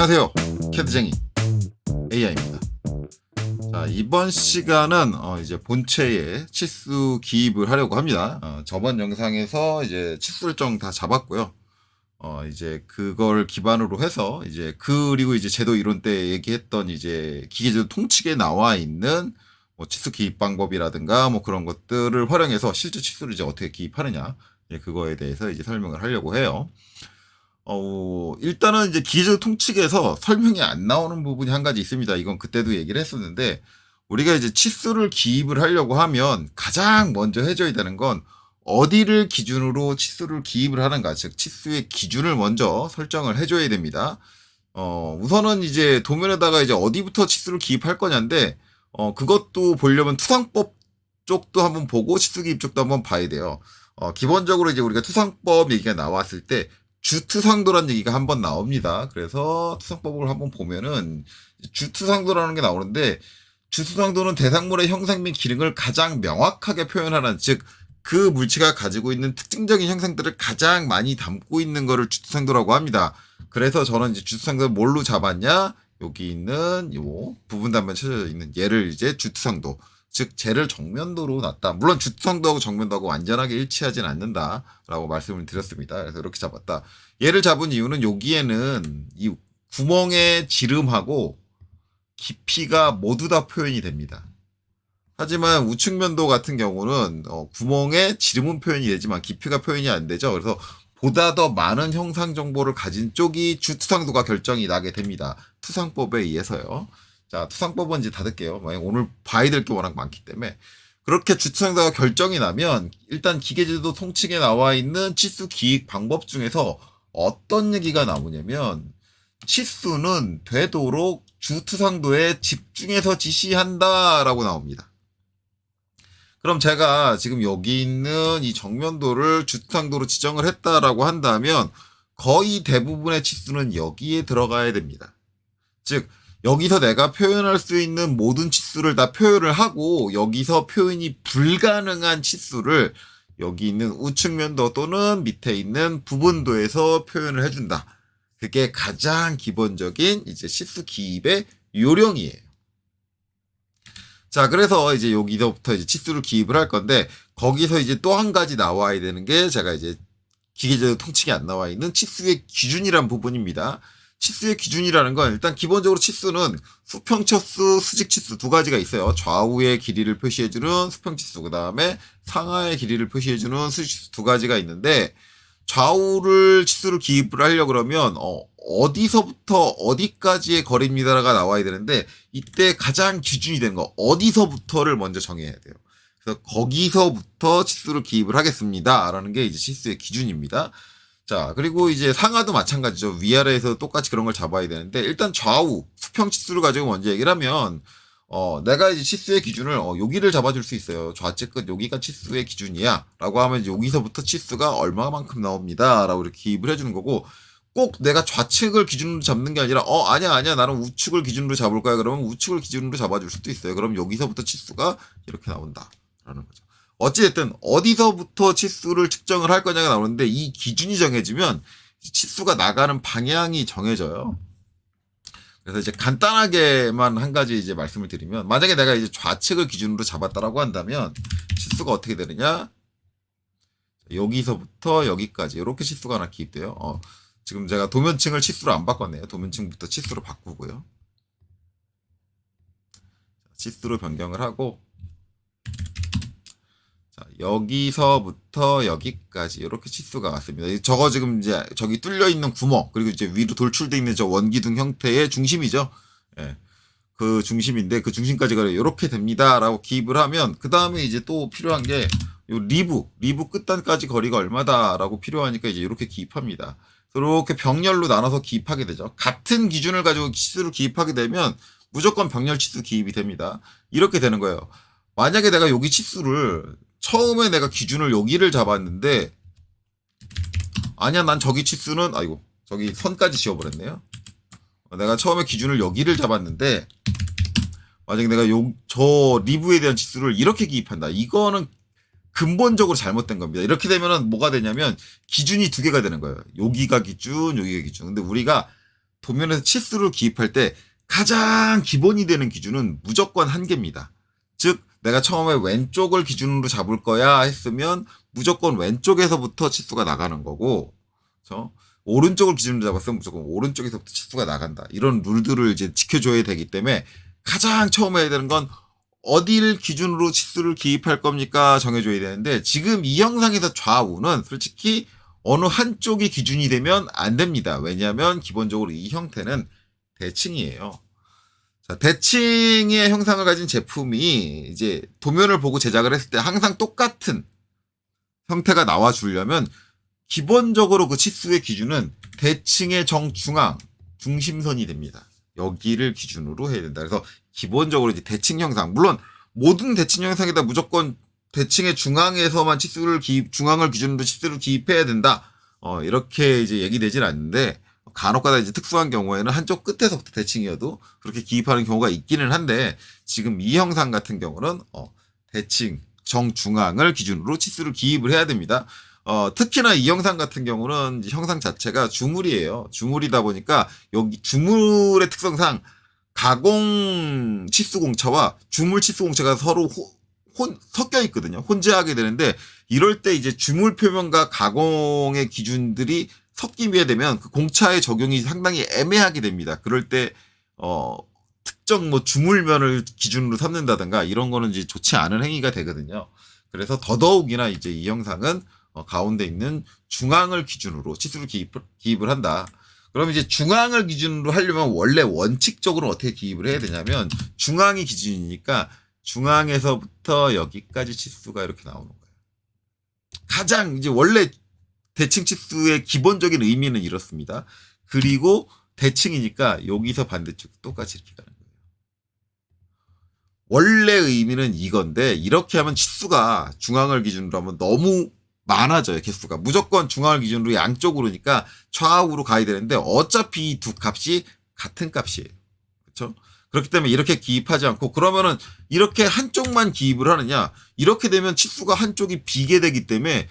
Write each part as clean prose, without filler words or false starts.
안녕하세요. 캐드쟁이 AI입니다. 자, 이번 시간은 이제 본체에 치수 기입을 하려고 합니다. 저번 영상에서 이제 치수 설정 다 잡았고요. 이제 그걸 기반으로 해서 그리고 이제 제도 이론 때 얘기했던 이제 기계제도 통칙에 나와 있는 뭐 치수 기입 방법이라든가 뭐 그런 것들을 활용해서 실제 치수를 이제 어떻게 기입하느냐, 그거에 대해서 이제 설명을 하려고 해요. 일단은 이제 기계제도 통칙에서 설명이 안 나오는 부분이 한 가지 있습니다. 이건 그때도 얘기를 했었는데, 우리가 이제 치수를 기입을 하려고 하면 가장 먼저 해줘야 되는 건 어디를 기준으로 치수를 기입을 하는가, 즉 치수의 기준을 먼저 설정을 해줘야 됩니다. 우선은 이제 도면에다가 이제 어디부터 치수를 기입할 거냐인데, 그것도 보려면 투상법 쪽도 한번 보고 치수 기입 쪽도 한번 봐야 돼요. 기본적으로 이제 우리가 투상법 얘기가 나왔을 때 주투상도라는 얘기가 한번 나옵니다. 그래서 투상법을 한번 보면은 주투상도라는 게 나오는데, 주투상도는 대상물의 형상 및 기능을 가장 명확하게 표현하는, 즉 그 물체가 가지고 있는 특징적인 형상들을 가장 많이 담고 있는 거를 주투상도라고 합니다. 그래서 저는 이제 주투상도를 뭘로 잡았냐? 여기 있는 요 부분 단면 쳐져 있는 얘를 이제 주투상도, 즉 쟤를 정면도로 놨다. 물론 주투상도하고 정면도하고 완전하게 일치하진 않는다라고 말씀을 드렸습니다. 그래서 이렇게 잡았다. 얘를 잡은 이유는 여기에는 이 구멍의 지름하고 깊이가 모두 다 표현이 됩니다. 하지만 우측면도 같은 경우는 구멍의 지름은 표현이 되지만 깊이가 표현이 안 되죠. 그래서 보다 더 많은 형상 정보를 가진 쪽이 주투상도가 결정이 나게 됩니다. 투상법에 의해서요. 자, 투상법은 이제 닫을게요. 오늘 봐야 될 게 워낙 많기 때문에. 그렇게 주투상도가 결정이 나면 일단 기계제도 통칙에 나와 있는 치수 기입 방법 중에서 어떤 얘기가 나오냐면, 치수는 되도록 주투상도에 집중해서 지시한다라고 나옵니다. 그럼 제가 지금 여기 있는 이 정면도를 주투상도로 지정을 했다라고 한다면 거의 대부분의 치수는 여기에 들어가야 됩니다. 즉 여기서 내가 표현할 수 있는 모든 치수를 다 표현을 하고, 여기서 표현이 불가능한 치수를 여기 있는 우측면도 또는 밑에 있는 부분도에서 표현을 해준다. 그게 가장 기본적인 이제 치수 기입의 요령이에요. 자, 그래서 이제 여기서부터 이제 치수를 기입을 할 건데, 거기서 이제 또 한 가지 나와야 되는 게 제가 이제 기계제도 통칙에 안 나와 있는 치수의 기준이란 부분입니다. 치수의 기준이라는 건 일단 기본적으로 치수는 수평치수, 수직치수 두 가지가 있어요. 좌우의 길이를 표시해주는 수평치수, 그 다음에 상하의 길이를 표시해주는 수직치수 두 가지가 있는데, 좌우를 치수를 기입을 하려고 그러면 어디서부터 어디까지의 거리입니다가 나와야 되는데, 이때 가장 기준이 되는 거 어디서부터를 먼저 정해야 돼요. 그래서 거기서부터 치수를 기입을 하겠습니다 라는 게 이제 치수의 기준입니다. 자, 그리고 이제 상하도 마찬가지죠. 위아래에서 똑같이 그런 걸 잡아야 되는데, 일단 좌우 수평 치수를 가지고 먼저 얘기를 하면 내가 이제 치수의 기준을 여기를 잡아줄 수 있어요. 좌측 끝 여기가 치수의 기준이야 라고 하면 이제 여기서부터 치수가 얼마만큼 나옵니다 라고 이렇게 기입을 해주는 거고, 꼭 내가 좌측을 기준으로 잡는 게 아니라 아니야 나는 우측을 기준으로 잡을 거야 그러면 우측을 기준으로 잡아줄 수도 있어요. 그럼 여기서부터 치수가 이렇게 나온다 라는 거죠. 어찌됐든 어디서부터 치수를 측정을 할 거냐가 나오는데, 이 기준이 정해지면 치수가 나가는 방향이 정해져요. 그래서 이제 간단하게만 한 가지 이제 말씀을 드리면, 만약에 내가 이제 좌측을 기준으로 잡았다라고 한다면 치수가 어떻게 되느냐? 여기서부터 여기까지 이렇게 치수가 하나 기입돼요. 지금 제가 도면층을 치수로 안 바꿨네요. 도면층부터 치수로 바꾸고요. 치수로 변경을 하고, 자, 여기서부터 여기까지 이렇게 치수가 왔습니다. 저거 지금 이제 저기 뚫려 있는 구멍, 그리고 이제 위로 돌출되어 있는 저 원기둥 형태의 중심이죠. 예. 그 중심인데 그 중심까지가 이렇게 됩니다라고 기입을 하면, 그 다음에 이제 또 필요한 게 요 리브 끝단까지 거리가 얼마다라고 필요하니까 이제 이렇게 기입합니다. 이렇게 병렬로 나눠서 기입하게 되죠. 같은 기준을 가지고 치수를 기입하게 되면 무조건 병렬 치수 기입이 됩니다. 이렇게 되는 거예요. 만약에 내가 여기 치수를 처음에 내가 기준을 여기를 잡았는데, 아니야 난 저기 치수는 저기 선까지 지워버렸네요. 내가 처음에 기준을 여기를 잡았는데, 만약에 내가 저 리브에 대한 치수를 이렇게 기입한다. 이거는 근본적으로 잘못된 겁니다. 이렇게 되면은 뭐가 되냐면 기준이 두 개가 되는 거예요. 여기가 기준, 여기가 기준. 근데 우리가 도면에서 치수를 기입할 때 가장 기본이 되는 기준은 무조건 한 개입니다. 즉 내가 처음에 왼쪽을 기준으로 잡을 거야 했으면 무조건 왼쪽에서부터 치수가 나가는 거고, 그렇죠? 오른쪽을 기준으로 잡았으면 무조건 오른쪽에서부터 치수가 나간다. 이런 룰들을 이제 지켜줘야 되기 때문에 가장 처음에 해야 되는 건 어디를 기준으로 치수를 기입할 겁니까? 정해줘야 되는데, 지금 이 형상에서 좌우는 솔직히 어느 한쪽이 기준이 되면 안 됩니다. 왜냐하면 기본적으로 이 형태는 대칭이에요. 자, 대칭의 형상을 가진 제품이 이제 도면을 보고 제작을 했을 때 항상 똑같은 형태가 나와 주려면 기본적으로 그 치수의 기준은 대칭의 정중앙, 중심선이 됩니다. 여기를 기준으로 해야 된다. 그래서 기본적으로 이제 대칭 형상, 물론 모든 대칭 형상에다 무조건 대칭의 중앙에서만 중앙을 기준으로 치수를 기입해야 된다. 이렇게 이제 얘기되진 않는데, 간혹가다 이제 특수한 경우에는 한쪽 끝에서부터 대칭이어도 그렇게 기입하는 경우가 있기는 한데, 지금 이 형상 같은 경우는 대칭 정중앙을 기준으로 치수를 기입을 해야 됩니다. 특히나 이 형상 같은 경우는 형상 자체가 주물이에요. 주물이다 보니까 여기 주물의 특성상 가공 치수 공차와 주물 치수 공차가 서로 섞여 있거든요. 혼재하게 되는데, 이럴 때 이제 주물 표면과 가공의 기준들이 섞이게 되면 그 공차의 적용이 상당히 애매하게 됩니다. 그럴 때 특정 뭐 주물면을 기준으로 삼는다든가 이런 거는 이제 좋지 않은 행위가 되거든요. 그래서 더더욱이나 이제 이 형상은 가운데 있는 중앙을 기준으로 치수를 기입을 한다. 그럼 이제 중앙을 기준으로 하려면 원래 원칙적으로 어떻게 기입을 해야 되냐면, 중앙이 기준이니까 중앙에서부터 여기까지 치수가 이렇게 나오는 거예요. 가장 이제 원래 대칭 치수의 기본적인 의미는 이렇습니다. 그리고 대칭이니까 여기서 반대쪽 똑같이 이렇게 가는 거예요. 원래 의미는 이건데, 이렇게 하면 치수가 중앙을 기준으로 하면 너무 많아져요. 개수가 무조건 중앙을 기준으로 양쪽으로니까 좌우로 가야 되는데, 어차피 이 두 값이 같은 값이에요. 그렇죠? 그렇기 때문에 이렇게 기입하지 않고, 그러면은 이렇게 한쪽만 기입을 하느냐, 이렇게 되면 치수가 한쪽이 비게 되기 때문에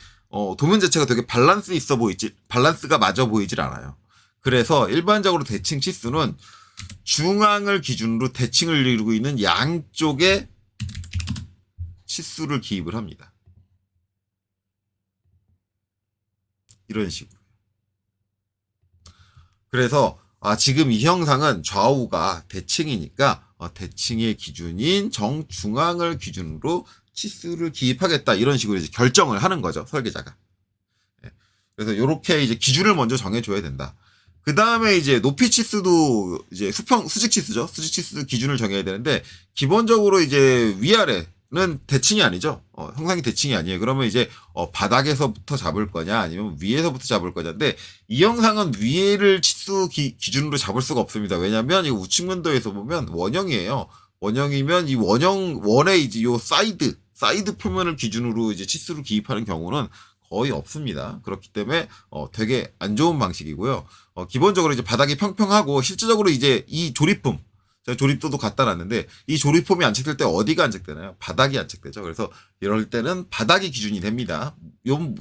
도면 자체가 되게 밸런스가 맞아 보이질 않아요. 그래서 일반적으로 대칭 치수는 중앙을 기준으로 대칭을 이루고 있는 양쪽에 치수를 기입을 합니다. 이런 식으로. 그래서 지금 이 형상은 좌우가 대칭이니까 대칭의 기준인 정중앙을 기준으로 치수를 기입하겠다, 이런 식으로 이제 결정을 하는 거죠, 설계자가. 그래서 이렇게 이제 기준을 먼저 정해줘야 된다. 그 다음에 이제 높이 치수도 이제 수직 치수죠. 수직 치수 기준을 정해야 되는데, 기본적으로 이제 위아래는 대칭이 아니죠. 형상이 대칭이 아니에요. 그러면 이제 바닥에서부터 잡을 거냐 아니면 위에서부터 잡을 거냐인데, 이 형상은 위에를 치수 기준으로 잡을 수가 없습니다. 왜냐하면 이 우측면도에서 보면 원형이에요. 원형이면 이 원의 이제 요 사이드 표면을 기준으로 이제 치수를 기입하는 경우는 거의 없습니다. 그렇기 때문에 되게 안 좋은 방식이고요. 기본적으로 이제 바닥이 평평하고, 실질적으로 이제 이 조립품, 제가 조립도도 갖다 놨는데, 이 조립품이 안착될 때 어디가 안착되나요? 바닥이 안착되죠. 그래서 이럴 때는 바닥이 기준이 됩니다.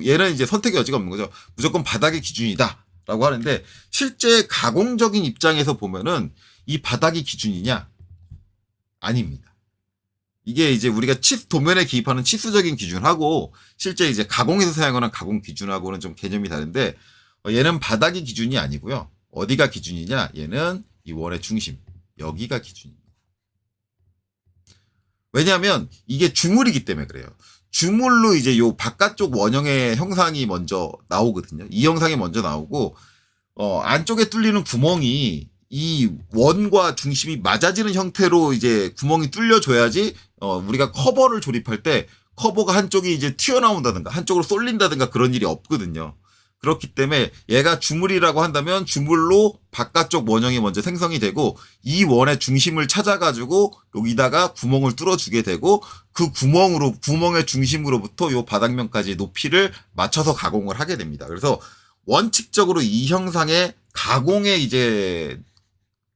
얘는 이제 선택의 여지가 없는 거죠. 무조건 바닥이 기준이다 라고 하는데, 실제 가공적인 입장에서 보면은 이 바닥이 기준이냐? 아닙니다. 이게 이제 우리가 도면에 기입하는 치수적인 기준하고 실제 이제 가공에서 사용하는 가공 기준하고는 좀 개념이 다른데, 얘는 바닥이 기준이 아니고요. 어디가 기준이냐? 얘는 이 원의 중심, 여기가 기준입니다. 왜냐하면 이게 주물이기 때문에 그래요. 주물로 이제 요 바깥쪽 원형의 형상이 먼저 나오거든요. 이 형상이 먼저 나오고, 안쪽에 뚫리는 구멍이 이 원과 중심이 맞아지는 형태로 이제 구멍이 뚫려줘야지 우리가 커버를 조립할 때 커버가 한쪽이 이제 튀어나온다든가 한쪽으로 쏠린다든가 그런 일이 없거든요. 그렇기 때문에 얘가 주물이라고 한다면 주물로 바깥쪽 원형이 먼저 생성이 되고, 이 원의 중심을 찾아가지고 여기다가 구멍을 뚫어주게 되고, 그 구멍의 중심으로부터 요 바닥면까지 높이를 맞춰서 가공을 하게 됩니다. 그래서 원칙적으로 이 형상의 가공의 이제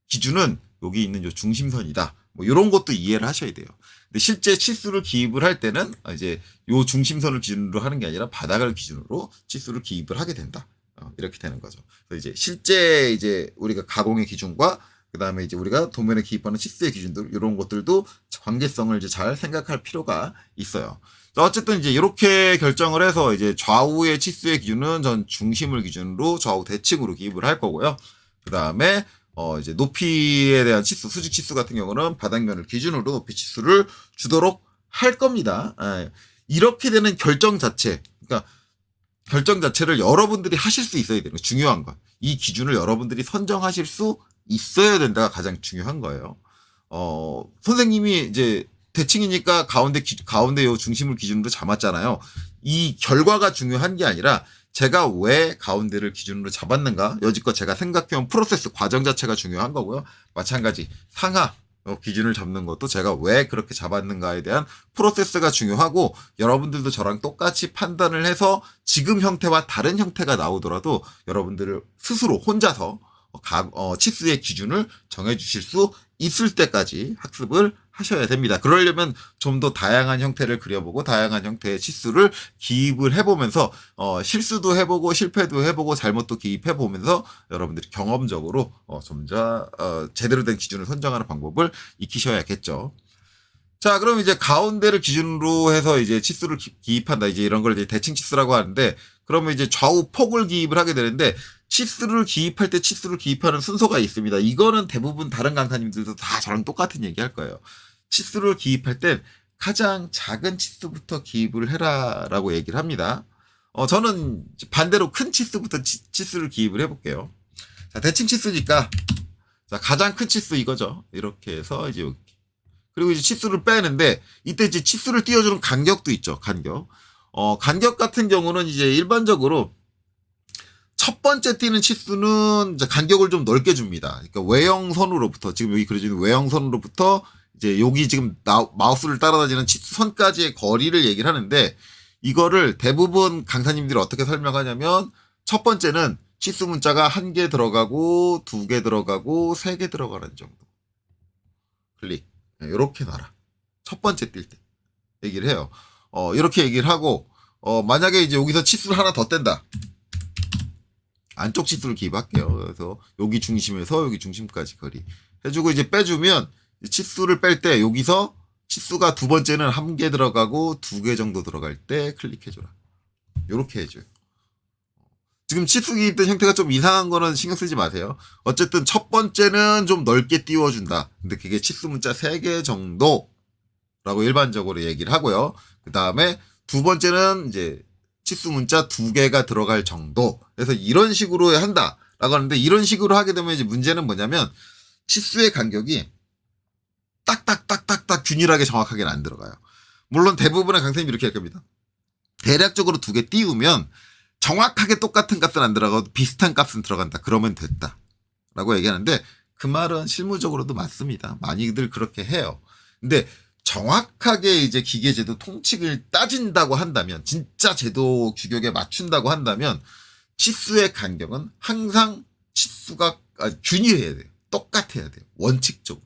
기준은 여기 있는 요 중심선이다. 뭐 이런 것도 이해를 하셔야 돼요. 근데 실제 치수를 기입을 할 때는 이제 요 중심선을 기준으로 하는 게 아니라 바닥을 기준으로 치수를 기입을 하게 된다. 이렇게 되는 거죠. 그래서 이제 실제 이제 우리가 가공의 기준과 그다음에 이제 우리가 도면에 기입하는 치수의 기준들 이런 것들도 관계성을 이제 잘 생각할 필요가 있어요. 어쨌든 이제 이렇게 결정을 해서 이제 좌우의 치수의 기준은 전 중심을 기준으로 좌우 대칭으로 기입을 할 거고요. 그다음에 이제 높이에 대한 치수, 수직 치수 같은 경우는 바닥면을 기준으로 높이 치수를 주도록 할 겁니다. 이렇게 되는 결정 자체, 그러니까 결정 자체를 여러분들이 하실 수 있어야 되는 거 중요한 건. 이 기준을 여러분들이 선정하실 수 있어야 된다가 가장 중요한 거예요. 선생님이 이제 대칭이니까 가운데 요 중심을 기준으로 잡았잖아요. 이 결과가 중요한 게 아니라 제가 왜 가운데를 기준으로 잡았는가? 여지껏 제가 생각해온 프로세스 과정 자체가 중요한 거고요. 마찬가지 상하 기준을 잡는 것도 제가 왜 그렇게 잡았는가에 대한 프로세스가 중요하고 여러분들도 저랑 똑같이 판단을 해서 지금 형태와 다른 형태가 나오더라도 여러분들을 스스로 혼자서 치수의 기준을 정해주실 수 있을 때까지 학습을 하셔야 됩니다. 그러려면 좀 더 다양한 형태를 그려보고 다양한 형태의 치수를 기입을 해보면서 실수도 해보고 실패도 해보고 잘못도 기입해보면서 여러분들이 경험적으로 좀 더 제대로 된 기준을 선정하는 방법을 익히셔야겠죠. 자, 그럼 이제 가운데를 기준으로 해서 이제 치수를 기입한다. 이제 이런 걸 이제 대칭 치수라고 하는데, 그러면 이제 좌우 폭을 기입을 하게 되는데, 치수를 기입할 때 치수를 기입하는 순서가 있습니다. 이거는 대부분 다른 강사님들도 다 저랑 똑같은 얘기 할 거예요. 치수를 기입할 땐 가장 작은 치수부터 기입을 해라라고 얘기를 합니다. 저는 반대로 큰 치수부터 치수를 기입을 해볼게요. 자, 대칭 치수니까, 자, 가장 큰 치수 이거죠. 이렇게 해서 이제 여기. 그리고 이제 치수를 빼는데, 이때 이제 치수를 띄워주는 간격도 있죠, 간격. 간격 같은 경우는 이제 일반적으로 첫 번째 띄는 치수는 이제 간격을 좀 넓게 줍니다. 그러니까 외형선으로부터, 지금 여기 그려진 외형선으로부터 이제 여기 지금 마우스를 따라다니는 치수선까지의 거리를 얘기를 하는데, 이거를 대부분 강사님들이 어떻게 설명하냐면, 첫 번째는 치수 문자가 1개 들어가고, 2개 들어가고, 3개 들어가는 정도. 클릭. 이렇게 놔라. 첫 번째 뛸 때. 얘기를 해요. 이렇게 얘기를 하고, 만약에 이제 여기서 치수를 하나 더 뗀다. 안쪽 치수를 기입할게요. 그래서 여기 중심에서 여기 중심까지 거리 해주고 이제 빼주면 치수를 뺄 때 여기서 치수가 두 번째는 1개 들어가고 2개 정도 들어갈 때 클릭해줘라. 요렇게 해줘요. 지금 치수 기입된 형태가 좀 이상한 거는 신경 쓰지 마세요. 어쨌든 첫 번째는 좀 넓게 띄워준다. 근데 그게 치수 문자 3개 정도라고 일반적으로 얘기를 하고요. 그 다음에 두 번째는 이제 치수 문자 2개가 들어갈 정도. 그래서 이런 식으로 한다라고 하는데, 이런 식으로 하게 되면 이제 문제는 뭐냐면 치수의 간격이 딱딱딱딱딱 균일하게 정확하게는 안 들어가요. 물론 대부분의 강사님이 이렇게 할 겁니다. 대략적으로 2개 띄우면 정확하게 똑같은 값은 안 들어가도 비슷한 값은 들어간다. 그러면 됐다. 라고 얘기하는데, 그 말은 실무적으로도 맞습니다. 많이들 그렇게 해요. 근데 정확하게 이제 기계제도 통칙을 따진다고 한다면, 진짜 제도 규격에 맞춘다고 한다면, 치수의 간격은 항상 치수가 균일해야 돼요. 똑같아야 돼요. 원칙적으로.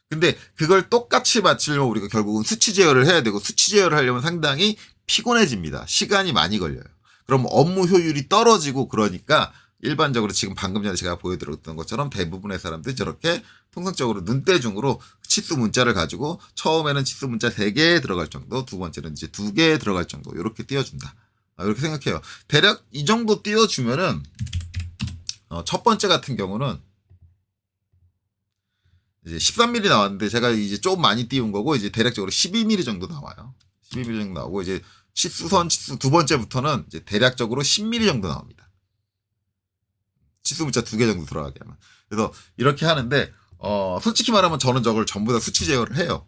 근데 그걸 똑같이 맞추려면 우리가 결국은 수치 제어를 해야 되고, 수치 제어를 하려면 상당히 피곤해집니다. 시간이 많이 걸려요. 그럼 업무 효율이 떨어지고, 그러니까 일반적으로 지금 방금 전에 제가 보여드렸던 것처럼 대부분의 사람들이 저렇게 통상적으로 눈대중으로 치수 문자를 가지고 처음에는 치수 문자 3개 들어갈 정도, 두 번째는 이제 2개 들어갈 정도, 이렇게 띄워준다. 이렇게 생각해요. 대략 이 정도 띄워주면은, 첫 번째 같은 경우는 이제 13mm 나왔는데, 제가 이제 좀 많이 띄운 거고, 이제 대략적으로 12mm 정도 나와요. 12mm 정도 나오고, 이제 치수선 치수 두 번째부터는 이제 대략적으로 10mm 정도 나옵니다. 치수 문자 2개 정도 들어가게 하면. 그래서 이렇게 하는데, 솔직히 말하면 저는 저걸 전부 다 수치 제어를 해요.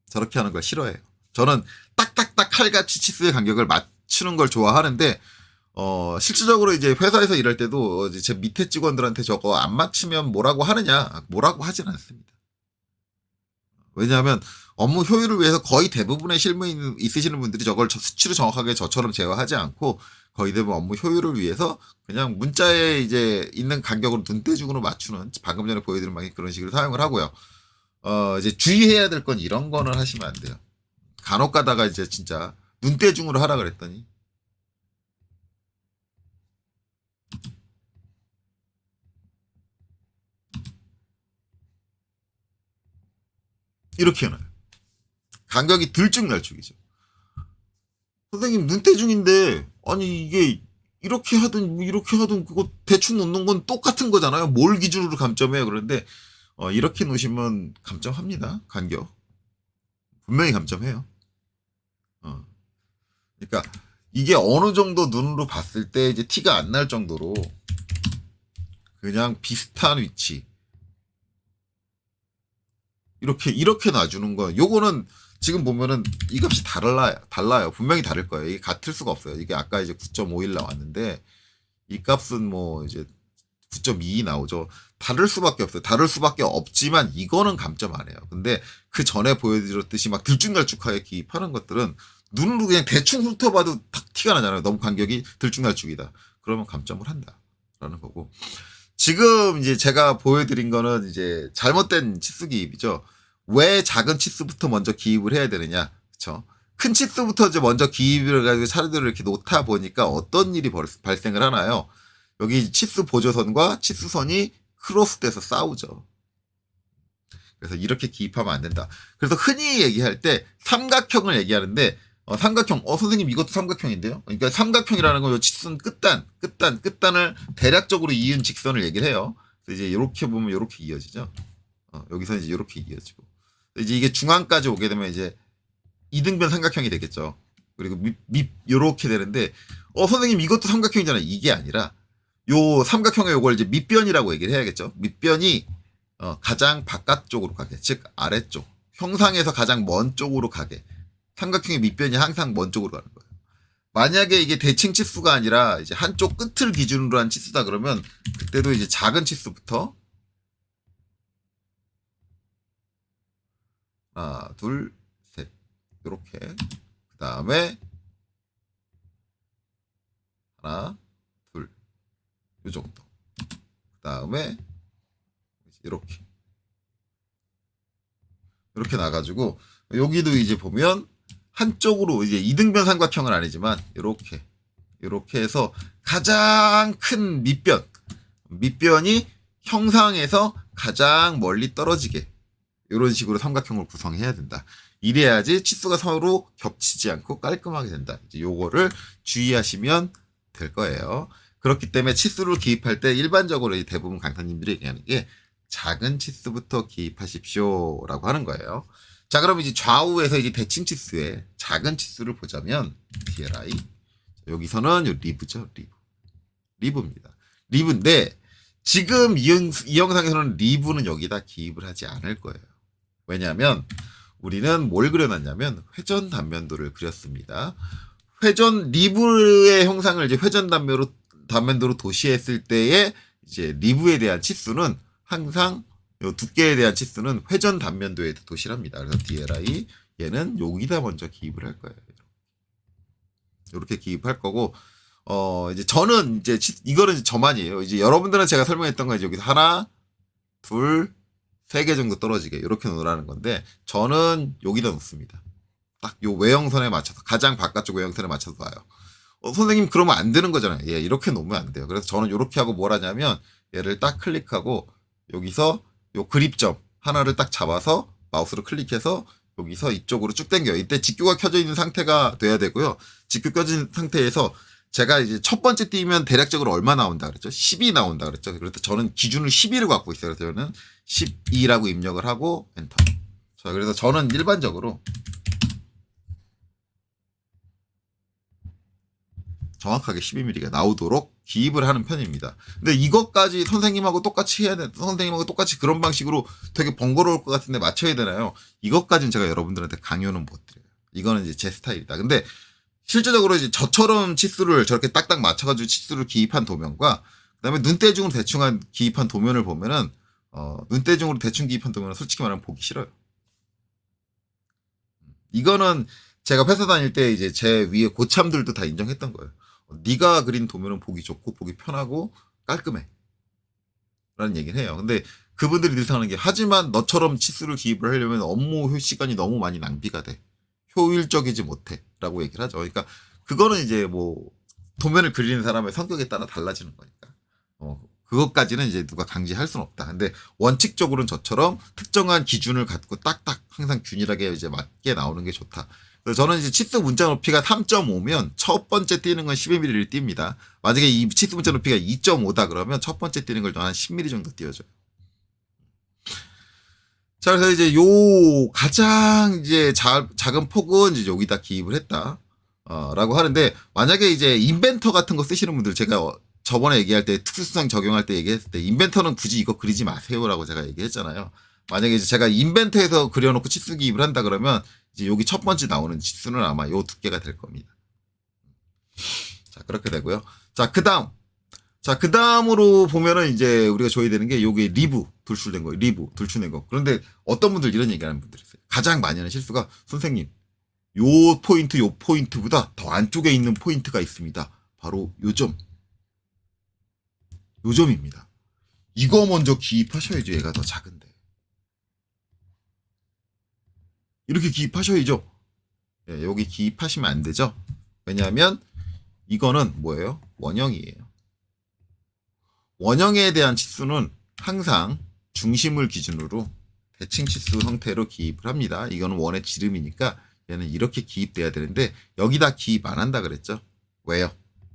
저렇게 하는 걸 싫어해요. 저는 딱딱딱 칼같이 치수의 간격을 맞추는 걸 좋아하는데, 실질적으로 이제 회사에서 일할 때도 제 밑에 직원들한테 저거 안 맞추면 뭐라고 하느냐? 뭐라고 하진 않습니다. 왜냐하면 업무 효율을 위해서 거의 대부분의 실무인 있으시는 분들이 저걸 수치로 정확하게 저처럼 제어하지 않고, 거의 대부분 업무 효율을 위해서 그냥 문자에 이제 있는 간격으로 눈대중으로 맞추는, 방금 전에 보여드린 방식 그런 식으로 사용을 하고요. 이제 주의해야 될 건 이런 거는 하시면 안 돼요. 간혹 가다가 이제 진짜 눈대중으로 하라 그랬더니 이렇게 해놔요. 간격이 들쭉날쭉이죠. 선생님 눈대중인데 아니 이게 이렇게 하든 뭐 이렇게 하든 그거 대충 놓는 건 똑같은 거잖아요. 뭘 기준으로 감점해요? 그런데 이렇게 놓으시면 감점합니다. 간격 분명히 감점해요. 그러니까 이게 어느 정도 눈으로 봤을 때 이제 티가 안 날 정도로 그냥 비슷한 위치 이렇게 놔주는 거. 요거는 지금 보면은 이 값이 달라요. 분명히 다를 거예요. 이게 같을 수가 없어요. 이게 아까 이제 9.51 나왔는데 이 값은 뭐 이제 9.2 나오죠. 다를 수밖에 없어요. 다를 수밖에 없지만 이거는 감점 안 해요. 근데 그 전에 보여드렸듯이 막 들쭉날쭉하게 기입하는 것들은 눈으로 그냥 대충 훑어봐도 딱 티가 나잖아요. 너무 간격이 들쭉날쭉이다. 그러면 감점을 한다라는 거고. 지금 이제 제가 보여드린 거는 이제 잘못된 치수 기입이죠. 왜 작은 치수부터 먼저 기입을 해야 되느냐, 그렇죠? 큰 치수부터 이제 먼저 기입을 해가지고 차례대로 이렇게 놓다 보니까 어떤 일이 발생을 하나요? 여기 치수 보조선과 치수선이 크로스돼서 싸우죠. 그래서 이렇게 기입하면 안 된다. 그래서 흔히 얘기할 때 삼각형을 얘기하는데 삼각형, 선생님 이것도 삼각형인데요? 그러니까 삼각형이라는 건 요 치수선 끝단을 대략적으로 이은 직선을 얘기를 해요. 그래서 이제 이렇게 보면 이렇게 이어지죠. 여기서 이제 이렇게 이어지고. 이제 이게 중앙까지 오게 되면 이제 이등변 삼각형이 되겠죠. 그리고 요렇게 되는데, 선생님 이것도 삼각형이잖아요. 이게 아니라, 요 삼각형의 요걸 이제 밑변이라고 얘기를 해야겠죠. 밑변이, 가장 바깥쪽으로 가게. 즉, 아래쪽. 형상에서 가장 먼 쪽으로 가게. 삼각형의 밑변이 항상 먼 쪽으로 가는 거예요. 만약에 이게 대칭 치수가 아니라 이제 한쪽 끝을 기준으로 한 치수다 그러면 그때도 이제 작은 치수부터 하나, 둘, 셋 이렇게 그 다음에 하나, 둘 요 정도 그 다음에 이렇게 나가지고 여기도 이제 보면 한쪽으로 이제 이등변 삼각형은 아니지만 이렇게 해서 가장 큰 밑변이 형상에서 가장 멀리 떨어지게 이런 식으로 삼각형을 구성해야 된다. 이래야지 치수가 서로 겹치지 않고 깔끔하게 된다. 이제 요거를 주의하시면 될 거예요. 그렇기 때문에 치수를 기입할 때 일반적으로 대부분 강사님들이 얘기하는 게 작은 치수부터 기입하십시오라고 하는 거예요. 자, 그럼 이제 좌우에서 이제 대칭 치수의 작은 치수를 보자면 DLI 여기서는 요 리브죠, 리브입니다. 리브인데 지금 이 영상에서는 리브는 여기다 기입을 하지 않을 거예요. 왜냐하면 우리는 뭘 그려놨냐면 회전 단면도를 그렸습니다. 리브의 형상을 이제 회전 단면도로 도시했을 때의 이제 리브에 대한 치수는 항상 요 두께에 대한 치수는 회전 단면도에 도시랍니다. 그래서 DLI 얘는 여기다 먼저 기입을 할 거예요. 이렇게 기입할 거고 이제 저는 이제 이거는 저만이에요. 이제 여러분들은 제가 설명했던 거 이제 여기서 하나, 둘, 3개 정도 떨어지게 이렇게 놓으라는 건데 저는 여기다 놓습니다. 딱 요 외형선에 맞춰서 가장 바깥쪽 외형선에 맞춰서 놔요. 선생님 그러면 안 되는 거잖아요. 예, 이렇게 놓으면 안 돼요. 그래서 저는 이렇게 하고 뭘 하냐면 얘를 딱 클릭하고 여기서 요 그립점 하나를 딱 잡아서 마우스로 클릭해서 여기서 이쪽으로 쭉 당겨요. 이때 직교가 켜져 있는 상태가 돼야 되고요. 직교 켜진 상태에서 제가 이제 첫 번째 띄면 대략적으로 얼마 나온다 그랬죠? 10이 나온다 그랬죠? 그래서 저는 기준을 12를 갖고 있어요. 그래서 저는 12라고 입력을 하고 엔터. 자, 그래서 저는 일반적으로 정확하게 12mm가 나오도록 기입을 하는 편입니다. 근데 이것까지 선생님하고 똑같이 해야 돼. 선생님하고 똑같이 그런 방식으로 되게 번거로울 것 같은데 맞춰야 되나요? 이것까지는 제가 여러분들한테 강요는 못 드려요. 이거는 이제 제 스타일이다. 근데 실제적으로 이제 저처럼 치수를 저렇게 딱딱 맞춰가지고 치수를 기입한 도면과 그다음에 눈대중으로 대충 기입한 도면을 보면은 눈대중으로 대충 기입한 도면은 솔직히 말하면 보기 싫어요. 이거는 제가 회사 다닐 때 이제 제 위에 고참들도 다 인정했던 거예요. 네가 그린 도면은 보기 좋고 보기 편하고 깔끔해 라는 얘기를 해요. 근데 그분들이 늘 생각하는 게 하지만 너처럼 치수를 기입을 하려면 업무 시간이 너무 많이 낭비가 돼. 효율적이지 못해 라고 얘기를 하죠. 그러니까 그거는 이제 뭐 도면을 그리는 사람의 성격에 따라 달라지는 거니까 그것까지는 이제 누가 강제할 수는 없다. 근데 원칙적으로는 저처럼 특정한 기준을 갖고 딱딱 항상 균일하게 이제 맞게 나오는 게 좋다. 그래서 저는 이제 치수 문자 높이가 3.5면 첫 번째 뛰는 건 12mm를 띱니다. 만약에 이 치수 문자 높이가 2.5다 그러면 첫 번째 뛰는 걸 한 10mm 정도 띄워줘요. 자, 그래서 이제 요 가장 이제 작은 폭은 이제 여기다 기입을 했다. 라고 하는데, 만약에 이제 인벤터 같은 거 쓰시는 분들, 제가 저번에 얘기할 때 특수수상 적용할 때 얘기했을 때 인벤터는 굳이 이거 그리지 마세요라고 제가 얘기했잖아요. 만약에 이제 제가 인벤터에서 그려놓고 치수 기입을 한다 그러면 이제 여기 첫 번째 나오는 치수는 아마 요 두께가 될 겁니다. 자, 그렇게 되고요. 자, 그 다음으로 보면은 이제 우리가 줘야 되는 게 요게 리브 돌출된 거예요. 리브 돌출된 거. 그런데 어떤 분들 이런 얘기하는 분들이 있어요. 가장 많이 하는 실수가, 선생님, 요 포인트보다 더 안쪽에 있는 포인트가 있습니다. 바로 요점입니다. 이거 먼저 기입하셔야죠. 얘가 더 작은데. 이렇게 기입하셔야죠. 예, 여기 기입하시면 안 되죠. 왜냐하면 이거는 뭐예요? 원형이에요. 원형에 대한 치수는 항상 중심을 기준으로 대칭 치수 형태로 기입을 합니다. 이거는 원의 지름이니까 얘는 이렇게 기입돼야 되는데 여기다 기입 안 한다 그랬죠. 왜요?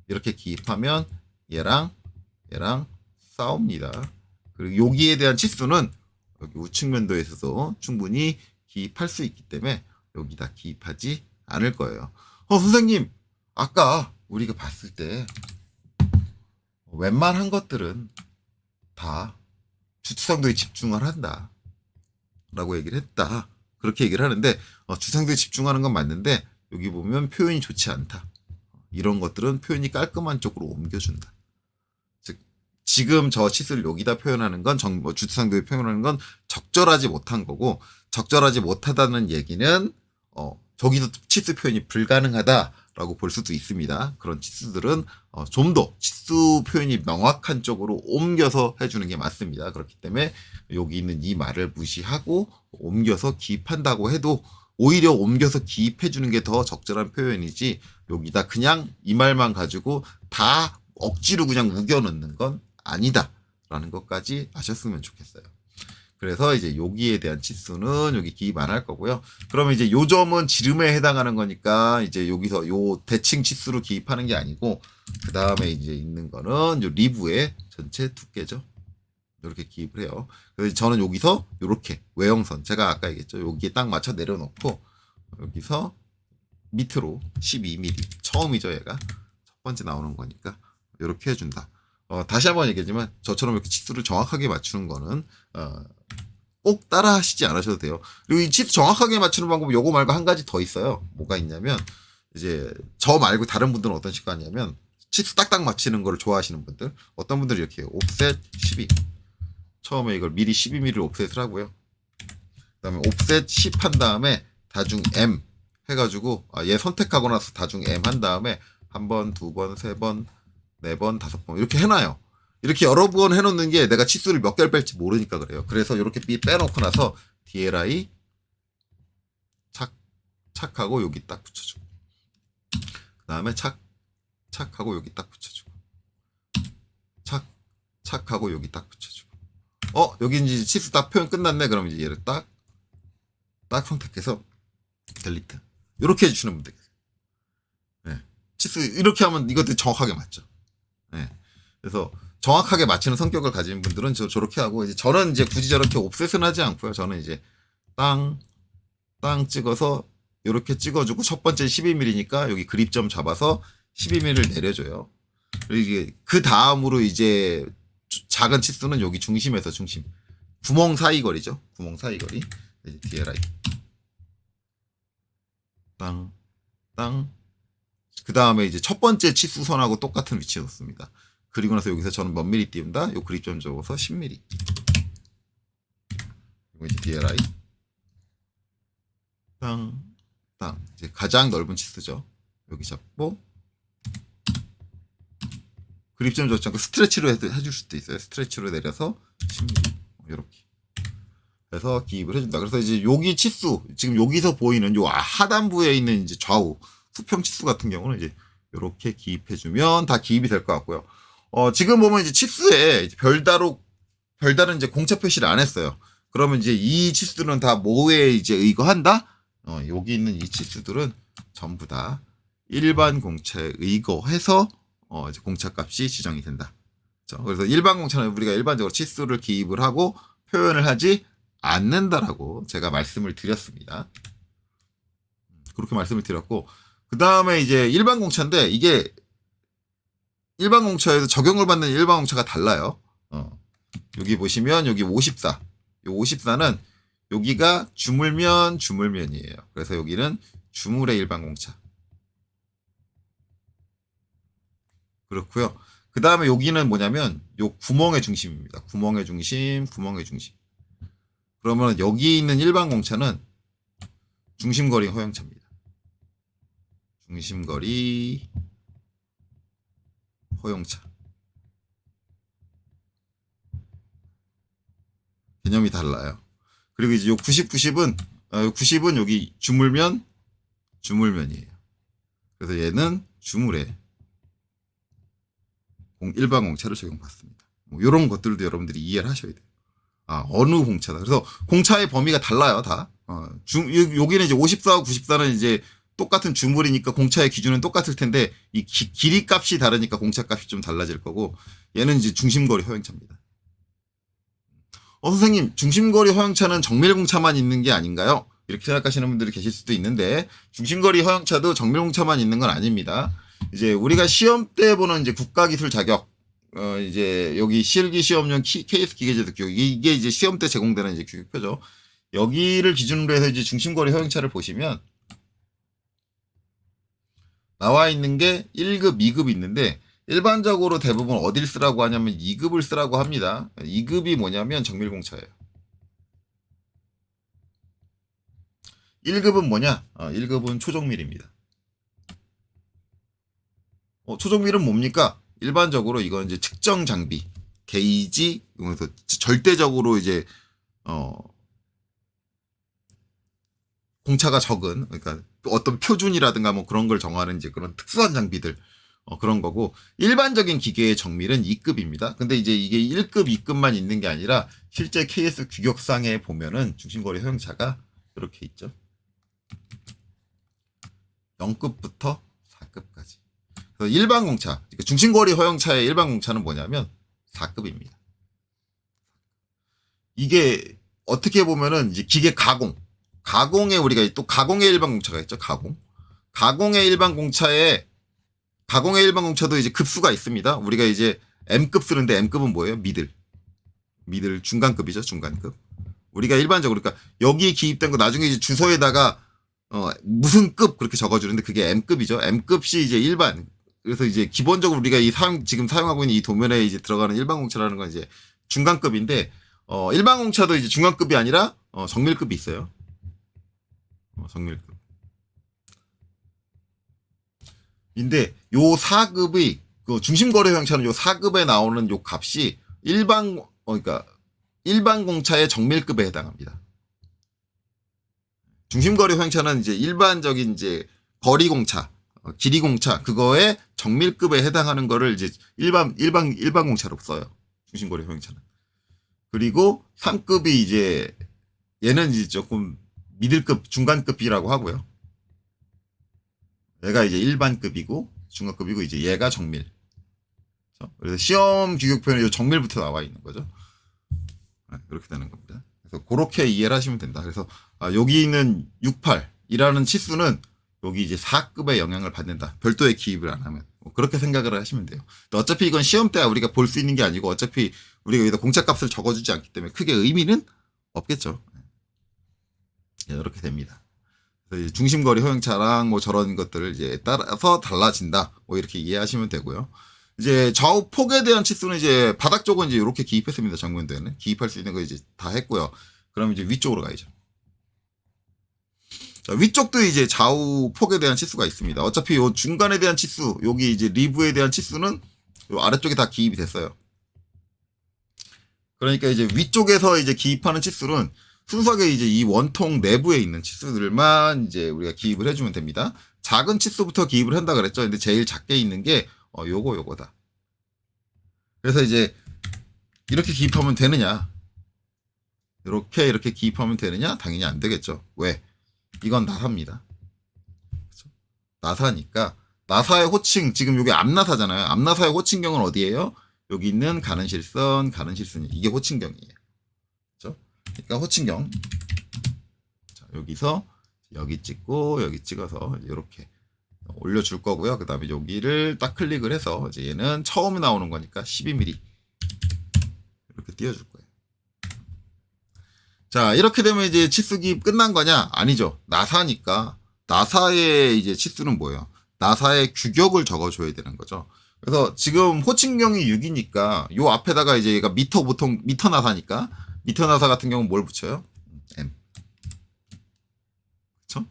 이렇게 기입하면 얘랑 싸웁니다. 그리고 여기에 대한 치수는 여기 우측면도에 있어서 충분히 기입할 수 있기 때문에 여기다 기입하지 않을 거예요. 선생님, 아까 우리가 봤을 때 웬만한 것들은 다 주투상도에 집중을 한다 라고 얘기를 했다. 그렇게 얘기를 하는데 주상도에 집중하는 건 맞는데 여기 보면 표현이 좋지 않다. 이런 것들은 표현이 깔끔한 쪽으로 옮겨준다. 즉 지금 저 치수를 여기다 표현하는 건 주투상도에 표현하는 건 적절하지 못한 거고, 적절하지 못하다는 얘기는 저기서 치수 표현이 불가능하다라고 볼 수도 있습니다. 그런 치수들은 좀 더 치수 표현이 명확한 쪽으로 옮겨서 해주는 게 맞습니다. 그렇기 때문에 여기 있는 이 말을 무시하고 옮겨서 기입한다고 해도 오히려 옮겨서 기입해주는 게 더 적절한 표현이지, 여기다 그냥 이 말만 가지고 다 억지로 그냥 우겨넣는 건 아니다라는 것까지 아셨으면 좋겠어요. 그래서 이제 여기에 대한 치수는 여기 기입 안 할 거고요. 그러면 이제 요 점은 지름에 해당하는 거니까 이제 여기서 요 대칭 치수로 기입하는 게 아니고, 그 다음에 이제 있는 거는 요 리브의 전체 두께죠. 이렇게 기입을 해요. 그래서 저는 여기서 이렇게 외형선, 제가 아까 얘기했죠. 여기에 딱 맞춰 내려놓고 여기서 밑으로 12mm, 처음이죠. 얘가 첫 번째 나오는 거니까 이렇게 해준다. 다시 한번 얘기하지만 저처럼 이렇게 치수를 정확하게 맞추는 거는 꼭 따라 하시지 않으셔도 돼요. 그리고 이 치수 정확하게 맞추는 방법은 요거 말고 한 가지 더 있어요. 뭐가 있냐면, 이제 저 말고 다른 분들은 어떤 식으로 하냐면, 치수 딱딱 맞추는 걸 좋아하시는 분들, 어떤 분들은 이렇게 해요. 옵셋 12. 처음에 이걸 미리 12mm를 옵셋을 하고요. 그 다음에 옵셋 10 한 다음에 다중 M 해가지고 얘 선택하고 나서 다중 M 한 다음에 한 번, 두 번, 세 번, 네 번, 다섯 번 이렇게 해놔요. 이렇게 여러 번 해놓는 게 내가 치수를 몇 개를 뺄지 모르니까 그래요. 그래서 이렇게 빼놓고 나서 DLI 착하고 여기 딱 붙여주고, 그 다음에 착하고 여기 딱 붙여주고, 착하고 여기 딱 붙여주고, 여기 이제 치수 딱 표현 끝났네. 그럼 이제 얘를 딱 선택해서 델리트. 이렇게 해주시는 분들 계세요. 네. 치수 이렇게 하면 이것도 정확하게 맞죠. 네. 그래서 정확하게 맞추는 성격을 가진 분들은 저렇게 하고, 이제 저는 이제 굳이 저렇게 옵셋은 하지 않고요. 저는 이제 땅 찍어서 이렇게 찍어주고, 첫 번째 12mm니까 여기 그립점 잡아서 12mm를 내려줘요. 그리고 그 다음으로 이제 작은 치수는 여기 중심에서 중심, 구멍 사이 거리죠. 구멍 사이 거리. DLI 땅. 그 다음에 이제 첫 번째 치수선하고 똑같은 위치에 놓습니다. 그리고 나서 여기서 저는 몇 미리 띄운다? 요 그립점 적어서 10mm. 그리고 이제 DLI 땅. 이제 가장 넓은 치수죠. 여기 잡고 그립점 적지 않고 스트레치로 해줄 수도 있어요. 스트레치로 내려서 10mm. 이렇게 해서 기입을 해준다. 그래서 이제 여기 치수, 지금 여기서 보이는 요 하단부에 있는 이제 좌우 수평 치수 같은 경우는 이제 이렇게 기입해주면 다 기입이 될 것 같고요. 지금 보면 이제 치수에 별다른 이제 공차 표시를 안 했어요. 그러면 이제 이 치수들은 다 뭐에 이제 의거한다? 여기 있는 이 치수들은 전부 다 일반 공차에 의거해서 이제 공차값이 지정이 된다. 그래서 일반 공차는 우리가 일반적으로 치수를 기입을 하고 표현을 하지 않는다라고 제가 말씀을 드렸습니다. 그렇게 말씀을 드렸고, 그 다음에 이제 일반 공차인데 이게 일반 공차에서 적용을 받는 일반 공차가 달라요. 여기 보시면 여기 54. 이 54는 여기가 주물면이에요. 그래서 여기는 주물의 일반 공차. 그렇고요. 그 다음에 여기는 뭐냐면 요 구멍의 중심입니다. 구멍의 중심. 그러면 여기 있는 일반 공차는 중심거리 허용차입니다. 중심거리 허용차. 개념이 달라요. 그리고 이제 요 90은 여기 주물면이에요. 그래서 얘는 주물에 일반 공차를 적용받습니다. 이런 것들도 여러분들이 이해를 하셔야 돼요. 어느 공차다. 그래서 공차의 범위가 달라요, 다. 여기는 이제 54하고 94는 이제 똑같은 주물이니까 공차의 기준은 똑같을 텐데 이 길이 값이 다르니까 공차 값이 좀 달라질 거고, 얘는 이제 중심거리 허용차입니다. 선생님, 중심거리 허용차는 정밀공차만 있는 게 아닌가요? 이렇게 생각하시는 분들이 계실 수도 있는데, 중심거리 허용차도 정밀공차만 있는 건 아닙니다. 이제 우리가 시험 때 보는 이제 국가기술 자격, 이제 여기 실기 시험용 KS 기계제도 교육, 이게 이제 시험 때 제공되는 이제 교육표죠. 여기를 기준으로 해서 이제 중심거리 허용차를 보시면 나와 있는 게 1급, 2급이 있는데, 일반적으로 대부분 어딜 쓰라고 하냐면 2급을 쓰라고 합니다. 2급이 뭐냐면 정밀공차예요. 1급은 뭐냐? 1급은 초정밀입니다. 초정밀은 뭡니까? 일반적으로 이건 이제 측정 장비, 게이지, 그래서 절대적으로 이제 공차가 적은, 그러니까 어떤 표준이라든가 뭐 그런 걸 정하는 이제 그런 특수한 장비들, 그런 거고, 일반적인 기계의 정밀은 2급입니다. 근데 이제 이게 1급, 2급만 있는 게 아니라 실제 KS 규격상에 보면은 중심거리 허용차가 이렇게 있죠. 0급부터 4급까지. 그래서 일반 공차, 그러니까 중심거리 허용차의 일반 공차는 뭐냐면 4급입니다. 이게 어떻게 보면은 이제 기계 가공에 우리가 또 가공의 일반 공차가 있죠. 가공의 일반 공차도 이제 급수가 있습니다. 우리가 이제 M급 쓰는데 M급은 뭐예요? 미들 중간급이죠. 중간급. 우리가 일반적으로 그러니까 여기 기입된 거 나중에 이제 주소에다가 무슨 급 그렇게 적어주는데 그게 M급이죠. M급이 이제 일반. 그래서 이제 기본적으로 우리가 지금 사용하고 있는 이 도면에 이제 들어가는 일반 공차라는 건 이제 중간급인데, 일반 공차도 이제 중간급이 아니라 정밀급이 있어요. 정밀급. 인데 요 4급이 그 중심거리 허용차는 요 4급에 나오는 요 값이 그러니까 일반 공차의 정밀급에 해당합니다. 중심거리 허용차는 이제 일반적인 이제 거리 공차, 길이 공차, 그거에 정밀급에 해당하는 거를 이제 일반 공차로 써요. 중심거리 허용차는. 그리고 3급이 이제 얘는 이제 조금 미들급, 중간급이라고 하고요. 얘가 이제 일반급이고 중간급이고 이제 얘가 정밀. 그래서 시험 규격표에는 이 정밀부터 나와 있는 거죠. 이렇게 되는 겁니다. 그래서 그렇게 이해를 하시면 된다. 그래서 여기 있는 68이라는 치수는 여기 이제 4급의 영향을 받는다. 별도의 기입을 안 하면. 그렇게 생각을 하시면 돼요. 어차피 이건 시험 때 우리가 볼 수 있는 게 아니고 어차피 우리가 여기다 공차값을 적어주지 않기 때문에 크게 의미는 없겠죠. 이렇게 됩니다. 그래서 중심거리 허용차랑 뭐 저런 것들을 이제 따라서 달라진다. 뭐 이렇게 이해하시면 되고요. 이제 좌우 폭에 대한 치수는 이제 바닥 쪽은 이제 이렇게 기입했습니다. 정면대는 기입할 수 있는 거 이제 다 했고요. 그럼 이제 위쪽으로 가야죠. 자, 위쪽도 이제 좌우 폭에 대한 치수가 있습니다. 어차피 요 중간에 대한 치수, 여기 이제 리브에 대한 치수는 요 아래쪽에 다 기입이 됐어요. 그러니까 이제 위쪽에서 이제 기입하는 치수는 순수하게 이제 이 원통 내부에 있는 치수들만 이제 우리가 기입을 해주면 됩니다. 작은 치수부터 기입을 한다 그랬죠. 근데 제일 작게 있는 게 요거다. 그래서 이제 이렇게 기입하면 되느냐? 이렇게 기입하면 되느냐? 당연히 안 되겠죠. 왜? 이건 나사입니다. 그렇죠? 나사니까 나사의 호칭 지금 여기 앞나사잖아요. 앞나사의 호칭경은 어디예요? 여기 있는 가는 실선, 가는 실선 이게 호칭경이에요. 그렇죠? 그러니까 호칭경. 자, 여기서 여기 찍고 여기 찍어서 이렇게 올려줄 거고요. 그 다음에 여기를 딱 클릭을 해서 이제 얘는 처음에 나오는 거니까 12mm 이렇게 띄워줄 거예요. 자, 이렇게 되면 이제 치수 기입 끝난 거냐? 아니죠. 나사니까 나사의 이제 치수는 뭐예요? 나사의 규격을 적어줘야 되는 거죠. 그래서 지금 호칭경이 6이니까 요 앞에다가 이제 얘가 미터 보통 미터 나사니까 미터 나사 같은 경우는 뭘 붙여요? M. 그쵸?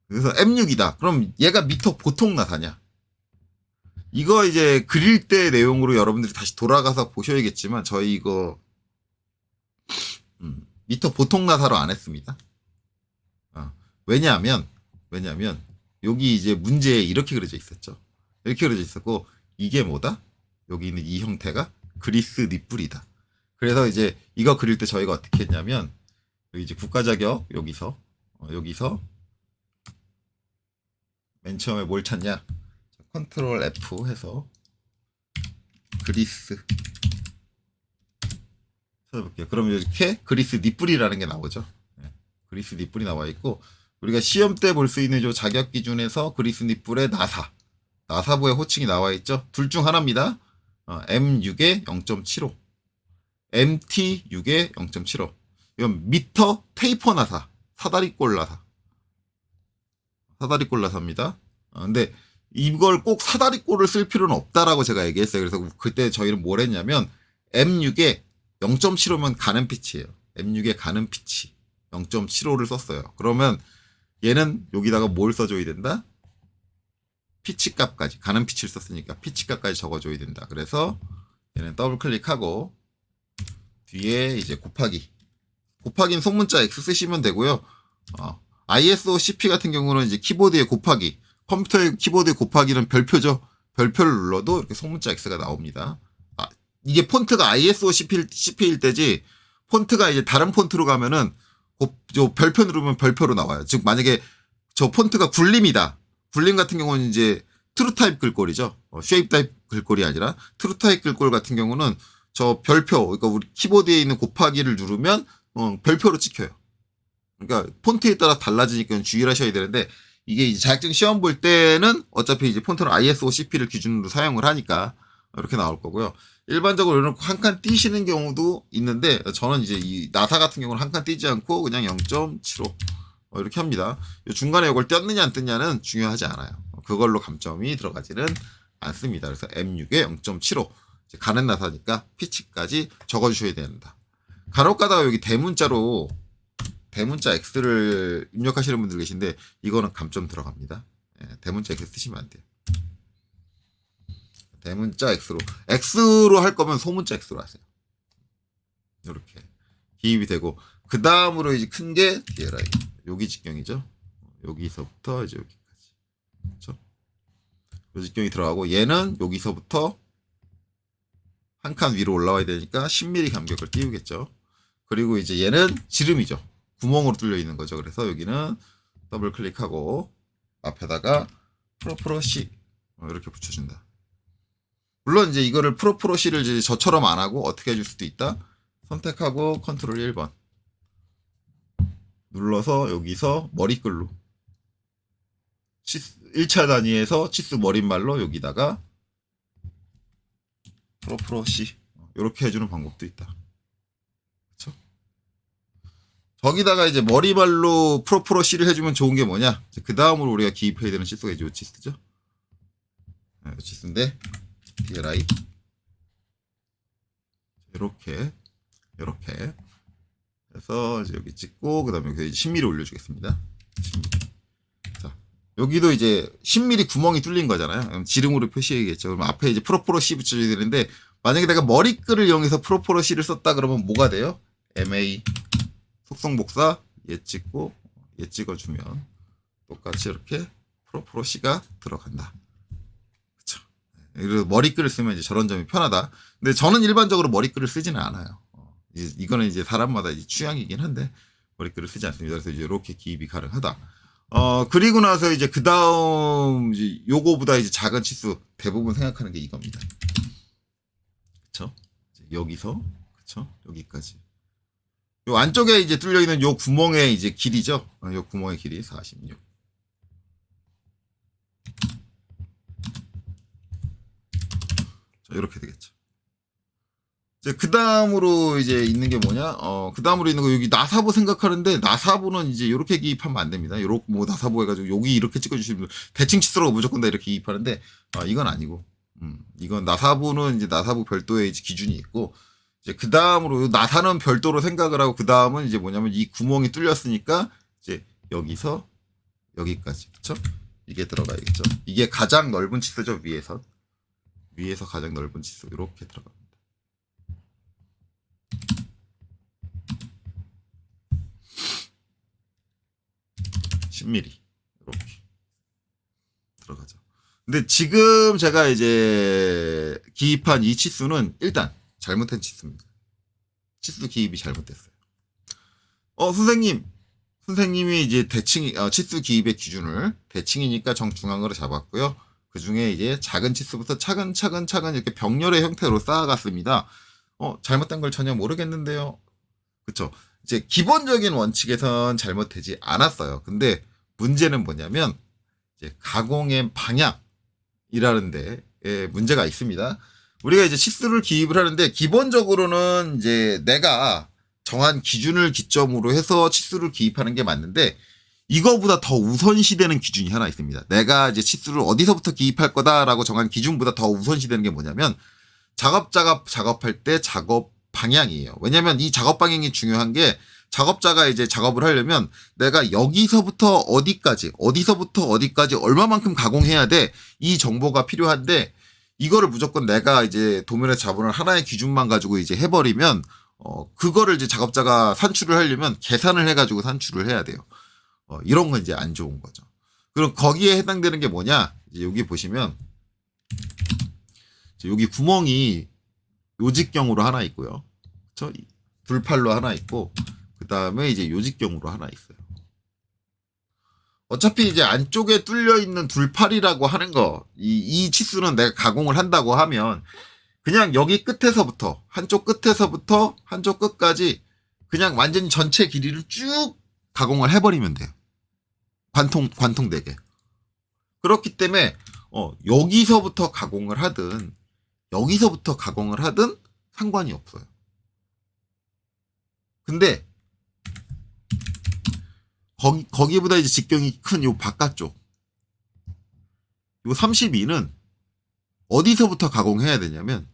그래서 M6이다. 그럼 얘가 미터 보통 나사냐? 이거 이제 그릴 때 내용으로 여러분들이 다시 돌아가서 보셔야겠지만 저희 이거 미터 보통 나사로 안 했습니다. 왜냐하면 여기 이제 문제에 이렇게 그려져 있었죠. 이렇게 그려져 있었고 이게 뭐다? 여기 있는 이 형태가 그리스 닛불이다. 그래서 이제 이거 그릴 때 저희가 어떻게 했냐면 여기 이제 국가 자격 여기서 맨 처음에 뭘 찾냐? 컨트롤 F 해서 그리스 찾아볼게요. 그럼 이렇게 그리스 닛불이라는 게 나오죠. 네. 그리스 닛불이 나와 있고 우리가 시험 때 볼 수 있는 요 자격 기준에서 그리스 닛불의 나사부의 호칭이 나와 있죠. 둘 중 하나입니다. M6에 0.75, MT6에 0.75. 이건 미터 테이퍼 나사, 사다리꼴 나사입니다. 근데 이걸 꼭 사다리꼴을 쓸 필요는 없다라고 제가 얘기했어요. 그래서 그때 저희는 뭘 했냐면 M6에 0.75면 가는 피치예요. M6에 가는 피치 0.75를 썼어요. 그러면 얘는 여기다가 뭘 써줘야 된다? 피치 값까지, 가는 피치를 썼으니까 피치 값까지 적어줘야 된다. 그래서 얘는 더블 클릭하고 뒤에 이제 곱하기는 속문자 X 쓰시면 되고요. ISO-CP 같은 경우는 이제 키보드에 곱하기, 컴퓨터의 키보드에 곱하기는 별표죠. 별표를 눌러도 이렇게 속문자 X가 나옵니다. 이게 폰트가 ISO-CP일 때지, 폰트가 이제 다른 폰트로 가면은 저 별표 누르면 별표로 나와요. 즉 만약에 저 폰트가 굴림이다. 굴림 같은 경우는 이제 트루 타입 글꼴이죠. 쉐입 타입 글꼴이 아니라 트루 타입 글꼴 같은 경우는 저 별표, 그러니까 우리 키보드에 있는 곱하기를 누르면 별표로 찍혀요. 그러니까 폰트에 따라 달라지니까 주의를 하셔야 되는데 이게 이제 자격증 시험 볼 때는 어차피 이제 폰트는 ISO-CP를 기준으로 사용을 하니까 이렇게 나올 거고요. 일반적으로 이런 한 칸 띄시는 경우도 있는데 저는 이제 이 나사 같은 경우는 한 칸 띄지 않고 그냥 0.75 이렇게 합니다. 중간에 이걸 띄었느냐 안 띄었냐는 중요하지 않아요. 그걸로 감점이 들어가지는 않습니다. 그래서 M6에 0.75 가는 나사니까 피치까지 적어주셔야 된다. 간혹 가다가 여기 대문자 X를 입력하시는 분들 계신데 이거는 감점 들어갑니다. 대문자 X 쓰시면 안 돼요. 대문자 X로 할 거면 소문자 X로 하세요. 이렇게 기입이 되고 그 다음으로 이제 큰 게 DLI 여기 직경이죠. 여기서부터 이제 여기까지. 그렇죠? 요 직경이 들어가고 얘는 여기서부터 한 칸 위로 올라와야 되니까 10mm 간격을 띄우겠죠. 그리고 이제 얘는 지름이죠. 구멍으로 뚫려 있는 거죠. 그래서 여기는 더블 클릭하고 앞에다가 프로프로 C 이렇게 붙여준다. 물론 이제 이거를 프로프로 C를 이제 저처럼 안 하고 어떻게 해줄 수도 있다. 선택하고 컨트롤 1번 눌러서 여기서 머리글로 1차 단위에서 치수 머릿말로 여기다가 프로프로 C 이렇게 해주는 방법도 있다. 그렇죠? 저기다가 이제 머리말로 프로프로 C를 해주면 좋은 게 뭐냐? 그 다음으로 우리가 기입해야 되는 치수가 이제 이 치수죠. 이 치수인데 DLI 이렇게 해서 이제 여기 찍고 그다음에 여기 10mm 올려주겠습니다. 10mm. 자 여기도 이제 10mm 구멍이 뚫린 거잖아요. 그럼 지름으로 표시해야겠죠. 그럼 앞에 이제 프로포로 C 붙여줘야 되는데 만약에 내가 머리글을 이용해서 프로포로 C를 썼다 그러면 뭐가 돼요? MA 속성복사 얘 찍고 얘 찍어주면 똑같이 이렇게 프로포로 C가 들어간다. 그렇죠? 그래서 머리글을 쓰면 이제 저런 점이 편하다. 근데 저는 일반적으로 머리글을 쓰지는 않아요. 이거는 이제 사람마다 이제 취향이긴 한데 머리글을 쓰지 않습니다. 그래서 이제 이렇게 기입이 가능하다. 그리고 나서 이제 그 다음 이제 요거보다 이제 작은 치수 대부분 생각하는 게 이겁니다. 그쵸? 여기서 그쵸? 여기까지. 요 안쪽에 이제 뚫려 있는 요 구멍의 이제 길이죠. 요 구멍의 길이 46. 자, 이렇게 되겠죠. 이제 그 다음으로 이제 있는 게 뭐냐? 그 다음으로 있는 거 여기 나사부 생각하는데 나사부는 이제 이렇게 기입하면 안 됩니다. 요렇게 뭐 나사부 해가지고 여기 이렇게 찍어주시면 대칭 치수로 무조건 다 이렇게 기입하는데 이건 아니고, 이건 나사부는 이제 나사부 별도의 이제 기준이 있고, 이제 그 다음으로 나사는 별도로 생각을 하고 그 다음은 이제 뭐냐면 이 구멍이 뚫렸으니까 이제 여기서 여기까지, 그쵸? 이게 들어가야겠죠. 이게 가장 넓은 치수죠. 위에서 가장 넓은 치수 이렇게 들어갑니다. 10mm 이렇게 들어가죠. 근데 지금 제가 이제 기입한 이 치수는 일단 잘못된 치수입니다. 치수 기입이 잘못됐어요. 선생님이 이제 치수 기입의 기준을 대칭이니까 정중앙으로 잡았고요. 그 중에 이제 작은 치수부터 차근차근 이렇게 병렬의 형태로 쌓아갔습니다. 잘못된 걸 전혀 모르겠는데요. 그쵸? 이제 기본적인 원칙에선 잘못되지 않았어요. 근데 문제는 뭐냐면 이제 가공의 방향이라는데 문제가 있습니다. 우리가 이제 치수를 기입을 하는데 기본적으로는 이제 내가 정한 기준을 기점으로 해서 치수를 기입하는 게 맞는데 이거보다 더 우선시되는 기준이 하나 있습니다. 내가 이제 치수를 어디서부터 기입할 거다라고 정한 기준보다 더 우선시되는 게 뭐냐면 작업할 때 작업 방향이에요. 왜냐면 이 작업 방향이 중요한 게 작업자가 이제 작업을 하려면 내가 여기서부터 어디까지 얼마만큼 가공해야 돼. 이 정보가 필요한데 이거를 무조건 내가 이제 도면에 잡아놓은 하나의 기준만 가지고 이제 해버리면 그거를 이제 작업자가 산출을 하려면 계산을 해가지고 산출을 해야 돼요. 이런 건 이제 안 좋은 거죠. 그럼 거기에 해당되는 게 뭐냐? 이제 여기 보시면 여기 구멍이 요직경으로 하나 있고요. 그쵸? 불팔로 하나 있고, 그 다음에 이제 요직경으로 하나 있어요. 어차피 이제 안쪽에 뚫려 있는 둘팔이라고 하는 거, 이 치수는 내가 가공을 한다고 하면, 그냥 여기 끝에서부터, 한쪽 끝까지, 그냥 완전히 전체 길이를 쭉 가공을 해버리면 돼요. 관통되게. 그렇기 때문에, 여기서부터 가공을 하든 상관이 없어요. 근데 거기보다 이제 직경이 큰 요 바깥쪽 요 32는 어디서부터 가공해야 되냐면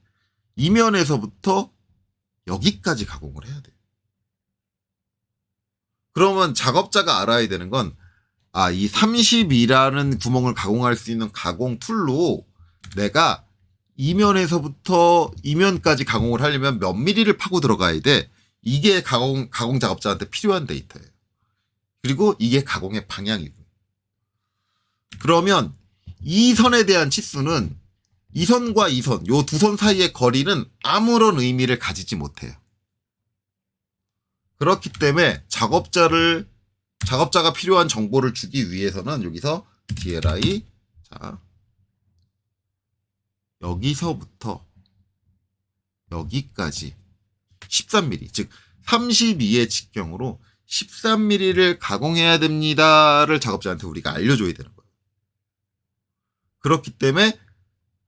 이면에서부터 여기까지 가공을 해야 돼요. 그러면 작업자가 알아야 되는 건 이 32라는 구멍을 가공할 수 있는 가공 툴로 내가 이면에서부터 이면까지 가공을 하려면 몇 미리를 파고 들어가야 돼. 이게 가공 작업자한테 필요한 데이터예요. 그리고 이게 가공의 방향이고. 그러면 이 선에 대한 치수는 이 선과 이 선, 요 두 선 사이의 거리는 아무런 의미를 가지지 못해요. 그렇기 때문에 작업자가 필요한 정보를 주기 위해서는 여기서 DLI, 자, 여기서부터 여기까지 13mm, 즉 32의 직경으로 13mm를 가공해야 됩니다를 작업자한테 우리가 알려줘야 되는 거예요. 그렇기 때문에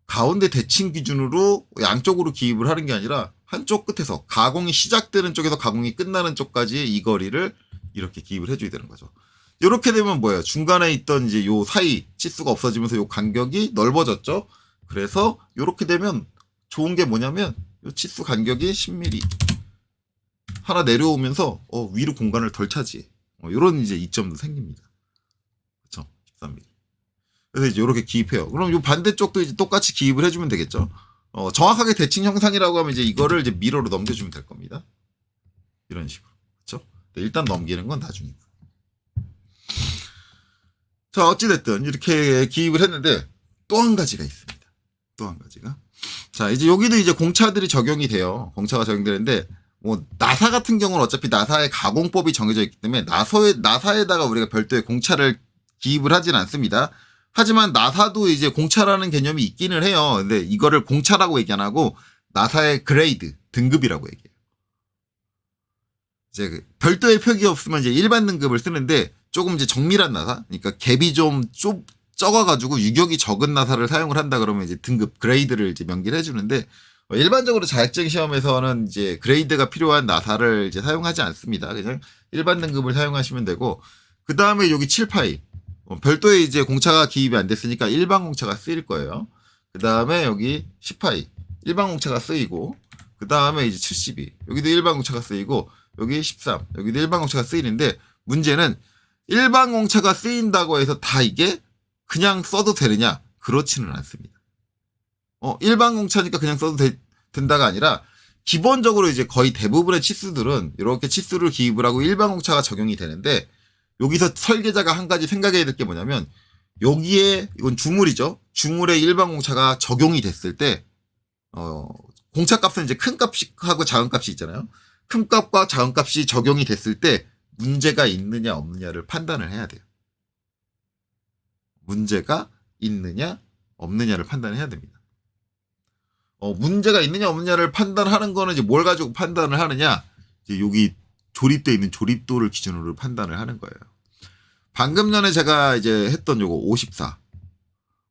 가운데 대칭 기준으로 양쪽으로 기입을 하는 게 아니라 한쪽 끝에서 가공이 시작되는 쪽에서 가공이 끝나는 쪽까지의 이 거리를 이렇게 기입을 해줘야 되는 거죠. 이렇게 되면 뭐예요? 중간에 있던 이제 요 사이 치수가 없어지면서 요 간격이 넓어졌죠. 그래서 이렇게 되면 좋은 게 뭐냐면 요 치수 간격이 10mm 하나 내려오면서 위로 공간을 덜 차지해. 이런 이제 이점도 생깁니다. 그렇죠? 13mm. 그래서 이제 이렇게 기입해요. 그럼 요 반대쪽도 이제 똑같이 기입을 해주면 되겠죠. 정확하게 대칭 형상이라고 하면 이제 이거를 이제 미러로 넘겨주면 될 겁니다. 이런 식으로. 그렇죠? 일단 넘기는 건 나중이고. 자, 어찌됐든 이렇게 기입을 했는데 또 한 가지가 있습니다. 또 한 가지가. 자, 이제 여기도 이제 공차들이 적용이 돼요. 공차가 적용되는데, 뭐, 나사 같은 경우는 어차피 나사의 가공법이 정해져 있기 때문에, 나사에다가 우리가 별도의 공차를 기입을 하진 않습니다. 하지만 나사도 이제 공차라는 개념이 있기는 해요. 근데 이거를 공차라고 얘기 안 하고, 나사의 그레이드, 등급이라고 얘기해요. 이제 별도의 표기 없으면 이제 일반 등급을 쓰는데, 조금 이제 정밀한 나사, 그러니까 갭이 좀 적어가지고 유격이 적은 나사를 사용을 한다 그러면 이제 등급 그레이드를 이제 명기를 해주는데, 일반적으로 자격증 시험에서는 이제 그레이드가 필요한 나사를 이제 사용하지 않습니다. 그냥 일반 등급을 사용하시면 되고, 그 다음에 여기 7파이 별도의 이제 공차가 기입이 안 됐으니까 일반 공차가 쓰일 거예요. 그 다음에 여기 10파이 일반 공차가 쓰이고, 그 다음에 이제 72 여기도 일반 공차가 쓰이고, 여기 13 여기도 일반 공차가 쓰이는데, 문제는 일반 공차가 쓰인다고 해서 다 이게 그냥 써도 되느냐? 그렇지는 않습니다. 일반 공차니까 그냥 써도 된다가 아니라, 기본적으로 이제 거의 대부분의 치수들은 이렇게 치수를 기입을 하고 일반 공차가 적용이 되는데, 여기서 설계자가 한 가지 생각해야 될 게 뭐냐면, 여기에, 이건 주물이죠. 주물에 일반 공차가 적용이 됐을 때, 공차 값은 이제 큰 값하고 작은 값이 있잖아요. 큰 값과 작은 값이 적용이 됐을 때, 문제가 있느냐 없느냐를 판단을 해야 돼요. 문제가 있느냐 없느냐를 판단해야 됩니다. 문제가 있느냐 없느냐를 판단하는 거는 이제 뭘 가지고 판단을 하느냐, 이제 여기 조립되어 있는 조립도를 기준으로 판단을 하는 거예요. 방금 전에 제가 이제 했던 요거 54.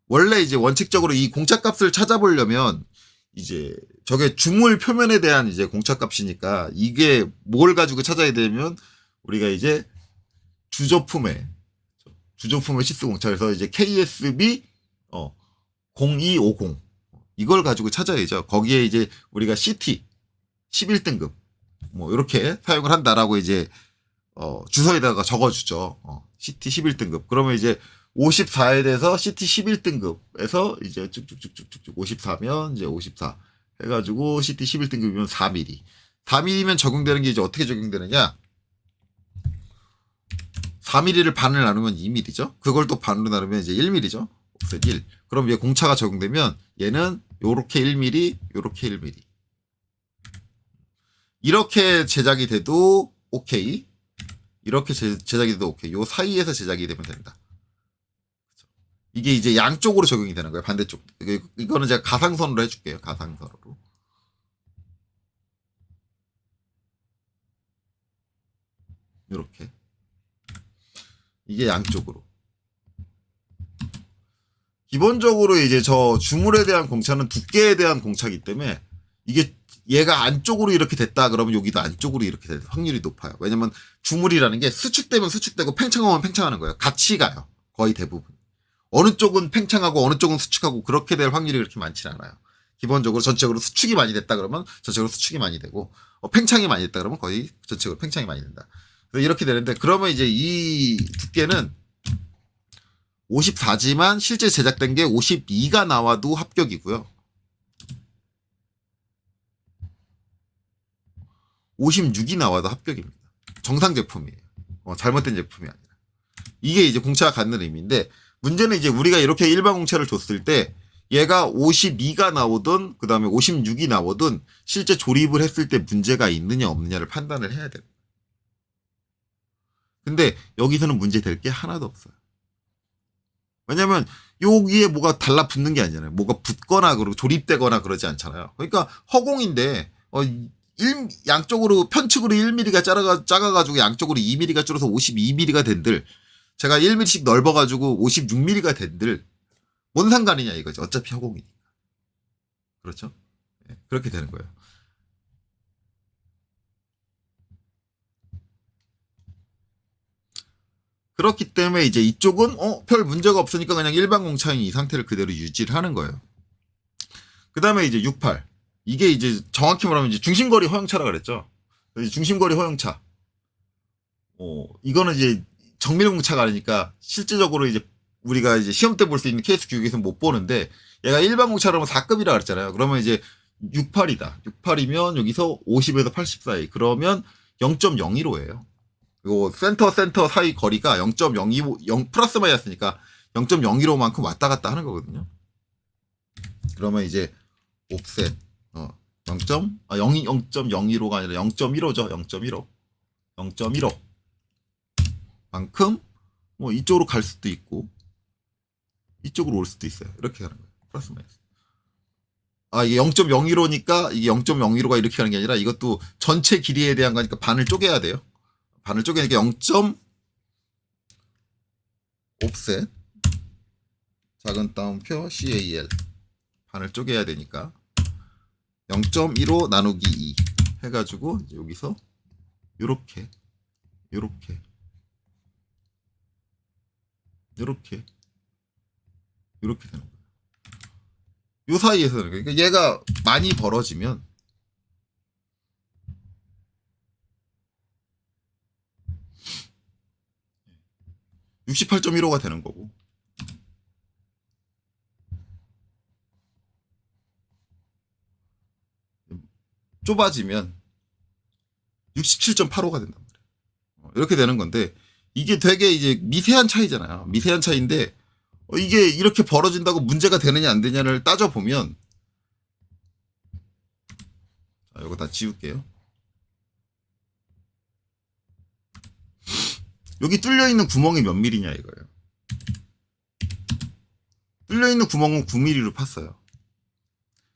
원래 이제 원칙적으로 이 공차값을 찾아보려면, 이제 저게 주물 표면에 대한 이제 공차값이니까, 이게 뭘 가지고 찾아야 되면, 우리가 이제 주조품의 치수 공차에서 이제 KSB 0250 이걸 가지고 찾아야죠. 거기에 이제 우리가 CT 11등급 뭐 이렇게 사용을 한다라고 이제 주소에다가 적어주죠. CT 11등급. 그러면 이제 54에 대해서 CT 11등급에서 이제 쭉쭉쭉쭉쭉 54면 이제 54 해가지고 CT 11등급이면 4mm. 4mm면 적용되는 게 이제 어떻게 적용되느냐? 4mm를 반을 나누면 2mm죠. 그걸 또 반으로 나누면 이제 1mm죠. 옵셋 1. 그럼 얘 공차가 적용되면 얘는 요렇게 1mm, 요렇게 1mm. 이렇게 제작이 돼도 오케이. 이렇게 제작이 돼도 오케이. 요 사이에서 제작이 되면 된다. 이게 이제 양쪽으로 적용이 되는 거예요. 반대쪽. 이거는 제가 가상선으로 해줄게요. 가상선으로. 요렇게. 이게 양쪽으로. 기본적으로 이제 저 주물에 대한 공차는 두께에 대한 공차이기 때문에, 이게 얘가 안쪽으로 이렇게 됐다 그러면 여기도 안쪽으로 이렇게 될 확률이 높아요. 왜냐면 주물이라는 게 수축되면 수축되고 팽창하면 팽창하는 거예요. 같이 가요. 거의 대부분. 어느 쪽은 팽창하고 어느 쪽은 수축하고 그렇게 될 확률이 그렇게 많지는 않아요. 기본적으로 전체적으로 수축이 많이 됐다 그러면 전체적으로 수축이 많이 되고, 팽창이 많이 됐다 그러면 거의 전체적으로 팽창이 많이 된다. 이렇게 되는데, 그러면 이제 이 두께는 54지만 실제 제작된 게 52가 나와도 합격이고요. 56이 나와도 합격입니다. 정상 제품이에요. 잘못된 제품이 아니라. 이게 이제 공차가 갖는 의미인데, 문제는 이제 우리가 이렇게 일반 공차를 줬을 때 얘가 52가 나오든 그 다음에 56이 나오든 실제 조립을 했을 때 문제가 있느냐 없느냐를 판단을 해야 돼요. 근데 여기서는 문제 될 게 하나도 없어요. 왜냐면 여기에 뭐가 달라붙는 게 아니잖아요. 뭐가 붙거나 그러고 조립되거나 그러지 않잖아요. 그러니까 허공인데 양쪽으로 편측으로 1mm가 작아가지고 양쪽으로 2mm가 줄어서 52mm가 된들, 제가 1mm씩 넓어가지고 56mm가 된들 뭔 상관이냐 이거죠. 어차피 허공이니까. 그렇죠? 네, 그렇게 되는 거예요. 그렇기 때문에 이제 이쪽은 별 문제가 없으니까 그냥 일반 공차인 이 상태를 그대로 유지를 하는 거예요. 그 다음에 이제 68. 이게 이제 정확히 말하면 이제 중심거리 허용차라 그랬죠. 중심거리 허용차. 이거는 이제 정밀 공차가 아니니까 실제적으로 이제 우리가 이제 시험 때 볼 수 있는 케이스 교육에서 못 보는데, 얘가 일반 공차라면 4급이라 그랬잖아요. 그러면 이제 68이다. 68이면 여기서 50에서 80 사이. 그러면 0.015예요. 요 센터 사이 거리가 0.025 플러스 마이너스니까 0.015만큼 왔다 갔다 하는 거거든요. 그러면 이제 옵셋 0.0.015가 아니라 0.15죠. 0.15. 0.15 만큼 뭐 이쪽으로 갈 수도 있고 이쪽으로 올 수도 있어요. 이렇게 가는 거예요. 플러스 마이너스. 이게 0.015니까 이게 0.015가 이렇게 가는 게 아니라 이것도 전체 길이에 대한 거니까 반을 쪼개야 돼요. 반을 쪼개니까 0. 옵셋 작은 따옴표 CAL 반을 쪼개야 되니까 0.15 나누기 2 해가지고 이제 여기서 요렇게 요렇게 요렇게 요렇게 되는 거예요. 요 사이에서 그러니까 얘가 많이 벌어지면 (68.15가) 되는 거고 좁아지면 67.85가 된단 말이에요. 이렇게 되는 건데 이게 되게 이제 미세한 차이잖아요. 미세한 차이인데 이게 이렇게 벌어진다고 문제가 되느냐 안 되냐를 따져보면 이거 다 지울게요. 여기 뚫려있는 구멍이 몇 밀리냐 이거예요. 뚫려있는 구멍은 9mm로 팠어요.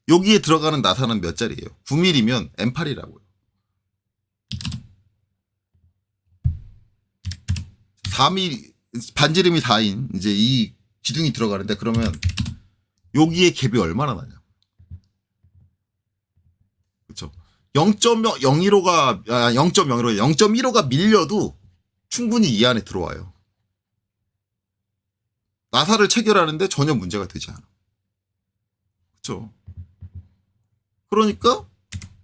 여기에 들어가는 나사는 몇 짜리예요? 9mm면 M8이라고요. 4mm 반지름이 4인 이제 이 기둥이 들어가는데 그러면 여기에 갭이 얼마나 나냐? 그렇죠? 0.015가 0.015가 밀려도 충분히 이 안에 들어와요. 나사를 체결하는데 전혀 문제가 되지 않아. 그렇죠? 그러니까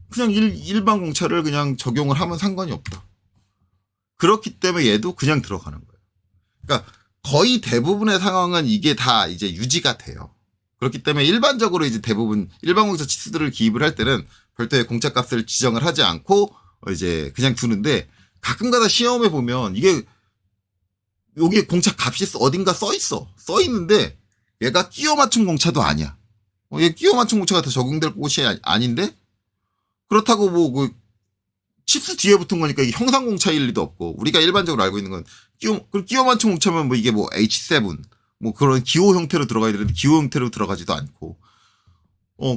그냥 일반 공차를 그냥 적용을 하면 상관이 없다. 그렇기 때문에 얘도 그냥 들어가는 거예요. 그러니까 거의 대부분의 상황은 이게 다 이제 유지가 돼요. 그렇기 때문에 일반적으로 이제 대부분 일반 공차 치수들을 기입을 할 때는 별도의 공차 값을 지정을 하지 않고 이제 그냥 두는데 가끔가다 시험에 보면 이게 여기에 공차 값이 어딘가 써 있는데 얘가 끼워 맞춘 공차도 아니야. 얘 끼워 맞춘 공차가 더 적용될 곳이 아닌데 그렇다고 뭐 치수 뒤에 붙은 거니까 이게 형상 공차일 리도 없고 우리가 일반적으로 알고 있는 건 끼워 맞춘 공차면 뭐 이게 뭐 H7 뭐 그런 기호 형태로 들어가야 되는데 기호 형태로 들어가지도 않고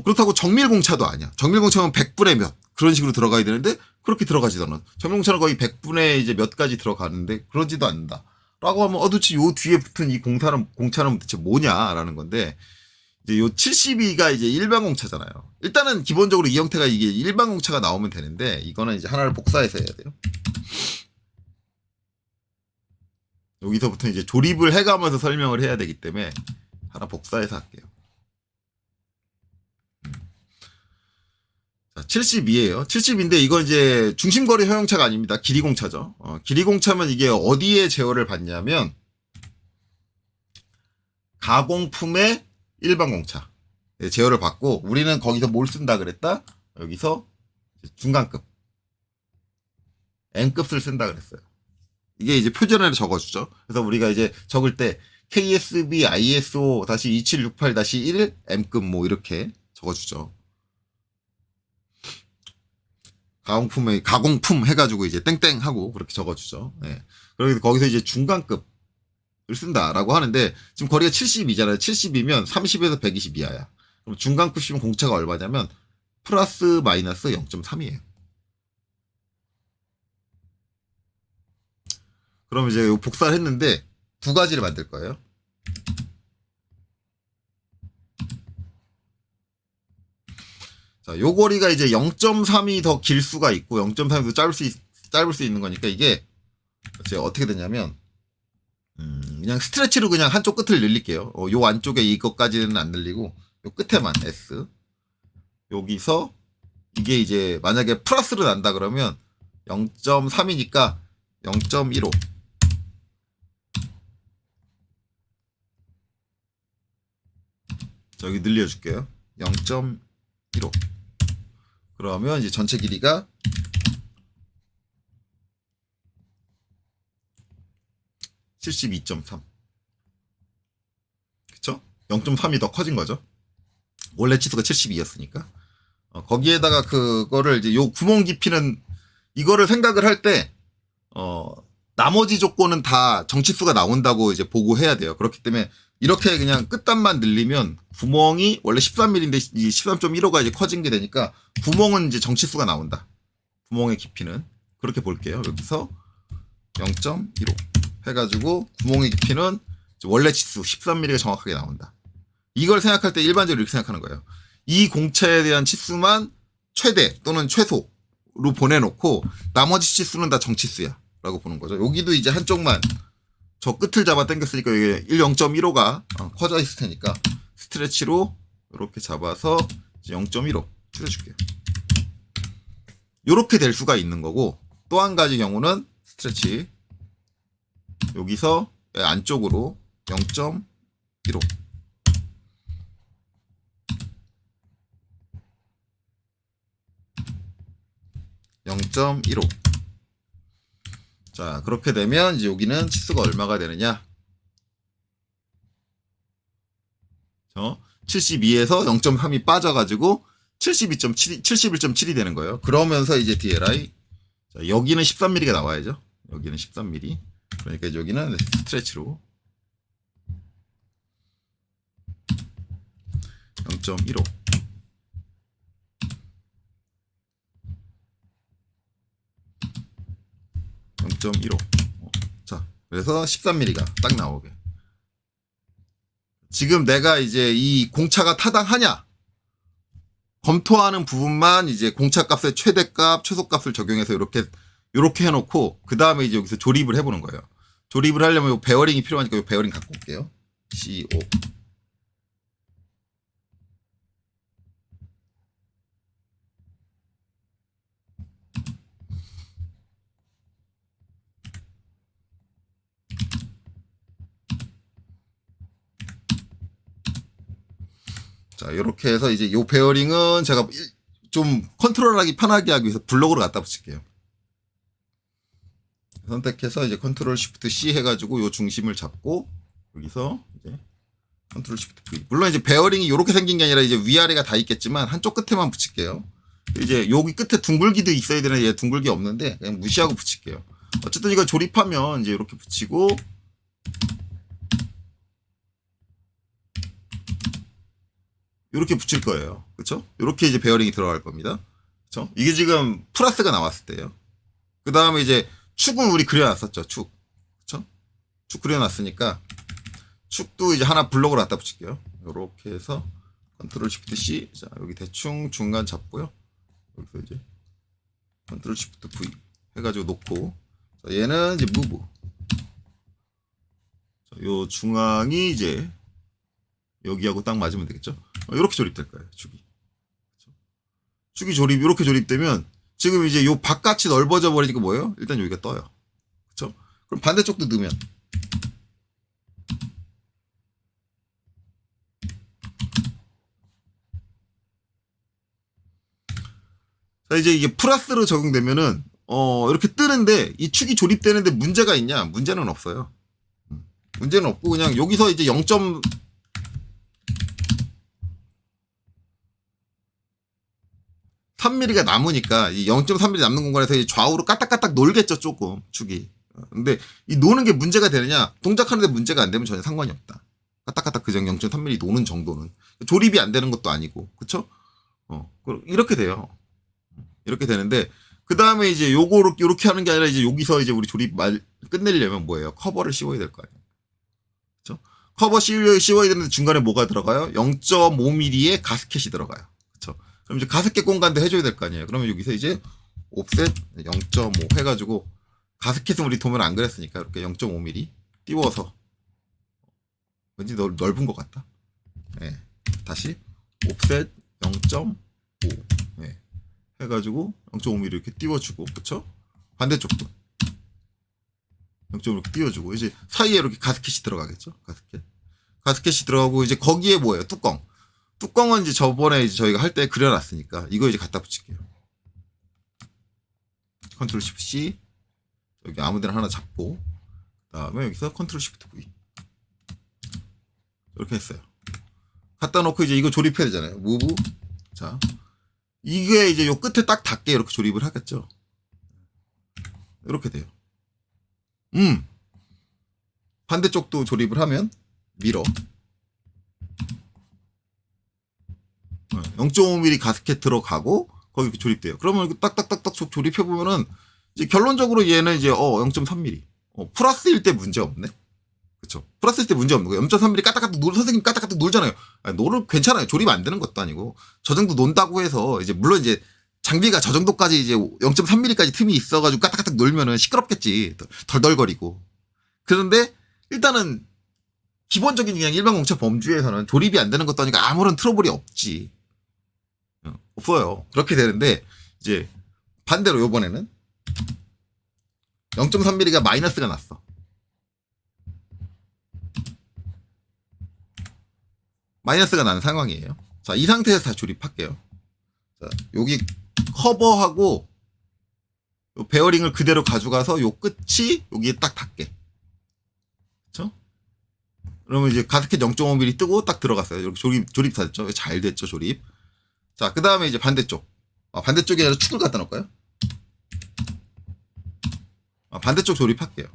그렇다고 정밀 공차도 아니야. 정밀 공차면 100분의 몇 그런 식으로 들어가야 되는데 그렇게 들어가지도 않아. 정밀 공차는 거의 100분의 이제 몇 가지 들어가는데 그러지도 않는다. 라고 하면 도대체 요 뒤에 붙은 이 공차는 대체 뭐냐라는 건데 이제 요 72가 이제 일반 공차잖아요. 일단은 기본적으로 이 형태가 이게 일반 공차가 나오면 되는데 이거는 이제 하나를 복사해서 해야 돼요. 여기서부터 이제 조립을 해가면서 설명을 해야 되기 때문에 하나 복사해서 할게요. 자, 72예요. 70인데 이건 이제 중심거리 허용차가 아닙니다. 길이공차죠. 길이공차면 이게 어디에 제어를 받냐면 가공품의 일반 공차 제어를 받고 우리는 거기서 뭘 쓴다 그랬다? 여기서 중간급 M급을 쓴다 그랬어요. 이게 이제 표준어를 적어주죠. 그래서 우리가 이제 적을 때 KSB ISO-2768-1 M급 뭐 이렇게 적어주죠. 가공품 해가지고 이제 땡땡 하고 그렇게 적어주죠. 네. 그래서 거기서 이제 중간급을 쓴다라고 하는데 지금 거리가 72잖아요. 70이면 30에서 120 이하야. 그럼 중간급이면 공차가 얼마냐면 플러스 마이너스 0.3이에요. 그럼 이제 복사를 했는데 두 가지를 만들 거예요. 자, 요 거리가 이제 0.3이 더 길 수가 있고 0.3이 더 짧을 수 있는 거니까 이게 이제 어떻게 되냐면 그냥 스트레치로 그냥 한쪽 끝을 늘릴게요. 요 안쪽에 이것까지는 안 늘리고 요 끝에만 S. 여기서 이게 이제 만약에 플러스로 난다 그러면 0.3이니까 0.15. 자, 여기 늘려줄게요. 0.15. 그러면 이제 전체 길이가 72.3. 그쵸? 0.3이 더 커진 거죠. 원래 치수가 72였으니까. 거기에다가 그거를 이제 요 구멍 깊이는 이거를 생각을 할 때, 나머지 조건은 다 정치수가 나온다고 이제 보고 해야 돼요. 그렇기 때문에 이렇게 그냥 끝단만 늘리면 구멍이 원래 13mm인데 이 13.15가 이제 커진 게 되니까 구멍은 이제 정치수가 나온다. 구멍의 깊이는. 그렇게 볼게요. 여기서 0.15 해가지고 구멍의 깊이는 원래 치수 13mm가 정확하게 나온다. 이걸 생각할 때 일반적으로 이렇게 생각하는 거예요. 이 공차에 대한 치수만 최대 또는 최소로 보내놓고 나머지 치수는 다 정치수야 라고 보는 거죠. 여기도 이제 한쪽만 저 끝을 잡아 당겼으니까 이게 0.15가 커져 있을 테니까 스트레치로 이렇게 잡아서 0.15 줄여줄게요. 이렇게 될 수가 있는 거고, 또 한 가지 경우는 스트레치 여기서 안쪽으로 0.15 0.15. 자, 그렇게 되면 이제 여기는 치수가 얼마가 되느냐? 72에서 0.3이 빠져가지고 71.7이 되는 거예요. 그러면서 이제 DLI. 자, 여기는 13mm가 나와야죠. 여기는 13mm. 그러니까 여기는 스트레치로 0.15. 자, 그래서 13mm가 딱 나오게. 지금 내가 이제 이 공차가 타당하냐? 검토하는 부분만 이제 공차 값의 최대값, 최소값을 적용해서 이렇게 해놓고, 그 다음에 이제 여기서 조립을 해보는 거예요. 조립을 하려면 요 베어링이 필요하니까 요 베어링 갖고 올게요. CO. 자, 이렇게 해서 이제 요 베어링은 제가 좀 컨트롤하기 편하게 하기 위해서 블록으로 갖다 붙일게요. 선택해서 이제 컨트롤 시프트 C 해가지고 요 중심을 잡고 여기서 이제 컨트롤 시프트 V. 물론 이제 베어링이 이렇게 생긴 게 아니라 이제 위아래가 다 있겠지만 한쪽 끝에만 붙일게요. 이제 여기 끝에 둥글기도 있어야 되는 얘 둥글기 없는데 그냥 무시하고 붙일게요. 어쨌든 이거 조립하면 이제 이렇게 붙이고 이렇게 붙일 거예요. 그쵸? 이렇게 이제 베어링이 들어갈 겁니다. 그쵸? 이게 지금 플러스가 나왔을 때예요. 그 다음에 이제 축은 우리 그려놨었죠. 축. 그쵸? 축 그려놨으니까 축도 이제 하나 블록으로 갖다 붙일게요. 이렇게 해서 컨트롤 시프트 C. 자, 여기 대충 중간 잡고요. 여기서 이제 컨트롤 시프트 V 해가지고 놓고. 자, 얘는 이제 무브. 자, 요 중앙이 이제 여기하고 딱 맞으면 되겠죠. 이렇게 조립될 거예요. 축이. 축이 이렇게 조립되면 지금 이제 요 바깥이 넓어져 버리니까 뭐예요? 일단 여기가 떠요. 그쵸? 그럼 반대쪽도 넣으면. 자, 이제 이게 플러스로 적용되면은, 이렇게 뜨는데 이 축이 조립되는데 문제가 있냐? 문제는 없어요. 문제는 없고 그냥 여기서 이제 0.3mm가 남으니까 이 0.3mm 남는 공간에서 이 좌우로 까딱까딱 놀겠죠, 조금 축이. 근데 이 노는 게 문제가 되느냐? 동작하는데 문제가 안 되면 전혀 상관이 없다. 까딱까딱 그정 0.3mm 노는 정도는 조립이 안 되는 것도 아니고, 그쵸? 이렇게 돼요. 이렇게 되는데 그 다음에 이제 요거를 이렇게 하는 게 아니라 이제 여기서 이제 우리 조립 끝내려면 뭐예요? 커버를 씌워야 될 거 아니에요. 그쵸? 커버 씌워야 되는데 중간에 뭐가 들어가요? 0.5mm의 가스켓이 들어가요. 그쵸? 그럼 이제 가스켓 공간도 해줘야 될 거 아니에요. 그러면 여기서 이제 옵셋 0.5 해가지고 가스켓은 우리 도면 안 그랬으니까 이렇게 0.5mm 띄워서 왠지 넓은 것 같다. 네. 다시 옵셋 0.5 네. 해가지고 0.5mm 이렇게 띄워주고, 그쵸? 반대쪽도 0.5 이렇게 띄워주고, 이제 사이에 이렇게 가스켓이 들어가겠죠? 가스켓이 들어가고, 이제 거기에 뭐예요? 뚜껑은 이제 저번에 이제 저희가 할 때 그려놨으니까 이거 이제 갖다 붙일게요. 컨트롤 시프트 C 여기 아무데나 하나 잡고, 그 다음에 여기서 컨트롤 시프트 V 이렇게 했어요. 갖다 놓고 이제 이거 조립해야 되잖아요. 무브. 자, 이게 이제 요 끝에 딱 닿게 이렇게 조립을 하겠죠. 이렇게 돼요. 반대쪽도 조립을 하면 미러. 0.5mm 가스켓 들어가고 거기 조립돼요. 그러면 이거 딱딱딱딱 조립해보면은 이제 결론적으로 얘는 이제 0.3mm. 플러스일 때 문제 없네. 그쵸. 플러스일 때 문제 없는 거예요. 0.3mm 까딱까딱 선생님 까딱까딱 놀잖아요. 아니, 놀을 괜찮아요. 조립 안 되는 것도 아니고. 저 정도 논다고 해서 이제 물론 이제 장비가 저 정도까지 이제 0.3mm까지 틈이 있어가지고 까딱까딱 놀면은 시끄럽겠지. 덜덜거리고. 그런데 일단은 기본적인 그냥 일반 공차 범주에서는 조립이 안 되는 것도 아니고 아무런 트러블이 없지. 없어요. 그렇게 되는데 이제 반대로 요번에는 0.3mm가 마이너스가 났어. 마이너스가 난 상황이에요. 자, 이 상태에서 다 조립할게요. 자, 여기 커버하고 요 베어링을 그대로 가져가서 요 끝이 여기에 딱 닿게. 그쵸? 그러면 이제 가스켓 0.5mm 뜨고 딱 들어갔어요. 이렇게 조립 다 됐죠? 잘 됐죠, 조립. 자, 그 다음에 이제 반대쪽. 반대쪽에 아니라 축을 갖다 놓을까요? 반대쪽 조립할게요.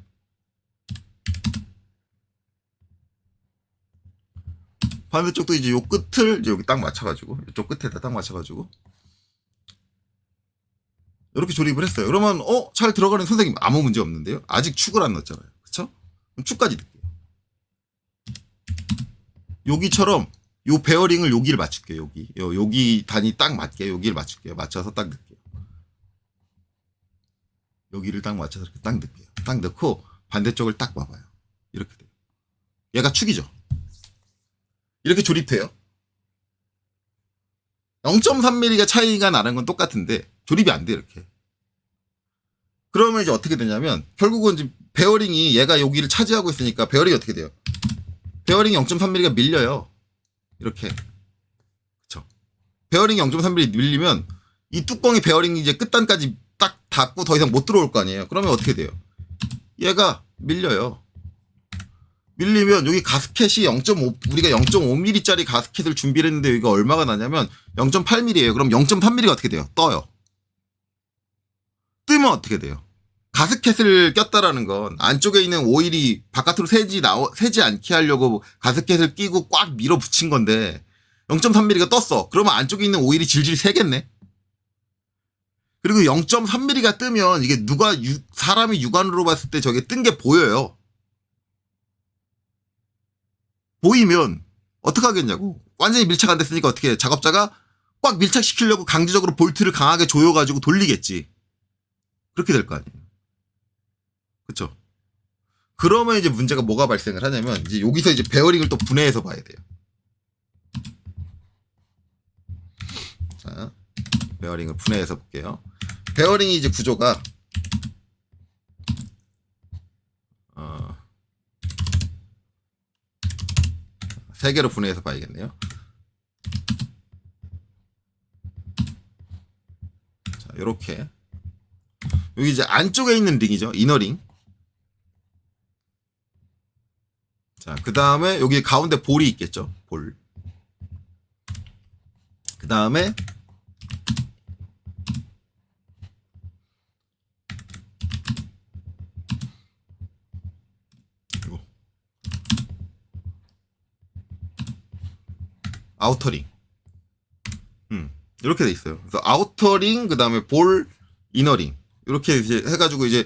반대쪽도 이제 요 끝을 이제 여기 딱 맞춰가지고, 이쪽 끝에다 딱 맞춰가지고, 이렇게 조립을 했어요. 그러면, 잘 들어가는 선생님 아무 문제 없는데요? 아직 축을 안 넣었잖아요. 그쵸? 그럼 축까지 넣을게요. 여기처럼, 요 베어링을 여기를 맞출게요, 여기. 여기 단위 딱 맞게, 여기를 맞출게요. 맞춰서 딱 넣을게요. 여기를 딱 맞춰서 이렇게 딱 넣을게요. 딱 넣고, 반대쪽을 딱 봐봐요. 이렇게 돼요. 얘가 축이죠. 이렇게 조립돼요. 0.3mm가 차이가 나는 건 똑같은데 조립이 안 돼 이렇게. 그러면 이제 어떻게 되냐면 결국은 이제 베어링이 얘가 여기를 차지하고 있으니까 베어링이 어떻게 돼요? 베어링이 0.3mm가 밀려요. 이렇게. 그쵸. 베어링이 0.3mm 밀리면 이 뚜껑이 베어링이 이제 끝단까지 딱 닿고 더 이상 못 들어올 거 아니에요. 그러면 어떻게 돼요? 얘가 밀려요. 밀리면 여기 가스켓이 0.5 우리가 0.5mm짜리 가스켓을 준비를 했는데 여기가 얼마가 나냐면 0.8mm예요. 그럼 0.3mm가 어떻게 돼요? 떠요. 뜨면 어떻게 돼요? 가스켓을 꼈다라는 건 안쪽에 있는 오일이 바깥으로 새지 않게 하려고 가스켓을 끼고 꽉 밀어붙인 건데 0.3mm가 떴어. 그러면 안쪽에 있는 오일이 질질 새겠네. 그리고 0.3mm가 뜨면 이게 사람이 육안으로 봤을 때 저게 뜬 게 보여요. 보이면 어떡하겠냐고. 완전히 밀착 안 됐으니까 어떻게 해? 작업자가 꽉 밀착시키려고 강제적으로 볼트를 강하게 조여가지고 돌리겠지. 그렇게 될 거 아니에요. 그쵸? 그러면 이제 문제가 뭐가 발생을 하냐면 이제 여기서 이제 베어링을 또 분해해서 봐야 돼요. 자, 베어링을 분해해서 볼게요. 베어링이 이제 구조가 세 개로 분해해서 봐야겠네요. 자, 요렇게. 여기 이제 안쪽에 있는 링이죠. 이너링. 자, 그 다음에 여기 가운데 볼이 있겠죠. 볼. 그 다음에 아우터링. 이렇게 돼 있어요. 그래서 아우터링, 그 다음에 볼, 이너링. 이렇게 이제 해가지고 이제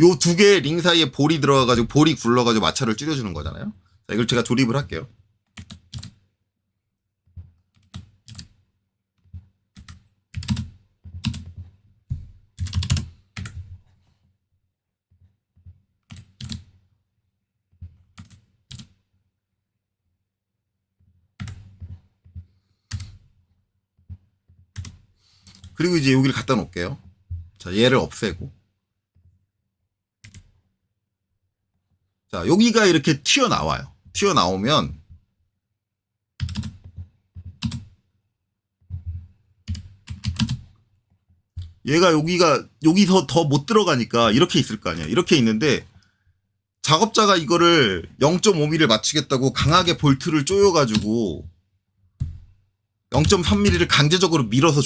요 두 개의 링 사이에 볼이 들어가가지고 볼이 굴러가지고 마찰을 줄여주는 거잖아요. 자, 이걸 제가 조립을 할게요. 그리고 이제 여기를 갖다 놓을게요. 자, 얘를 없애고. 자, 여기가 이렇게 튀어나와요. 튀어나오면 얘가 여기서 더 못 들어가니까 이렇게 있을 거 아니야. 이렇게 있는데 작업자가 이거를 0.5mm를 맞추겠다고 강하게 볼트를 조여가지고 0.3mm를 강제적으로 밀어서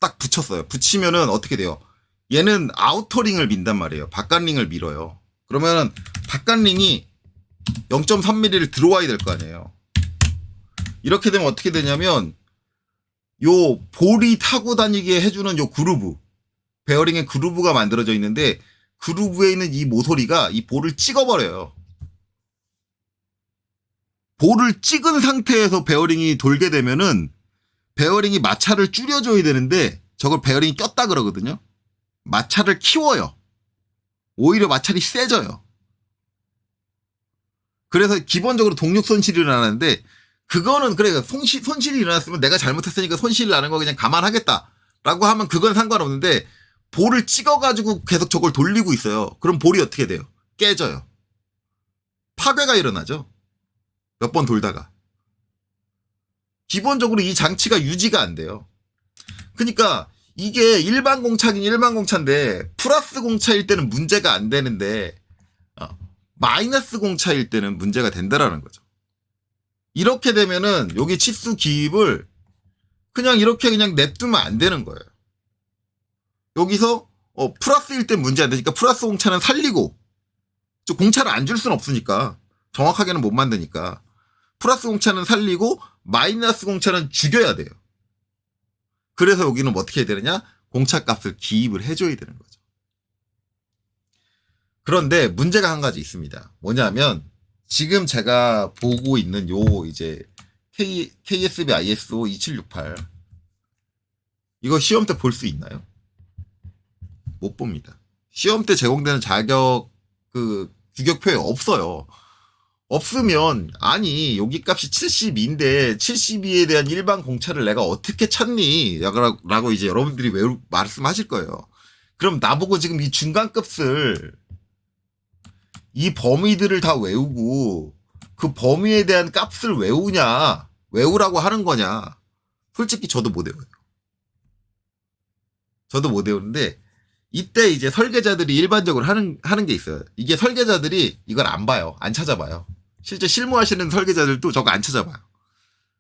딱 붙였어요. 붙이면은 어떻게 돼요? 얘는 아우터링을 민단 말이에요. 바깥링을 밀어요. 그러면은 바깥링이 0.3mm를 들어와야 될 거 아니에요. 이렇게 되면 어떻게 되냐면 요 볼이 타고 다니게 해주는 요 그루브, 베어링의 그루브가 만들어져 있는데 그루브에 있는 이 모서리가 이 볼을 찍어버려요. 볼을 찍은 상태에서 베어링이 돌게 되면은 베어링이 마찰을 줄여줘야 되는데 저걸 베어링이 꼈다 그러거든요. 마찰을 키워요. 오히려 마찰이 세져요. 그래서 기본적으로 동력 손실이 일어나는데 그거는 그래 손실이 일어났으면 내가 잘못했으니까 손실이 나는 거 그냥 감안하겠다라고 하면 그건 상관없는데 볼을 찍어가지고 계속 저걸 돌리고 있어요. 그럼 볼이 어떻게 돼요? 깨져요. 파괴가 일어나죠. 몇 번 돌다가. 기본적으로 이 장치가 유지가 안 돼요. 그러니까 이게 일반 공차긴 일반 공차인데 플러스 공차일 때는 문제가 안 되는데 마이너스 공차일 때는 문제가 된다라는 거죠. 이렇게 되면은 여기 치수 기입을 그냥 이렇게 그냥 냅두면 안 되는 거예요. 여기서 플러스일 때 문제 안 되니까 플러스 공차는 살리고 공차를 안 줄 수는 없으니까 정확하게는 못 만드니까 플러스 공차는 살리고 마이너스 공차는 죽여야 돼요. 그래서 여기는 어떻게 해야 되느냐? 공차 값을 기입을 해줘야 되는 거죠. 그런데 문제가 한 가지 있습니다. 뭐냐면 지금 제가 보고 있는 요 이제 KSB ISO 2768 이거 시험 때 볼 수 있나요? 못 봅니다. 시험 때 제공되는 자격 규격표에 없어요. 없으면 아니 여기 값이 72인데 72에 대한 일반 공차를 내가 어떻게 찾니? 라고 이제 여러분들이 말씀하실 거예요. 그럼 나보고 지금 이 중간값을 이 범위들을 다 외우고 그 범위에 대한 값을 외우라고 하는 거냐? 솔직히 저도 못 외워요. 저도 못 외우는데 이때 이제 설계자들이 일반적으로 하는 게 있어요. 이게 설계자들이 이걸 안 봐요. 안 찾아봐요. 실제 실무하시는 설계자들도 저거 안 찾아봐요.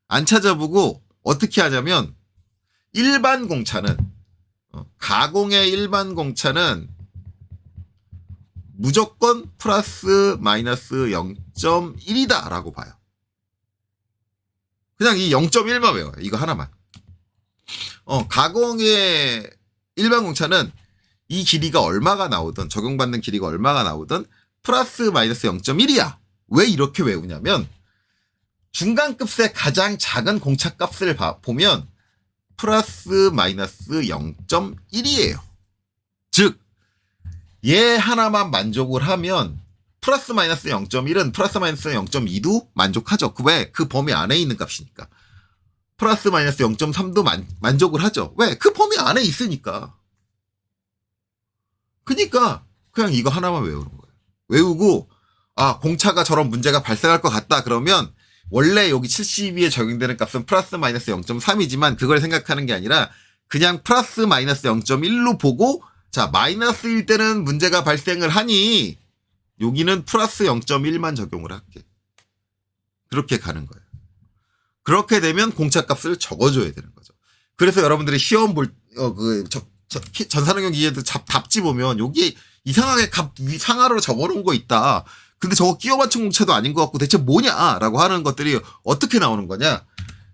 안 찾아보고 어떻게 하냐면 일반 공차는 가공의 일반 공차는 무조건 플러스 마이너스 0.1이다 라고 봐요. 그냥 이 0.1만 외워요. 이거 하나만. 가공의 일반 공차는 이 길이가 얼마가 나오든 적용받는 길이가 얼마가 나오든 플러스 마이너스 0.1이야. 왜 이렇게 외우냐면 중간급의 가장 작은 공차값을 보면 플러스 마이너스 0.1이에요. 즉 얘 하나만 만족을 하면 플러스 마이너스 0.1은 플러스 마이너스 0.2도 만족하죠. 왜? 그 범위 안에 있는 값이니까. 플러스 마이너스 0.3도 만족을 하죠. 왜? 그 범위 안에 있으니까. 그러니까 그냥 이거 하나만 외우는 거예요. 외우고 공차가 저런 문제가 발생할 것 같다 그러면 원래 여기 72에 적용되는 값은 플러스 마이너스 0.3이지만 그걸 생각하는 게 아니라 그냥 플러스 마이너스 0.1로 보고 자 마이너스일 때는 문제가 발생을 하니 여기는 플러스 0.1만 적용을 할게. 그렇게 가는 거예요. 그렇게 되면 공차값을 적어줘야 되는 거죠. 그래서 여러분들이 시험 전산응용 기계도 답지 보면 여기 이상하게 값 상하로 적어놓은 거 있다. 근데 저거 끼워 맞춘 공차도 아닌 것 같고 대체 뭐냐라고 하는 것들이 어떻게 나오는 거냐?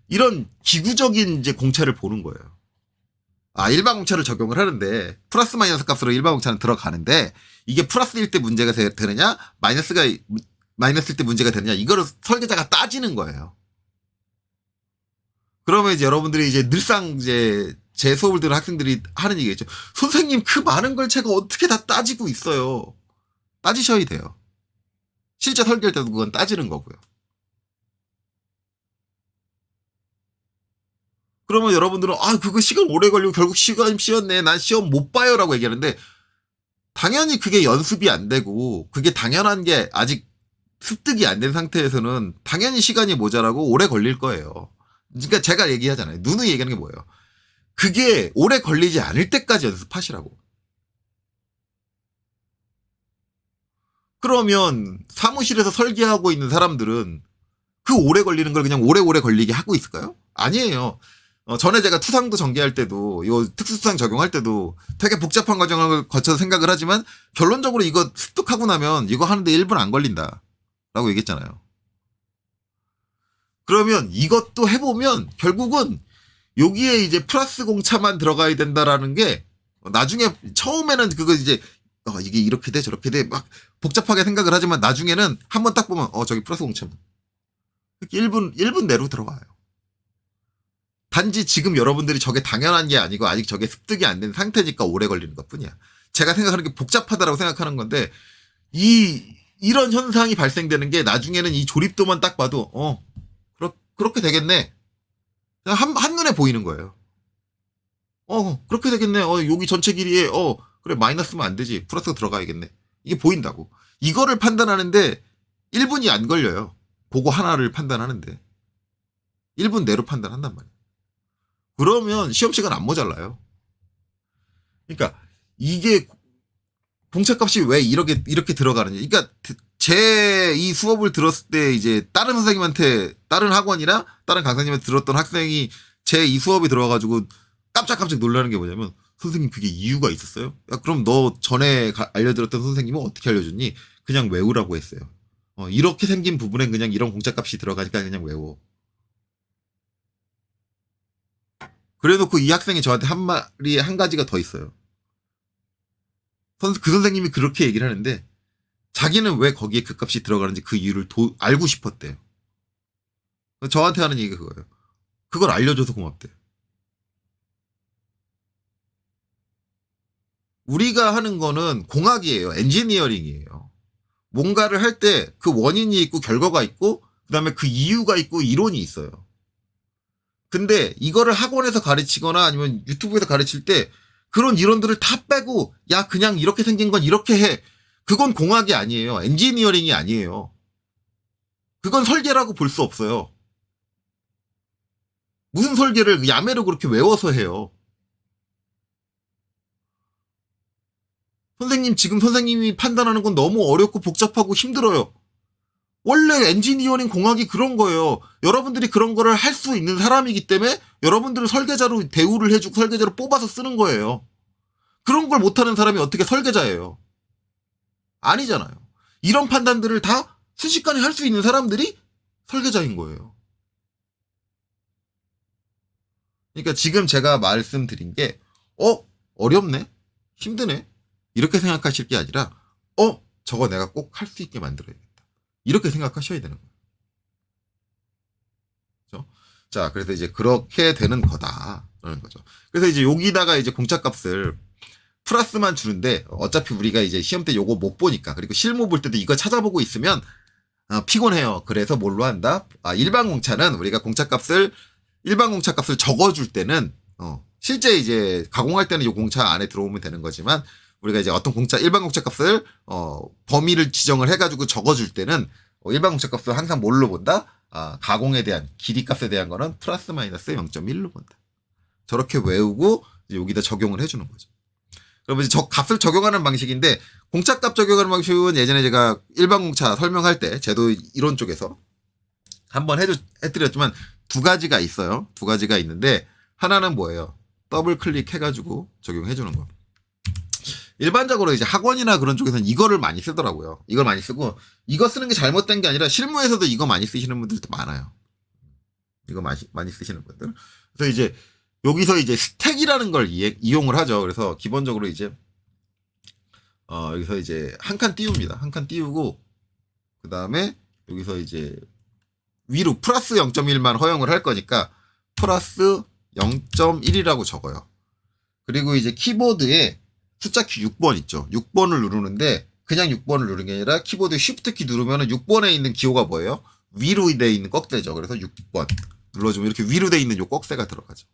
이런 기구적인 이제 공차를 보는 거예요. 일반 공차를 적용을 하는데 플러스 마이너스 값으로 일반 공차는 들어가는데 이게 플러스일 때 문제가 되느냐 마이너스일 때 문제가 되느냐 이거를 설계자가 따지는 거예요. 그러면 이제 여러분들이 이제 늘상 이제 제 수업을 들은 학생들이 하는 얘기겠죠. 선생님 그 많은 걸 제가 어떻게 다 따지고 있어요. 따지셔야 돼요. 실제 설계할 때도 그건 따지는 거고요. 그러면 여러분들은 그거 시간 오래 걸리고 결국 시간 쉬었네. 난 시험 못 봐요 라고 얘기하는데 당연히 그게 연습이 안 되고 그게 당연한 게 아직 습득이 안 된 상태에서는 당연히 시간이 모자라고 오래 걸릴 거예요. 그러니까 제가 얘기하잖아요. 누누이 얘기하는 게 뭐예요? 그게 오래 걸리지 않을 때까지 연습하시라고. 그러면 사무실에서 설계하고 있는 사람들은 그 오래 걸리는 걸 그냥 오래오래 걸리게 하고 있을까요? 아니에요. 전에 제가 투상도 전개할 때도 요 특수수상 적용할 때도 되게 복잡한 과정을 거쳐서 생각을 하지만 결론적으로 이거 습득하고 나면 이거 하는데 1분 안 걸린다 라고 얘기했잖아요. 그러면 이것도 해보면 결국은 여기에 이제 플러스 공차만 들어가야 된다라는 게 나중에 처음에는 그거 이제 이게 이렇게 돼 저렇게 돼 막 복잡하게 생각을 하지만 나중에는 한번 딱 보면 저기 플러스 공차만 1분 내로 들어가요. 단지 지금 여러분들이 저게 당연한 게 아니고 아직 저게 습득이 안 된 상태니까 오래 걸리는 것 뿐이야. 제가 생각하는 게 복잡하다라고 생각하는 건데 이런 현상이 발생되는 게 나중에는 이 조립도만 딱 봐도 그렇게 되겠네. 그냥 한눈에 보이는 거예요. 그렇게 되겠네. 여기 전체 길이에 그래 마이너스면 안 되지. 플러스가 들어가야겠네. 이게 보인다고. 이거를 판단하는데 1분이 안 걸려요. 그거 하나를 판단하는데 1분 내로 판단한단 말이에요. 그러면 시험 시간 안 모자라요. 그러니까 이게 공차값이 왜 이렇게 들어가는지. 그러니까 제 이 수업을 들었을 때 이제 다른 선생님한테 다른 학원이나 다른 강사님한테 들었던 학생이 제 이 수업이 들어와가지고 깜짝깜짝 놀라는 게 뭐냐면 선생님 그게 이유가 있었어요? 야, 그럼 너 전에 알려드렸던 선생님은 어떻게 알려줬니? 그냥 외우라고 했어요. 이렇게 생긴 부분엔 그냥 이런 공차값이 들어가니까 그냥 외워. 그래놓고 이 학생이 저한테 한 가지가 더 있어요. 그 선생님이 그렇게 얘기를 하는데 자기는 왜 거기에 그 값이 들어가는지 그 이유를 알고 싶었대요. 저한테 하는 얘기가 그거예요. 그걸 알려줘서 고맙대요. 우리가 하는 거는 공학이에요. 엔지니어링이에요. 뭔가를 할 때 그 원인이 있고 결과가 있고 그다음에 그 이유가 있고 이론이 있어요. 근데 이거를 학원에서 가르치거나 아니면 유튜브에서 가르칠 때 그런 이론들을 다 빼고 야 그냥 이렇게 생긴 건 이렇게 해. 그건 공학이 아니에요. 엔지니어링이 아니에요. 그건 설계라고 볼 수 없어요. 무슨 설계를 야매로 그렇게 외워서 해요. 지금 선생님이 판단하는 건 너무 어렵고 복잡하고 힘들어요. 원래 엔지니어링 공학이 그런 거예요. 여러분들이 그런 거를 할 수 있는 사람이기 때문에 여러분들을 설계자로 대우를 해주고 설계자로 뽑아서 쓰는 거예요. 그런 걸 못하는 사람이 어떻게 설계자예요? 아니잖아요. 이런 판단들을 다 순식간에 할 수 있는 사람들이 설계자인 거예요. 그러니까 지금 제가 말씀드린 게 어렵네? 힘드네? 이렇게 생각하실 게 아니라 저거 내가 꼭 할 수 있게 만들어야겠다. 이렇게 생각하셔야 되는 거예요. 그렇죠? 자, 그래서 이제 그렇게 되는 거다라는 거죠. 그래서 이제 여기다가 이제 공짜값을 플러스만 주는데 어차피 우리가 이제 시험 때 요거 못 보니까 그리고 실무 볼 때도 이거 찾아보고 있으면 피곤해요. 그래서 뭘로 한다? 일반 공차는 우리가 일반 공차값을 적어줄 때는 실제 이제 가공할 때는 요 공차 안에 들어오면 되는 거지만 우리가 이제 어떤 일반 공차값을 범위를 지정을 해가지고 적어줄 때는 일반 공차값을 항상 뭘로 본다? 가공에 대한 길이값에 대한 거는 플러스 마이너스 0.1로 본다. 저렇게 외우고 여기다 적용을 해주는 거죠. 그러면 이제 값을 적용하는 방식인데 공차값 적용하는 방식은 예전에 제가 일반 공차 설명할 때 제도 이론 쪽에서 한번 해드렸지만 두 가지가 있어요. 두 가지가 있는데 하나는 뭐예요? 더블 클릭해가지고 적용해주는 거. 일반적으로 이제 학원이나 그런 쪽에서는 이거를 많이 쓰더라고요. 이걸 많이 쓰고 이거 쓰는 게 잘못된 게 아니라 실무에서도 이거 많이 쓰시는 분들도 많아요. 이거 많이 쓰시는 분들. 그래서 이제 여기서 이제 스택이라는 걸 이용을 하죠. 그래서 기본적으로 이제 여기서 이제 한 칸 띄웁니다. 한 칸 띄우고 그 다음에 여기서 이제 위로 플러스 0.1만 허용을 할 거니까 플러스 0.1이라고 적어요. 그리고 이제 키보드에 숫자 키 6번 있죠. 6번을 누르는데 그냥 6번을 누르는 게 아니라 키보드 쉬프트 키 누르면 6번에 있는 기호가 뭐예요? 위로 돼 있는 꺽쇠죠. 그래서 6번 눌러주면 이렇게 위로 돼 있는 요 꺽쇠가 들어가죠.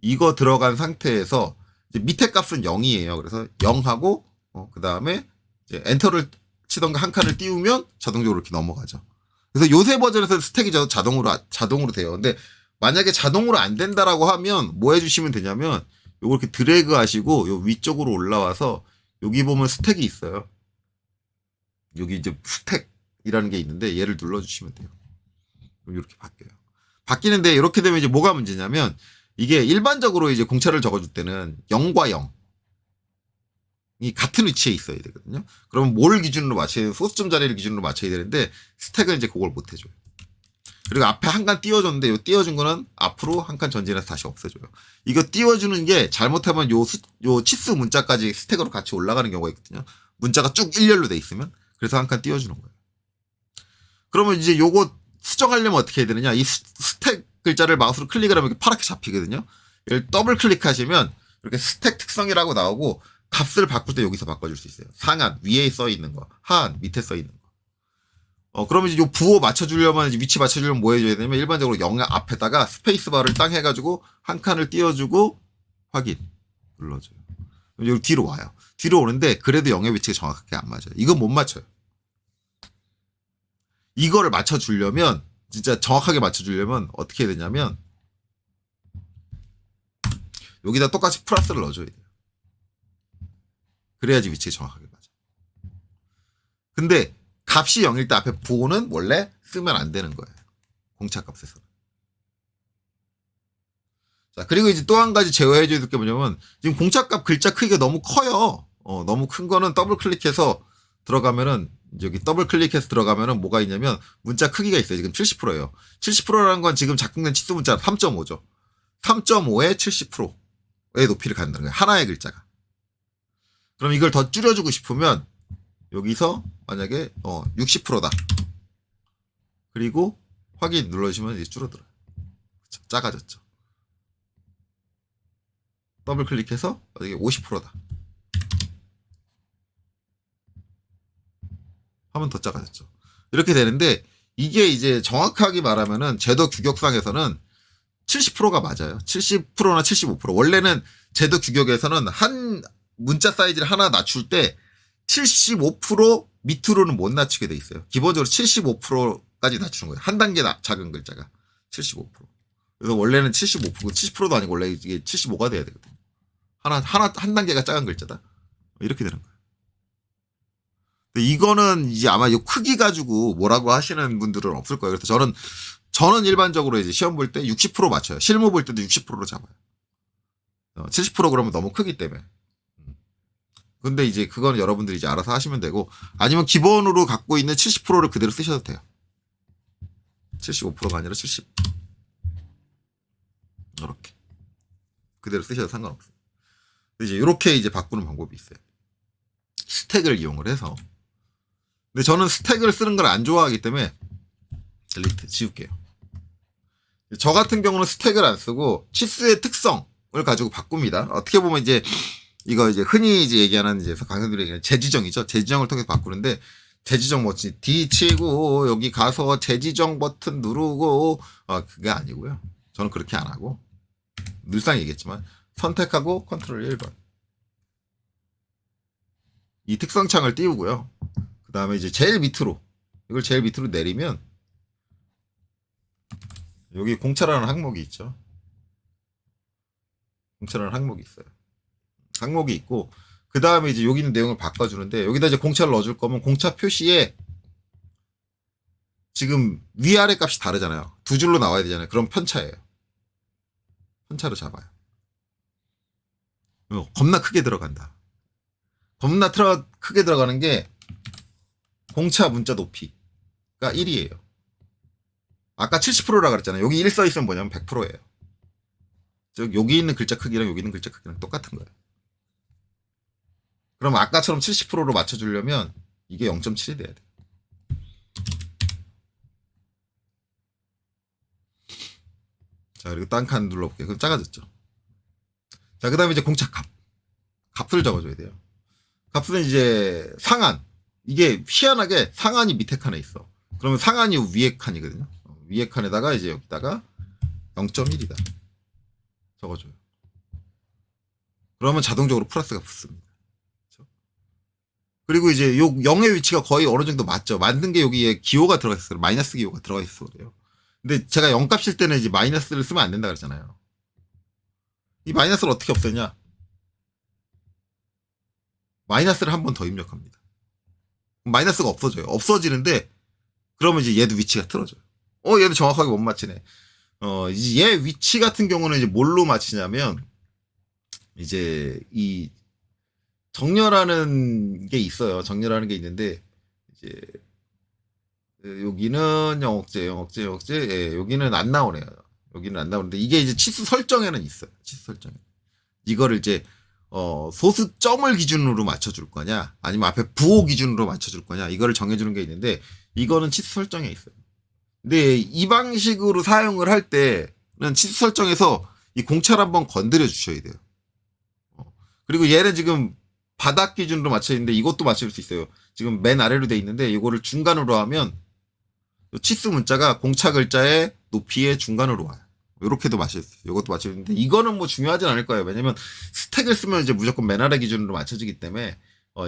이거 들어간 상태에서 이제 밑에 값은 0이에요. 그래서 0하고 그 다음에 이제 엔터를 치던가 한 칸을 띄우면 자동적으로 이렇게 넘어가죠. 그래서 요새 버전에서 스택이 자동으로 돼요. 근데 만약에 자동으로 안 된다라고 하면 뭐 해주시면 되냐면 요거 이렇게 드래그 하시고 요 위쪽으로 올라와서 여기 보면 스택이 있어요. 여기 이제 스택이라는 게 있는데 얘를 눌러주시면 돼요. 이렇게 바뀌어요. 바뀌는데 이렇게 되면 이제 뭐가 문제냐면 이게 일반적으로 이제 공차를 적어줄 때는 0과 0. 이 같은 위치에 있어야 되거든요. 그러면 뭘 기준으로 맞춰야 소수점 자리를 기준으로 맞춰야 되는데 스택은 이제 그걸 못 해줘요. 그리고 앞에 한 칸 띄워줬는데 요 띄워준 거는 앞으로 한 칸 전진해서 다시 없애줘요. 이거 띄워주는 게 잘못하면 요 치수 문자까지 스택으로 같이 올라가는 경우가 있거든요. 문자가 쭉 일렬로 돼 있으면 그래서 한 칸 띄워주는 거예요. 그러면 이제 요거 수정하려면 어떻게 해야 되느냐? 이 스택 글자를 마우스로 클릭을 하면 이렇게 파랗게 잡히거든요. 이걸 더블 클릭하시면 이렇게 스택 특성이라고 나오고 값을 바꿀 때 여기서 바꿔줄 수 있어요. 상한 위에 써 있는 거, 하한 밑에 써 있는 거. 그러면 이제 요 부호 맞춰주려면 이제 위치 맞춰주려면 뭐 해줘야 되냐면 일반적으로 0 앞에다가 스페이스바를 땅 해가지고 한 칸을 띄워주고 확인 눌러줘요. 여기 뒤로 와요. 뒤로 오는데 그래도 0의 위치가 정확하게 안 맞아요. 이건 못 맞춰요. 이거를 맞춰주려면 진짜 정확하게 맞춰주려면 어떻게 해야 되냐면 여기다 똑같이 플러스를 넣어줘야 돼요. 그래야지 위치가 정확하게 맞아. 근데 값이 0일 때 앞에 부호는 원래 쓰면 안 되는 거예요. 공차 값에서. 자, 그리고 이제 또 한 가지 제어해줘야 될 게 뭐냐면 지금 공차 값 글자 크기가 너무 커요. 너무 큰 거는 더블 클릭해서 들어가면은 여기 더블 클릭해서 들어가면은 뭐가 있냐면 문자 크기가 있어요. 지금 70%예요. 70%라는 건 지금 작동된 치수 문자 3.5죠. 3.5에 70%의 높이를 갖는 거예요. 하나의 글자가. 그럼 이걸 더 줄여주고 싶으면 여기서 만약에 60%다. 그리고 확인 눌러주시면 이제 줄어들어요. 그쵸? 작아졌죠. 더블 클릭해서 만약에 50%다. 하면 더 작아졌죠. 이렇게 되는데 이게 이제 정확하게 말하면은 제도 규격상에서는 70%가 맞아요. 70%나 75%. 원래는 제도 규격에서는 한 문자 사이즈를 하나 낮출 때 75% 밑으로는 못 낮추게 돼 있어요. 기본적으로 75%까지 낮추는 거예요. 한 단계 작은 글자가 75%. 그래서 원래는 75%, 70%도 아니고 원래 이게 75가 돼야 되거든요. 한 단계가 작은 글자다. 이렇게 되는 거예요. 이거는 이제 아마 이 크기 가지고 뭐라고 하시는 분들은 없을 거예요. 그래서 저는 일반적으로 이제 시험 볼 때 60% 맞춰요. 실무 볼 때도 60%로 잡아요. 70% 그러면 너무 크기 때문에. 근데 이제 그거는 여러분들이 이제 알아서 하시면 되고 아니면 기본으로 갖고 있는 70%를 그대로 쓰셔도 돼요. 75%가 아니라 70. 이렇게. 그대로 쓰셔도 상관없어요. 이제 이렇게 이제 바꾸는 방법이 있어요. 스택을 이용을 해서. 근데 저는 스택을 쓰는 걸 안 좋아하기 때문에 딜리트 지울게요. 저 같은 경우는 스택을 안 쓰고 치수의 특성을 가지고 바꿉니다. 어떻게 보면 이제 이거 이제 흔히 이제 얘기하는 이제 강사들이 얘기하는 재지정이죠. 재지정을 통해서 바꾸는데 재지정 뭐지? D 치고 여기 가서 재지정 버튼 누르고 그게 아니고요. 저는 그렇게 안 하고 늘상 얘기했지만 선택하고 컨트롤 1번 이 특성창을 띄우고요. 그 다음에 이제 제일 밑으로 이걸 제일 밑으로 내리면 여기 공차라는 항목이 있죠. 공차라는 항목이 있어요. 항목이 있고 그 다음에 이제 여기 있는 내용을 바꿔주는데 여기다 이제 공차를 넣어줄 거면 공차 표시에 지금 위아래 값이 다르잖아요. 두 줄로 나와야 되잖아요. 그럼 편차예요. 편차로 잡아요. 겁나 크게 들어간다. 겁나 크게 들어가는 게 공차 문자 높이가 1이에요. 아까 70%라 그랬잖아요. 여기 1 써있으면 뭐냐면 100%예요. 즉 여기 있는 글자 크기랑 여기 있는 글자 크기랑 똑같은 거예요. 그럼 아까처럼 70%로 맞춰주려면 이게 0.7이 돼야 돼. 자, 그리고 딴 칸 눌러볼게요. 그럼 작아졌죠. 자, 그 다음에 이제 공차 값. 값을 적어줘야 돼요. 값은 이제 상한. 이게 희한하게 상한이 밑에 칸에 있어. 그러면 상한이 위에 칸이거든요. 위에 칸에다가 이제 여기다가 0.1이다. 적어줘요. 그러면 자동적으로 플러스가 붙습니다. 그렇죠? 그리고 이제 요 0의 위치가 거의 어느 정도 맞죠. 만든 게 여기에 기호가 들어가 있어요. 마이너스 기호가 들어가 있어 그래요. 근데 제가 0값일 때는 이제 마이너스를 쓰면 안 된다 그랬잖아요. 이 마이너스를 어떻게 없애냐? 마이너스를 한 번 더 입력합니다. 마이너스가 없어져요. 없어지는데 그러면 이제 얘도 위치가 틀어져요. 얘도 정확하게 못 맞히네. 이제 얘 위치 같은 경우는 이제 뭘로 맞히냐면, 이제 이 정렬하는 게 있어요. 정렬하는 게 있는데, 이제 여기는 영억제, 예, 여기는 안 나오네요. 여기는 안 나오는데, 이게 이제 치수 설정에는 있어요. 치수 설정에. 이거를 이제 소수점을 기준으로 맞춰줄 거냐, 아니면 앞에 부호 기준으로 맞춰줄 거냐, 이거를 정해주는 게 있는데, 이거는 치수 설정에 있어요. 근데 이 방식으로 사용을 할 때는 치수 설정에서 이 공차를 한번 건드려 주셔야 돼요. 그리고 얘는 지금 바닥 기준으로 맞춰 있는데 이것도 맞출 수 있어요. 지금 맨 아래로 돼 있는데 이거를 중간으로 하면 치수 문자가 공차 글자의 높이의 중간으로 와요. 이렇게도 맞출 수 있어요. 이것도 맞출 수 있는데 이거는 뭐 중요하진 않을 거예요. 왜냐면 스택을 쓰면 이제 무조건 맨 아래 기준으로 맞춰지기 때문에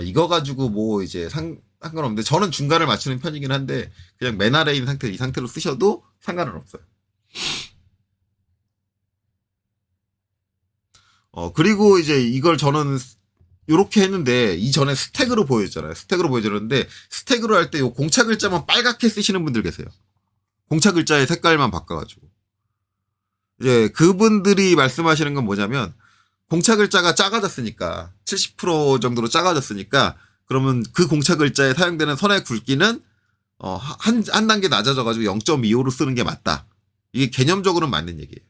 이거 가지고 뭐 이제 상관없는데, 저는 중간을 맞추는 편이긴 한데 그냥 맨 아래에 있는 상태, 이 상태로 쓰셔도 상관은 없어요. 그리고 이제 이걸 저는 이렇게 했는데 이전에 스택으로 보여줬잖아요. 스택으로 보여줬는데 스택으로 할 때 요 공차 글자만 빨갛게 쓰시는 분들 계세요. 공차 글자의 색깔만 바꿔가지고. 이제 그분들이 말씀하시는 건 뭐냐면, 공차 글자가 작아졌으니까 70% 정도로 작아졌으니까 그러면 그 공차 글자에 사용되는 선의 굵기는 한 단계 낮아져가지고 0.25로 쓰는 게 맞다. 이게 개념적으로는 맞는 얘기예요.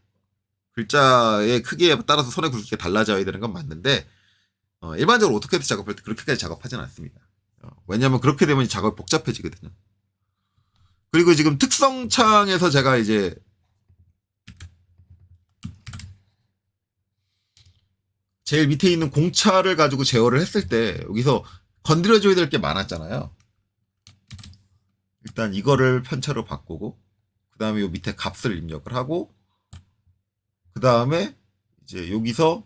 글자의 크기에 따라서 선의 굵기가 달라져야 되는 건 맞는데, 일반적으로 오토캐드 작업할 때 그렇게까지 작업하지는 않습니다. 왜냐하면 그렇게 되면 작업이 복잡해지거든요. 그리고 지금 특성창에서 제가 이제 제일 밑에 있는 공차를 가지고 제어를 했을 때 여기서 건드려줘야 될 게 많았잖아요. 일단 이거를 편차로 바꾸고, 그 다음에 요 밑에 값을 입력을 하고, 그 다음에 이제 여기서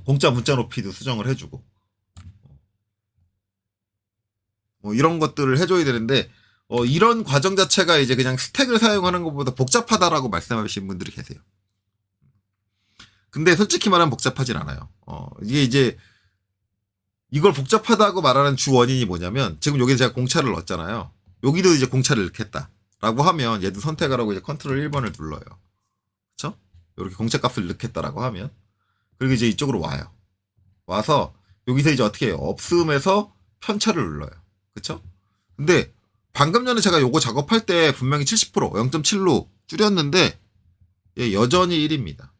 공짜 문자 높이도 수정을 해주고, 뭐 이런 것들을 해줘야 되는데, 이런 과정 자체가 이제 그냥 스택을 사용하는 것보다 복잡하다라고 말씀하시는 분들이 계세요. 근데 솔직히 말하면 복잡하진 않아요. 이게 이제 이걸 복잡하다고 말하는 주 원인이 뭐냐면, 지금 여기 제가 공차를 넣었잖아요. 여기도 이제 공차를 넣겠다라고 하면 얘도 선택을 하고 이제 컨트롤 1번을 눌러요. 그쵸? 이렇게 공차 값을 넣겠다라고 하면, 그리고 이제 이쪽으로 와요. 와서 여기서 이제 어떻게 해요? 없음에서 편차를 눌러요. 그쵸? 근데 방금 전에 제가 요거 작업할 때 분명히 70% 0.7로 줄였는데 여전히 1입니다.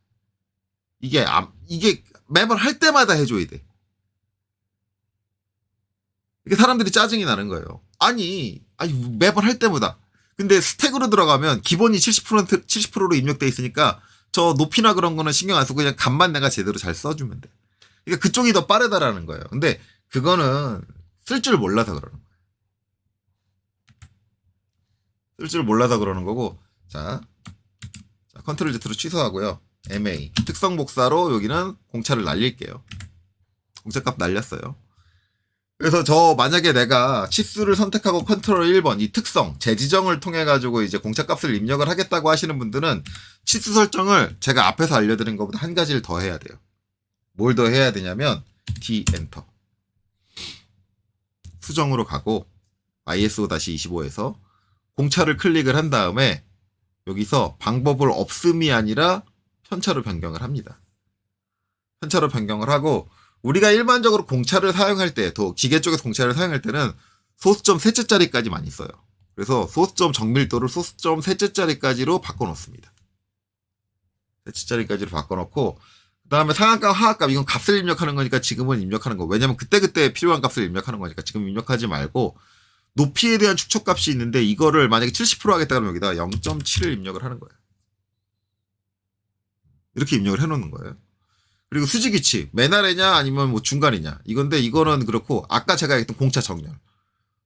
이게 매번 할 때마다 해줘야 돼. 이게 사람들이 짜증이 나는 거예요. 아니 매번 할 때마다. 근데 스택으로 들어가면 기본이 70%로 입력돼 있으니까 저 높이나 그런 거는 신경 안 쓰고 그냥 값만 내가 제대로 잘 써주면 돼. 그러니까 그쪽이 더 빠르다라는 거예요. 근데 그거는 쓸 줄 몰라서 그러는 거예요. 쓸 줄 몰라서 그러는 거고. 자, 컨트롤 Z로 취소하고요. MA 특성 복사로 여기는 공차를 날릴게요. 공차값 날렸어요. 그래서 저 만약에 내가 치수를 선택하고 컨트롤 1번 이 특성 재지정을 통해 가지고 이제 공차값을 입력을 하겠다고 하시는 분들은 치수 설정을 제가 앞에서 알려드린 것보다 한 가지를 더 해야 돼요. 뭘 더 해야 되냐면 D 엔터 수정으로 가고 ISO-25에서 공차를 클릭을 한 다음에 여기서 방법을 없음이 아니라 편차로 변경을 합니다. 편차로 변경을 하고, 우리가 일반적으로 공차를 사용할 때, 또 기계 쪽에서 공차를 사용할 때는 소수점 셋째 자리까지 많이 써요. 그래서 소수점 정밀도를 소수점 셋째 자리까지로 바꿔놓습니다. 셋째 자리까지로 바꿔놓고, 그 다음에 상한값, 하한값, 이건 값을 입력하는 거니까 지금은 입력하는 거. 왜냐면 그때그때 필요한 값을 입력하는 거니까 지금 입력하지 말고, 높이에 대한 축척값이 있는데 이거를 만약에 70% 하겠다 그러면 여기다 0.7을 입력을 하는 거예요. 이렇게 입력을 해놓는 거예요. 그리고 수직 위치 맨 아래냐 아니면 뭐 중간이냐 이건데, 이거는 그렇고 아까 제가 했던 공차 정렬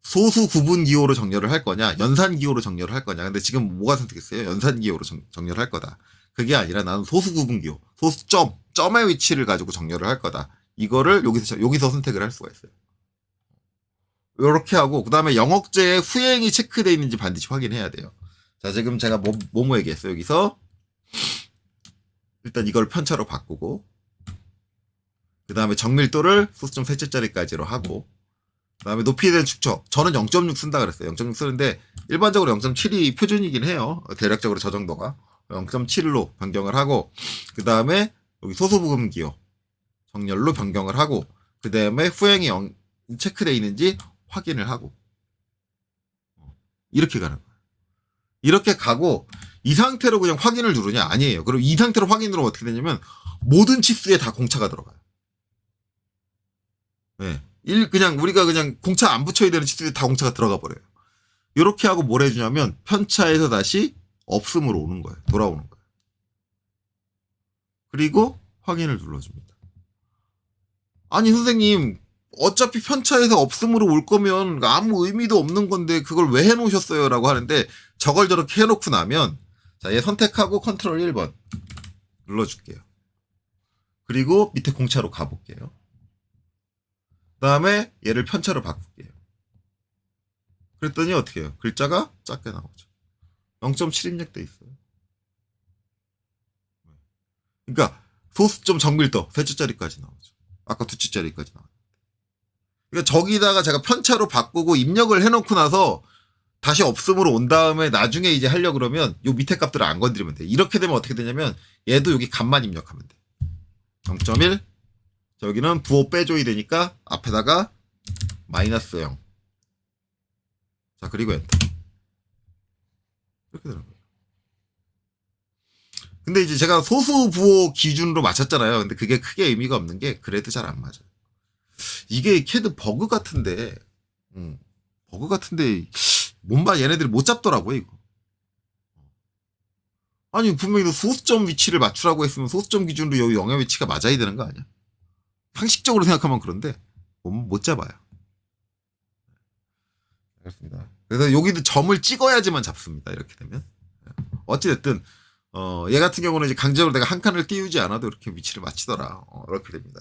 소수 구분 기호로 정렬을 할 거냐 연산 기호로 정렬을 할 거냐. 근데 지금 뭐가 선택했어요? 연산 기호로 정렬을 할 거다. 그게 아니라 나는 소수 구분 기호 소수 점의 위치를 가지고 정렬을 할 거다. 이거를 여기서 선택을 할 수가 있어요. 이렇게 하고, 그 다음에 영억제의 후행이 체크되어 있는지 반드시 확인해야 돼요. 자, 지금 제가 뭐뭐 얘기했어요. 여기서 일단 이걸 편차로 바꾸고, 그 다음에 정밀도를 소수점 셋째 자리까지로 하고, 그다음에 높이에 대한 축척. 저는 0.6 쓴다 그랬어요. 0.6 쓰는데 일반적으로 0.7이 표준이긴 해요. 대략적으로 저 정도가 0.7로 변경을 하고 그다음에 여기 소수부금 기호 정렬로 변경을 하고 그다음에 후행이 체크되어 있는지 확인을 하고 이렇게 가는 거예요. 이렇게 가고 이 상태로 그냥 확인을 누르냐? 아니에요. 그럼 이 상태로 확인으로 어떻게 되냐면 모든 치수에 다 공차가 들어가요. 네. 그냥 우리가 그냥 공차 안 붙여야 되는 치수에 다 공차가 들어가 버려요. 이렇게 하고 뭘 해주냐면 편차에서 다시 없음으로 오는 거예요. 돌아오는 거예요. 그리고 확인을 눌러줍니다. 아니 선생님 어차피 편차에서 없음으로 올 거면 아무 의미도 없는 건데 그걸 왜 해놓으셨어요? 라고 하는데 저걸 저렇게 해놓고 나면 자, 얘 선택하고 컨트롤 1번 눌러줄게요. 그리고 밑에 공차로 가볼게요. 그 다음에 얘를 편차로 바꿀게요. 그랬더니 어떻게 해요? 글자가 작게 나오죠. 0.7 입력돼 있어요. 그러니까 소수점 정밀도 3자짜리까지 나오죠. 아까 2자짜리까지 나와요. 그러니까 저기다가 제가 편차로 바꾸고 입력을 해놓고 나서 다시 없음으로 온 다음에 나중에 이제 하려고 그러면 요 밑에 값들을 안 건드리면 돼. 이렇게 되면 어떻게 되냐면 얘도 여기 값만 입력하면 돼. 0.1 저기는 부호 빼줘야 되니까 앞에다가 마이너스 0. 자 그리고 엔터. 이렇게 되는 거예요. 근데 이제 제가 소수 부호 기준으로 맞췄잖아요. 근데 그게 크게 의미가 없는 게 그래도 잘 안 맞아요. 이게 캐드 버그 같은데 버그 같은데 뭔가 얘네들이 못 잡더라고요 이거. 아니 분명히 소수점 위치를 맞추라고 했으면 소수점 기준으로 여기 영역 위치가 맞아야 되는 거 아니야? 상식적으로 생각하면 그런데 못 잡아요. 알겠습니다. 그래서 여기도 점을 찍어야지만 잡습니다. 이렇게 되면 어찌됐든 얘 같은 경우는 이제 강제적으로 내가 한 칸을 띄우지 않아도 이렇게 위치를 맞추더라. 이렇게 됩니다.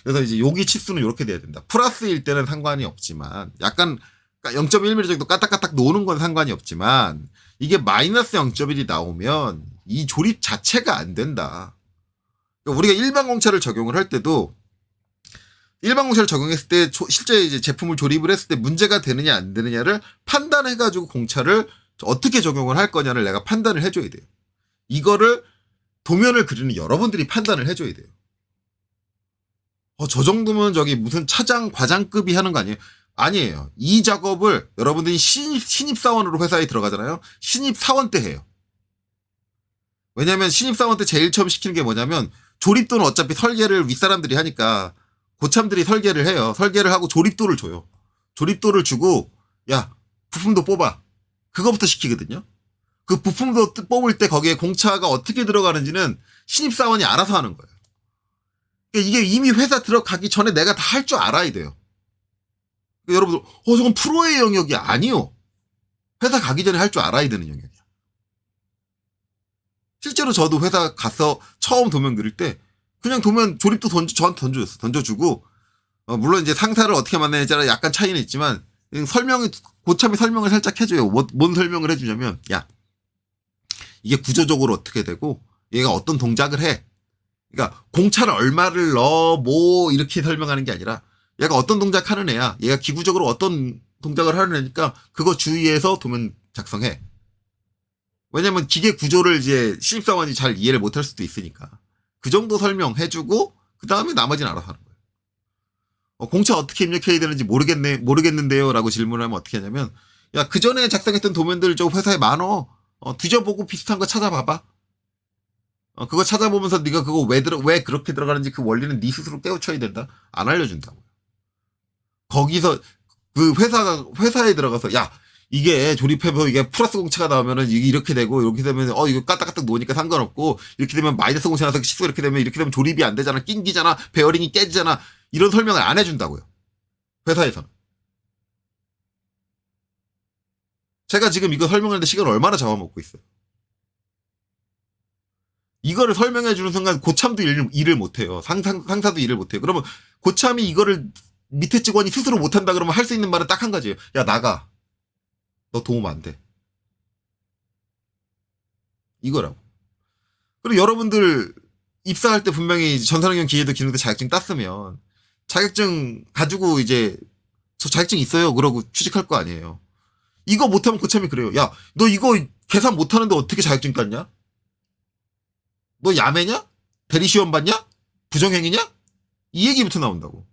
그래서 이제 여기 치수는 이렇게 돼야 된다. 플러스일 때는 상관이 없지만 약간 0.1mm 정도 까딱까딱 노는 건 상관이 없지만 이게 마이너스 0.1이 나오면 이 조립 자체가 안 된다. 그러니까 우리가 일반 공차를 적용을 할 때도 일반 공차를 적용했을 때 실제 이제 제품을 조립을 했을 때 문제가 되느냐 안 되느냐를 판단해가지고 공차를 어떻게 적용을 할 거냐를 내가 판단을 해줘야 돼요. 이거를 도면을 그리는 여러분들이 판단을 해줘야 돼요. 저 정도면 저기 무슨 차장, 과장급이 하는 거 아니에요? 아니에요. 이 작업을 여러분들이 신입사원으로 회사에 들어가잖아요. 신입사원 때 해요. 왜냐면 신입사원 때 제일 처음 시키는 게 뭐냐면 조립도는 어차피 설계를 윗사람들이 하니까 고참들이 설계를 해요. 설계를 하고 조립도를 줘요. 조립도를 주고 야 부품도 뽑아. 그거부터 시키거든요. 그 부품도 뽑을 때 거기에 공차가 어떻게 들어가는지는 신입사원이 알아서 하는 거예요. 그러니까 이게 이미 회사 들어가기 전에 내가 다 할 줄 알아야 돼요. 그러니까 여러분들 저건 프로의 영역이 아니요. 회사 가기 전에 할 줄 알아야 되는 영역이야. 실제로 저도 회사 가서 처음 도면 그릴 때 그냥 도면 조립도 저한테 던져줬어. 던져주고 물론 이제 상사를 어떻게 만나냐에 따라 약간 차이는 있지만 고참이 설명을 살짝 해줘요. 뭔 설명을 해주냐면 야 이게 구조적으로 어떻게 되고 얘가 어떤 동작을 해. 그러니까 공차를 얼마를 넣어 뭐 이렇게 설명하는 게 아니라 얘가 어떤 동작 하는 애야. 얘가 기구적으로 어떤 동작을 하는 애니까 그거 주의해서 도면 작성해. 왜냐면 기계 구조를 이제 신입사원이 잘 이해를 못할 수도 있으니까. 그 정도 설명해주고 그 다음에 나머지는 알아서 하는 거예요. 공차 어떻게 입력해야 되는지 모르겠는데요 라고 질문을 하면 어떻게 하냐면 야 그 전에 작성했던 도면들 저 회사에 많어. 뒤져보고 비슷한 거 찾아봐봐. 그거 찾아보면서 네가 그거 왜 그렇게 들어가는지 그 원리는 네 스스로 깨우쳐야 된다. 안 알려준다고. 거기서 그 회사에 들어가서 야 이게 조립해서 이게 플러스 공차가 나오면은 이게 이렇게 되고 이렇게 되면 이거 까딱까딱 놓으니까 상관없고 이렇게 되면 마이너스 공차 나서 치수가 이렇게 되면 조립이 안 되잖아. 낑기잖아. 베어링이 깨지잖아. 이런 설명을 안 해준다고요. 회사에서는. 제가 지금 이거 설명하는데 시간을 얼마나 잡아먹고 있어요. 이거를 설명해주는 순간 고참도 일을 못해요. 상사도 일을 못해요. 그러면 고참이 이거를 밑에 직원이 스스로 못한다 그러면 할 수 있는 말은 딱 한 가지예요. 야 나가. 너 도움 안 돼. 이거라고. 그리고 여러분들 입사할 때 분명히 전산환경 기계도 기능도 자격증 땄으면 자격증 가지고 이제 저 자격증 있어요. 그러고 취직할 거 아니에요. 이거 못하면 고참이 그래요. 야, 너 이거 계산 못하는데 어떻게 자격증 땄냐? 너 야매냐? 대리시험 봤냐? 부정행위냐? 이 얘기부터 나온다고.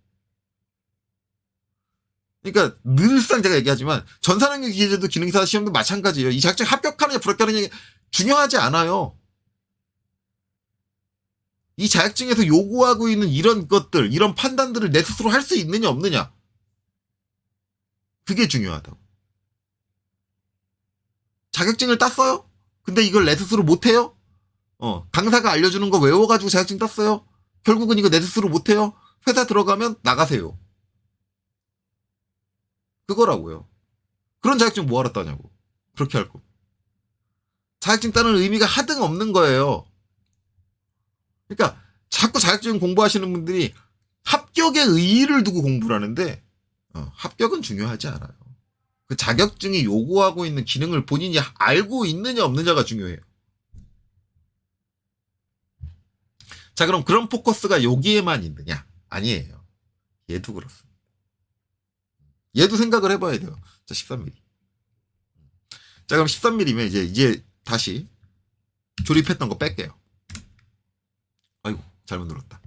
그러니까 늘상 제가 얘기하지만 전산능력 기계제도 기능사 시험도 마찬가지예요. 이 자격증 합격하느냐 불합격하느냐 중요하지 않아요. 이 자격증에서 요구하고 있는 이런 것들, 이런 판단들을 내 스스로 할 수 있느냐 없느냐. 그게 중요하다고. 자격증을 땄어요? 근데 이걸 내 스스로 못해요? 강사가 알려주는 거 외워가지고 자격증 땄어요? 결국은 이거 내 스스로 못해요? 회사 들어가면 나가세요. 그거라고요. 그런 자격증 뭐하러 따냐고. 그렇게 할 거. 자격증 따는 의미가 하등 없는 거예요. 그러니까 자꾸 자격증 공부하시는 분들이 합격의 의의를 두고 공부를 하는데 합격은 중요하지 않아요. 그 자격증이 요구하고 있는 기능을 본인이 알고 있느냐 없느냐가 중요해요. 자, 그럼 그런 포커스가 여기에만 있느냐? 아니에요. 얘도 그렇습니다. 얘도 생각을 해봐야 돼요. 자, 13mm. 자, 그럼 13mm면 이제 다시 조립했던 거 뺄게요. 아이고, 잘못 눌렀다.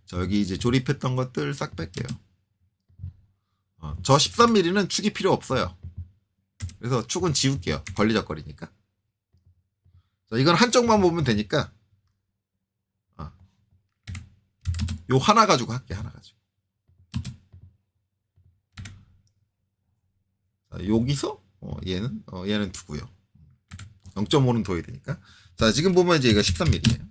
자, 여기 이제 조립했던 것들 싹 뺄게요. 저 13mm는 축이 필요 없어요. 그래서 축은 지울게요. 걸리적거리니까. 자, 이건 한쪽만 보면 되니까 요 하나 가지고 할게. 하나 가지고. 자, 여기서 얘는 두고요. 0.5는 둬야 되니까. 자, 지금 보면 이제 이거 13mm예요.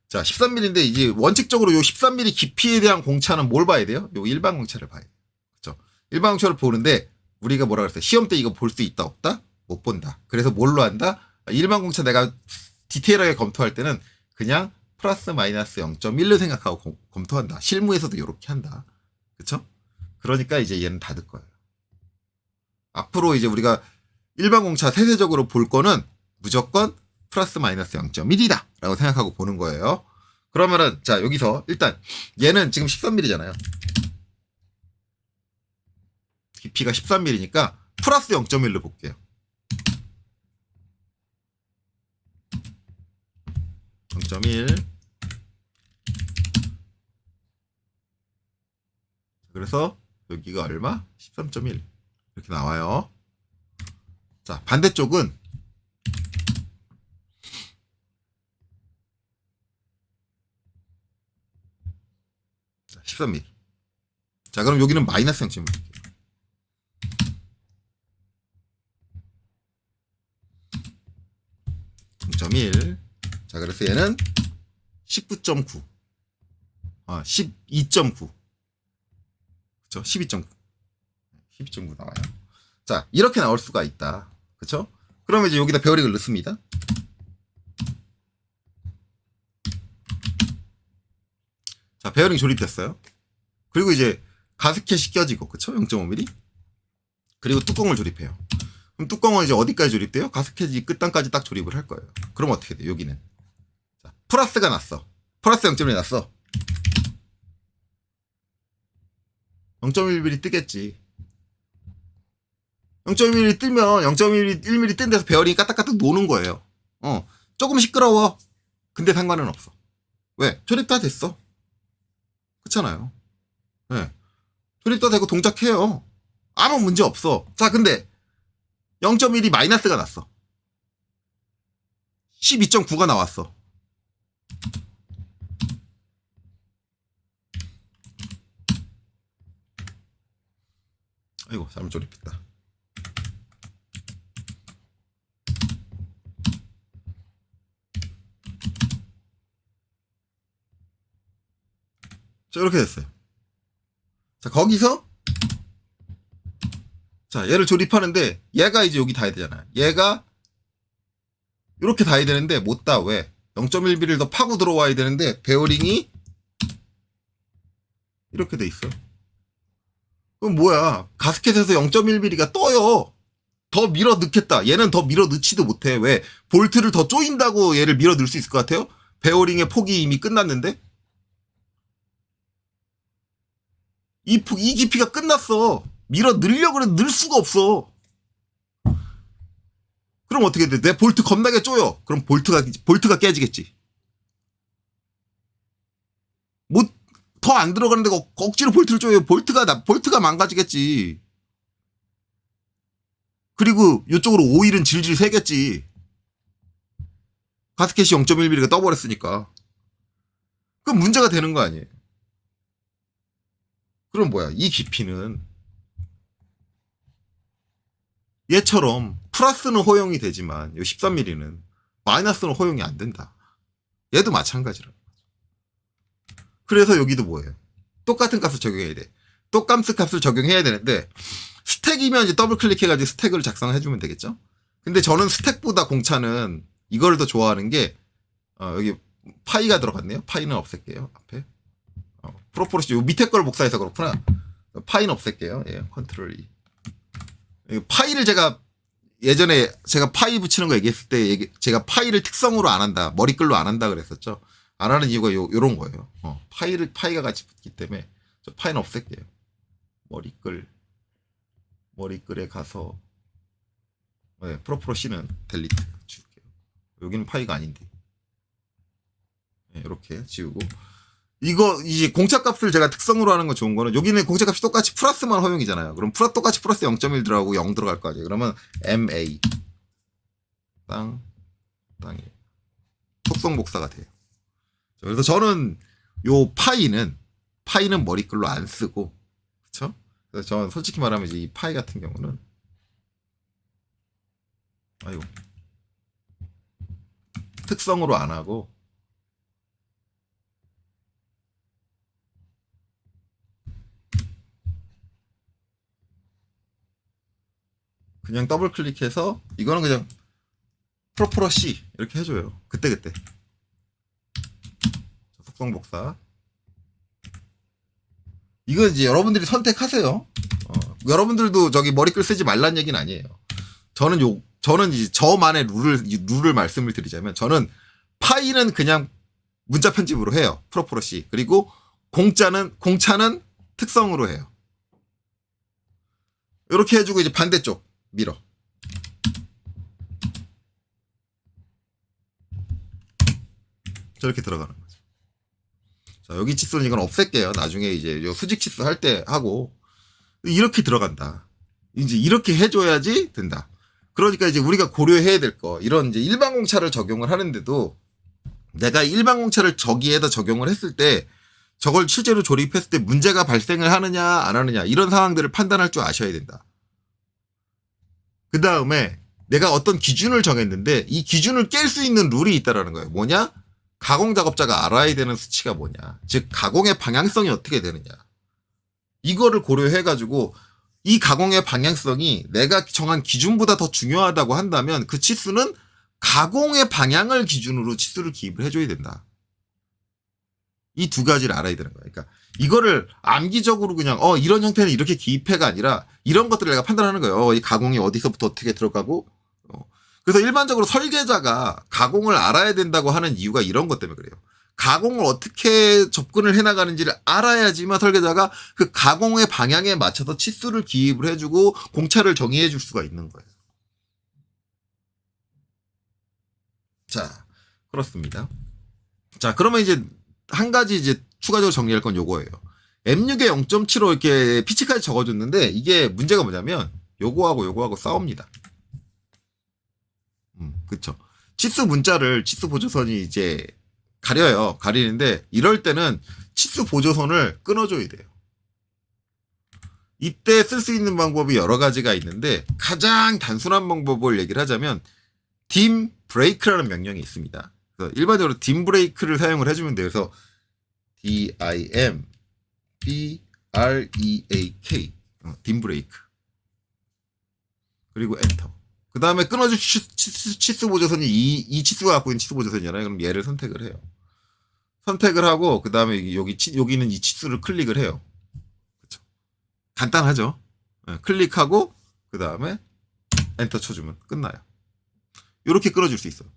자, 13mm인데 이제 원칙적으로 요 13mm 깊이에 대한 공차는 뭘 봐야 돼요? 요 일반 공차를 봐야 돼요. 그렇죠? 일반 공차를 보는데 우리가 뭐라 그랬어요? 시험 때 이거 볼 수 있다 없다? 못 본다. 그래서 뭘로 한다? 일반 공차 내가 디테일하게 검토할 때는 그냥 플러스 마이너스 0.1로 생각하고 검토한다. 실무에서도 이렇게 한다. 그렇죠? 그러니까 이제 얘는 닫을 거예요. 앞으로 이제 우리가 일반 공차 세세적으로 볼 거는 무조건 플러스 마이너스 0.1이다 라고 생각하고 보는 거예요. 그러면은 자, 여기서 일단 얘는 지금 13mm잖아요. 깊이가 13mm니까 플러스 0.1로 볼게요. 0.1. 그래서 여기가 얼마? 13.1 이렇게 나와요. 자, 반대쪽은 13mm. 자, 그럼 여기는 마이너스 0.1. 0.1. 자, 그래서 얘는 19.9. 12.9. 그쵸? 12.9. 12.9 나와요. 자, 이렇게 나올 수가 있다. 그쵸? 그러면 이제 여기다 베어링을 넣습니다. 자, 베어링 조립됐어요. 그리고 이제 가스켓이 껴지고, 그쵸? 0.5mm. 그리고 뚜껑을 조립해요. 그럼 뚜껑은 이제 어디까지 조립돼요? 가스켓이 끝단까지 딱 조립을 할 거예요. 그럼 어떻게 돼요? 여기는. 자, 플러스가 났어. 플러스 0.1이 났어. 0.1mm 뜨겠지. 0.1mm 뜨면 0.1mm 뜬 데서 베어링이 까딱까딱 노는 거예요. 조금 시끄러워. 근데 상관은 없어. 왜? 조립 다 됐어. 그렇잖아요. 네. 조립 다 되고 동작해요. 아무 문제 없어. 자, 근데 0.1이 마이너스가 났어. 12.9가 나왔어. 아이고, 잘못 조립했다. 자, 이렇게 됐어요. 자, 거기서 자, 얘를 조립하는데 얘가 이제 여기 닿아야 되잖아요. 얘가 이렇게 닿아야 되는데 못 닿아. 왜? 0.1mm를 더 파고 들어와야 되는데 베어링이 이렇게 돼 있어. 그럼 뭐야? 가스켓에서 0.1mm가 떠요. 더 밀어 넣겠다. 얘는 더 밀어 넣지도 못해. 왜? 볼트를 더 조인다고 얘를 밀어 넣을 수 있을 것 같아요? 베어링의 폭이 이미 끝났는데 이 깊이가 끝났어. 밀어 늘려고 그래 늘 수가 없어. 그럼 어떻게 돼? 내 볼트 겁나게 쪼여. 그럼 볼트가 깨지겠지. 뭐 더 안 들어가는데 억지로 볼트를 쪼여. 볼트가 망가지겠지. 그리고 이쪽으로 오일은 질질 새겠지. 가스켓이 0.1mm가 떠버렸으니까. 그럼 문제가 되는 거 아니에요. 그럼 뭐야? 이 깊이는 얘처럼 플러스는 허용이 되지만 이 13mm는 마이너스는 허용이 안 된다. 얘도 마찬가지라. 그래서 여기도 뭐예요? 똑같은 값을 적용해야 돼. 똑같은 값을 적용해야 되는데 스택이면 이제 더블 클릭해가지고 스택을 작성해주면 되겠죠? 근데 저는 스택보다 공차는 이걸 더 좋아하는 게 여기 파이가 들어갔네요. 파이는 없앨게요. 앞에 프로포르시 요 밑에 걸 복사해서 그렇구나. 파이는 없앨게요. 예, 컨트롤 E. 파이를 제가 예전에 제가 파이 붙이는 거 얘기했을 때 제가 파이를 특성으로 안 한다. 머리글로 안 한다 그랬었죠. 안 하는 이유가 요런 거예요. 파이가 같이 붙기 때문에 저 파이는 없앨게요. 머리글에 가서 네, 프로포로 C는 델리트 지울게요. 여기는 파이가 아닌데 네, 이렇게 지우고 이거 이제 공차값을 제가 특성으로 하는 거 좋은 거는 여기는 공차값이 똑같이 플러스만 허용이잖아요. 그럼 똑같이 플러스 0.1 들어가고 0 들어갈 거 아니에요. 그러면 MA 땅이 속성 복사가 돼요. 그래서 저는 요 파이는 머리글로 안 쓰고 그렇죠? 그래서 저는 솔직히 말하면 이제 이 파이 같은 경우는 특성으로 안 하고 그냥 더블 클릭해서 이거는 그냥 프로포러 C 이렇게 해줘요. 그때 속성 복사. 이거 이제 여러분들이 선택하세요. 여러분들도 저기 머리글 쓰지 말란 얘기는 아니에요. 저는 이제 저만의 룰을 말씀을 드리자면 저는 파이는 그냥 문자 편집으로 해요. 프로포러 C. 그리고 공차는 특성으로 해요. 이렇게 해주고 이제 반대쪽 밀어. 저렇게 들어가는 거죠. 자, 여기 치수는 이건 없앨게요. 나중에 이제 요 수직 치수 할 때 하고 이렇게 들어간다. 이제 이렇게 해줘야지 된다. 그러니까 이제 우리가 고려해야 될 거 이런 이제 일반 공차를 적용을 하는데도 내가 일반 공차를 저기에다 적용을 했을 때 저걸 실제로 조립했을 때 문제가 발생을 하느냐 안 하느냐 이런 상황들을 판단할 줄 아셔야 된다. 그 다음에 내가 어떤 기준을 정했는데 이 기준을 깰 수 있는 룰이 있다라는 거예요. 뭐냐? 가공 작업자가 알아야 되는 수치가 뭐냐? 즉 가공의 방향성이 어떻게 되느냐? 이거를 고려해가지고 이 가공의 방향성이 내가 정한 기준보다 더 중요하다고 한다면 그 치수는 가공의 방향을 기준으로 치수를 기입을 해줘야 된다. 이 두 가지를 알아야 되는 거야. 그러니까 이거를 암기적으로 그냥 이런 형태는 이렇게 기입해가 아니라 이런 것들을 내가 판단하는 거예요. 이 가공이 어디서부터 어떻게 들어가고. 그래서 일반적으로 설계자가 가공을 알아야 된다고 하는 이유가 이런 것 때문에 그래요. 가공을 어떻게 접근을 해나가는지를 알아야지만 설계자가 그 가공의 방향에 맞춰서 치수를 기입을 해주고 공차를 정의해 줄 수가 있는 거예요. 자, 그렇습니다. 자, 그러면 이제 한 가지 이제 추가적으로 정리할 건 요거예요. M6에 0.75 이렇게 피치까지 적어줬는데 이게 문제가 뭐냐면 요거하고 싸웁니다. 그쵸. 치수 문자를 치수 보조선이 이제 가리는데 이럴 때는 치수 보조선을 끊어줘야 돼요. 이때 쓸 수 있는 방법이 여러 가지가 있는데 가장 단순한 방법을 얘기를 하자면 dim break라는 명령이 있습니다. 그래서 일반적으로 dim break를 사용을 해주면 돼요. 그래서 dim break dim break 그리고 엔터. 그 다음에 끊어줄 치수 보조선이 이 치수가 갖고 있는 치수 보조선이잖아요. 그럼 얘를 선택을 해요. 선택을 하고 그 다음에 여기는 이 치수를 클릭을 해요. 그렇죠? 간단하죠. 네, 클릭하고 그 다음에 엔터 쳐주면 끝나요. 이렇게 끊어줄 수 있어요.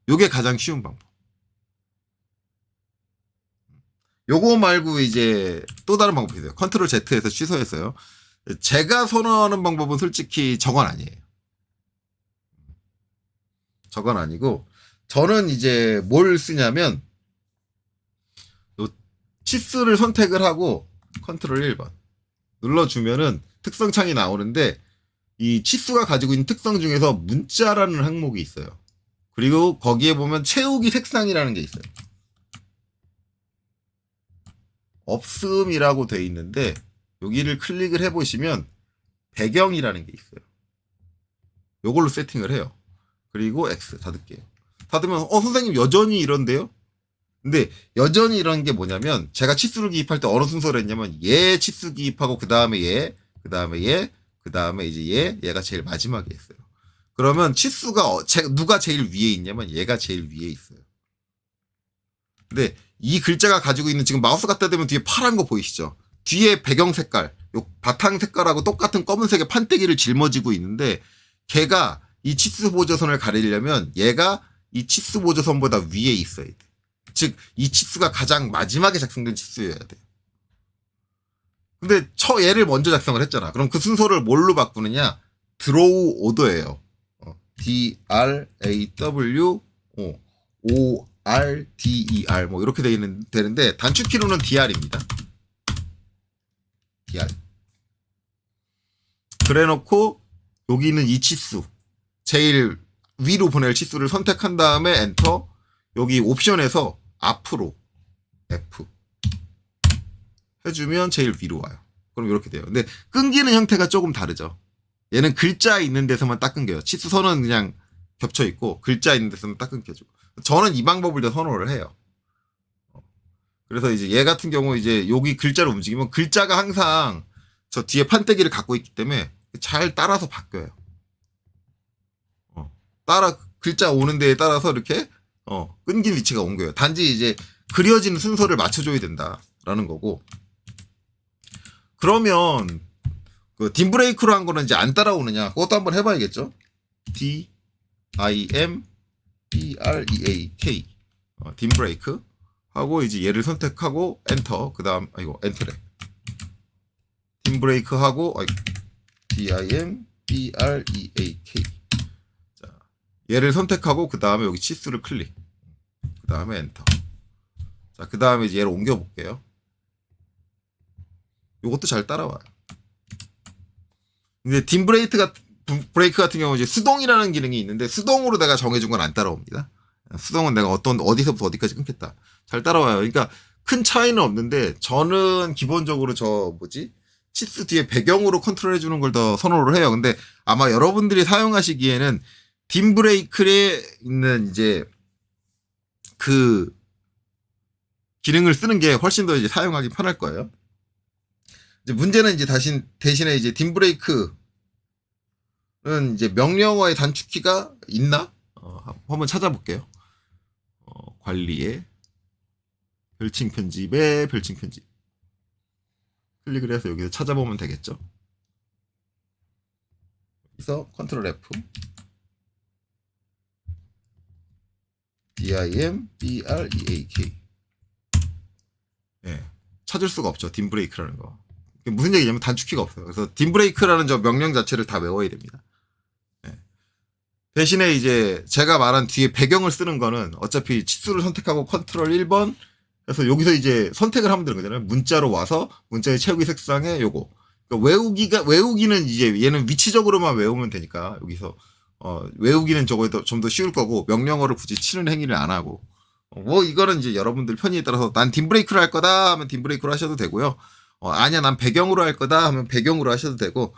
요게 가장 쉬운 방법. 요거 말고 이제 또 다른 방법이 있어요. 컨트롤 Z에서 취소했어요. 제가 선호하는 방법은 솔직히 저건 아니에요. 저건 아니고 저는 이제 뭘 쓰냐면 요 치수를 선택을 하고 컨트롤 1번 눌러주면은 특성 창이 나오는데 이 치수가 가지고 있는 특성 중에서 문자라는 항목이 있어요. 그리고 거기에 보면 채우기 색상이라는 게 있어요. 없음이라고 돼 있는데 여기를 클릭을 해보시면 배경이라는 게 있어요. 요걸로 세팅을 해요. 그리고 X 닫을게요. 닫으면 선생님 여전히 이런데요? 근데 여전히 이런 게 뭐냐면 제가 치수를 기입할 때 어느 순서로 했냐면 얘 치수 기입하고 그 다음에 얘, 그 다음에 얘, 그 다음에 이제 얘가 제일 마지막에 있어요. 그러면 치수가 누가 제일 위에 있냐면 얘가 제일 위에 있어요. 근데 이 글자가 가지고 있는 지금 마우스 갖다 대면 뒤에 파란 거 보이시죠? 뒤에 배경 색깔, 요 바탕 색깔하고 똑같은 검은색의 판때기를 짊어지고 있는데 걔가 이 치수 보조선을 가리려면 얘가 이 치수 보조선보다 위에 있어야 돼. 즉 이 치수가 가장 마지막에 작성된 치수여야 돼. 근데 얘를 먼저 작성을 했잖아. 그럼 그 순서를 뭘로 바꾸느냐? 드로우 오더예요. D-R-A-W O-R-D-E-R 뭐 이렇게 되는데 단축키로는 DR입니다. DR. 그래놓고 여기는 이 치수 제일 위로 보낼 치수를 선택한 다음에 엔터. 여기 옵션에서 앞으로 F 해주면 제일 위로 와요. 그럼 이렇게 돼요. 근데 끊기는 형태가 조금 다르죠. 얘는 글자 있는 데서만 딱 끊겨요. 치수선은 그냥 겹쳐 있고 글자 있는 데서는 딱 끊겨지고. 저는 이 방법을 더 선호를 해요. 그래서 이제 얘 같은 경우 이제 여기 글자를 움직이면 글자가 항상 저 뒤에 판때기를 갖고 있기 때문에 잘 따라서 바뀌어요. 글자 오는 데에 따라서 이렇게 끊긴 위치가 옮겨요. 단지 이제 그려지는 순서를 맞춰줘야 된다라는 거고. 그러면 그 딤브레이크로 한 거는 이제 안 따라오느냐? 그것도 한번 해봐야겠죠. D-I-M-B-R-E-A-K 딤브레이크 하고 이제 얘를 선택하고 엔터. 그다음 엔터래. 딤브레이크 하고 D-I-M-B-R-E-A-K 자, 얘를 선택하고 그 다음에 여기 치수를 클릭. 그 다음에 엔터. 자, 그 다음에 이제 얘를 옮겨 볼게요. 요것도 잘 따라와요. 근데 딤브레이크 같은 경우 이제 수동이라는 기능이 있는데 수동으로 내가 정해준 건 안 따라옵니다. 수동은 내가 어디서부터 어디까지 끊겠다. 잘 따라와요. 그러니까 큰 차이는 없는데 저는 기본적으로 치수 뒤에 배경으로 컨트롤 해주는 걸 더 선호를 해요. 근데 아마 여러분들이 사용하시기에는 딤브레이크에 있는 이제 그 기능을 쓰는 게 훨씬 더 이제 사용하기 편할 거예요. 이제 문제는 이제 대신에 이제 딤브레이크는 이제 명령어의 단축키가 있나? 한번 찾아볼게요. 관리에 별칭 편집에 별칭 편집 클릭을 해서 여기서 찾아보면 되겠죠. 그래서 컨트롤 F D-I-M-B-R-E-A-K 찾을 수가 없죠. 딤브레이크라는 거. 무슨 얘기냐면 단축키가 없어요. 그래서 딤브레이크라는 저 명령 자체를 다 외워야 됩니다. 대신에 이제 제가 말한 뒤에 배경을 쓰는 거는 어차피 치수를 선택하고 컨트롤 1번 그래서 여기서 이제 선택을 하면 되는 거잖아요. 문자로 와서 문자의 채우기 색상에 요거. 그러니까 외우기는 이제 얘는 위치적으로만 외우면 되니까 여기서 외우기는 저거에도 좀 더 쉬울 거고 명령어를 굳이 치는 행위를 안 하고 이거는 이제 여러분들 편의에 따라서 난 딤브레이크로 할 거다 하면 딤브레이크로 하셔도 되고요. 아니야 난 배경으로 할 거다 하면 배경으로 하셔도 되고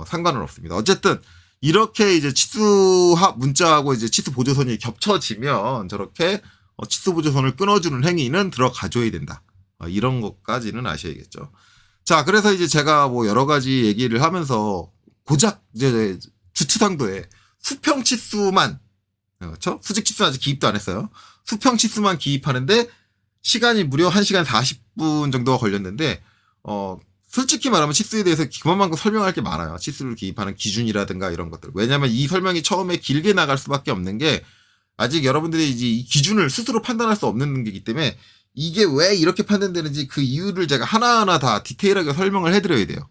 상관은 없습니다. 어쨌든 이렇게 이제 치수 문자하고 이제 치수 보조선이 겹쳐지면 저렇게 치수 보조선을 끊어주는 행위는 들어가줘야 된다. 이런 것까지는 아셔야겠죠. 자, 그래서 이제 제가 뭐 여러 가지 얘기를 하면서 고작 이제 주투상도에 수평 치수만 그렇죠? 수직 치수는 아직 기입도 안 했어요. 수평 치수만 기입하는데 시간이 무려 1시간 40분 정도가 걸렸는데 솔직히 말하면 치수에 대해서 그만큼 설명할 게 많아요. 치수를 기입하는 기준이라든가 이런 것들. 왜냐하면 이 설명이 처음에 길게 나갈 수밖에 없는 게 아직 여러분들이 이제 이 기준을 스스로 판단할 수 없는 게 있기 때문에 이게 왜 이렇게 판단되는지 그 이유를 제가 하나하나 다 디테일하게 설명을 해드려야 돼요.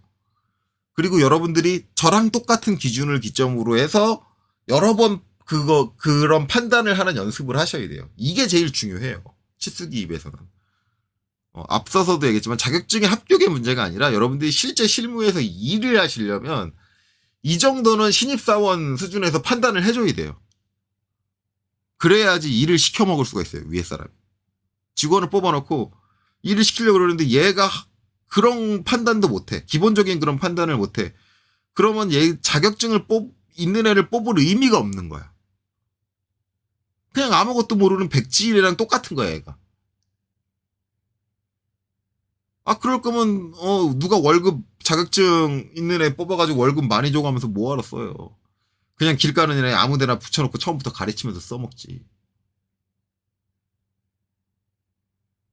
그리고 여러분들이 저랑 똑같은 기준을 기점으로 해서 여러 번 그런 판단을 하는 연습을 하셔야 돼요. 이게 제일 중요해요. 치수기입에서는. 앞서서도 얘기했지만 자격증의 합격의 문제가 아니라 여러분들이 실제 실무에서 일을 하시려면 이 정도는 신입사원 수준에서 판단을 해줘야 돼요. 그래야지 일을 시켜 먹을 수가 있어요. 위에 사람이. 직원을 뽑아놓고 일을 시키려고 그러는데 얘가 그런 판단도 못해. 기본적인 그런 판단을 못해. 그러면 얘 자격증을 있는 애를 뽑을 의미가 없는 거야. 그냥 아무것도 모르는 백지일이랑 똑같은 거야, 얘가. 그럴 거면 누가 월급 자격증 있는 애 뽑아가지고 월급 많이 줘가면서 뭐하러 써요. 그냥 길 가는 애 아무데나 붙여놓고 처음부터 가르치면서 써먹지.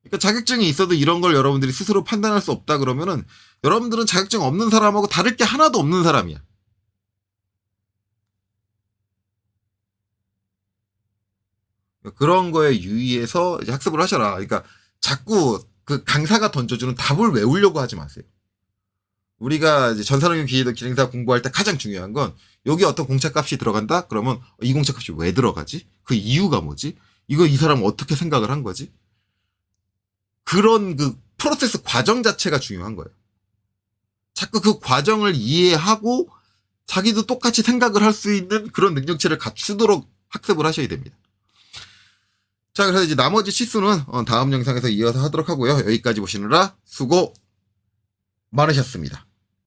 그러니까 자격증이 있어도 이런 걸 여러분들이 스스로 판단할 수 없다 그러면은 여러분들은 자격증 없는 사람하고 다를 게 하나도 없는 사람이야. 그런 거에 유의해서 이제 학습을 하셔라. 그러니까 자꾸 그 강사가 던져주는 답을 외우려고 하지 마세요. 우리가 이제 전산응용 기계도 기능사 공부할 때 가장 중요한 건 여기 어떤 공차값이 들어간다? 그러면 이 공차값이 왜 들어가지? 그 이유가 뭐지? 이 사람은 어떻게 생각을 한 거지? 그런 그 프로세스 과정 자체가 중요한 거예요. 자꾸 그 과정을 이해하고 자기도 똑같이 생각을 할 수 있는 그런 능력치를 갖추도록 학습을 하셔야 됩니다. 자, 그래서 이제 나머지 치수는 다음 영상에서 이어서 하도록 하고요. 여기까지 보시느라 수고 많으셨습니다.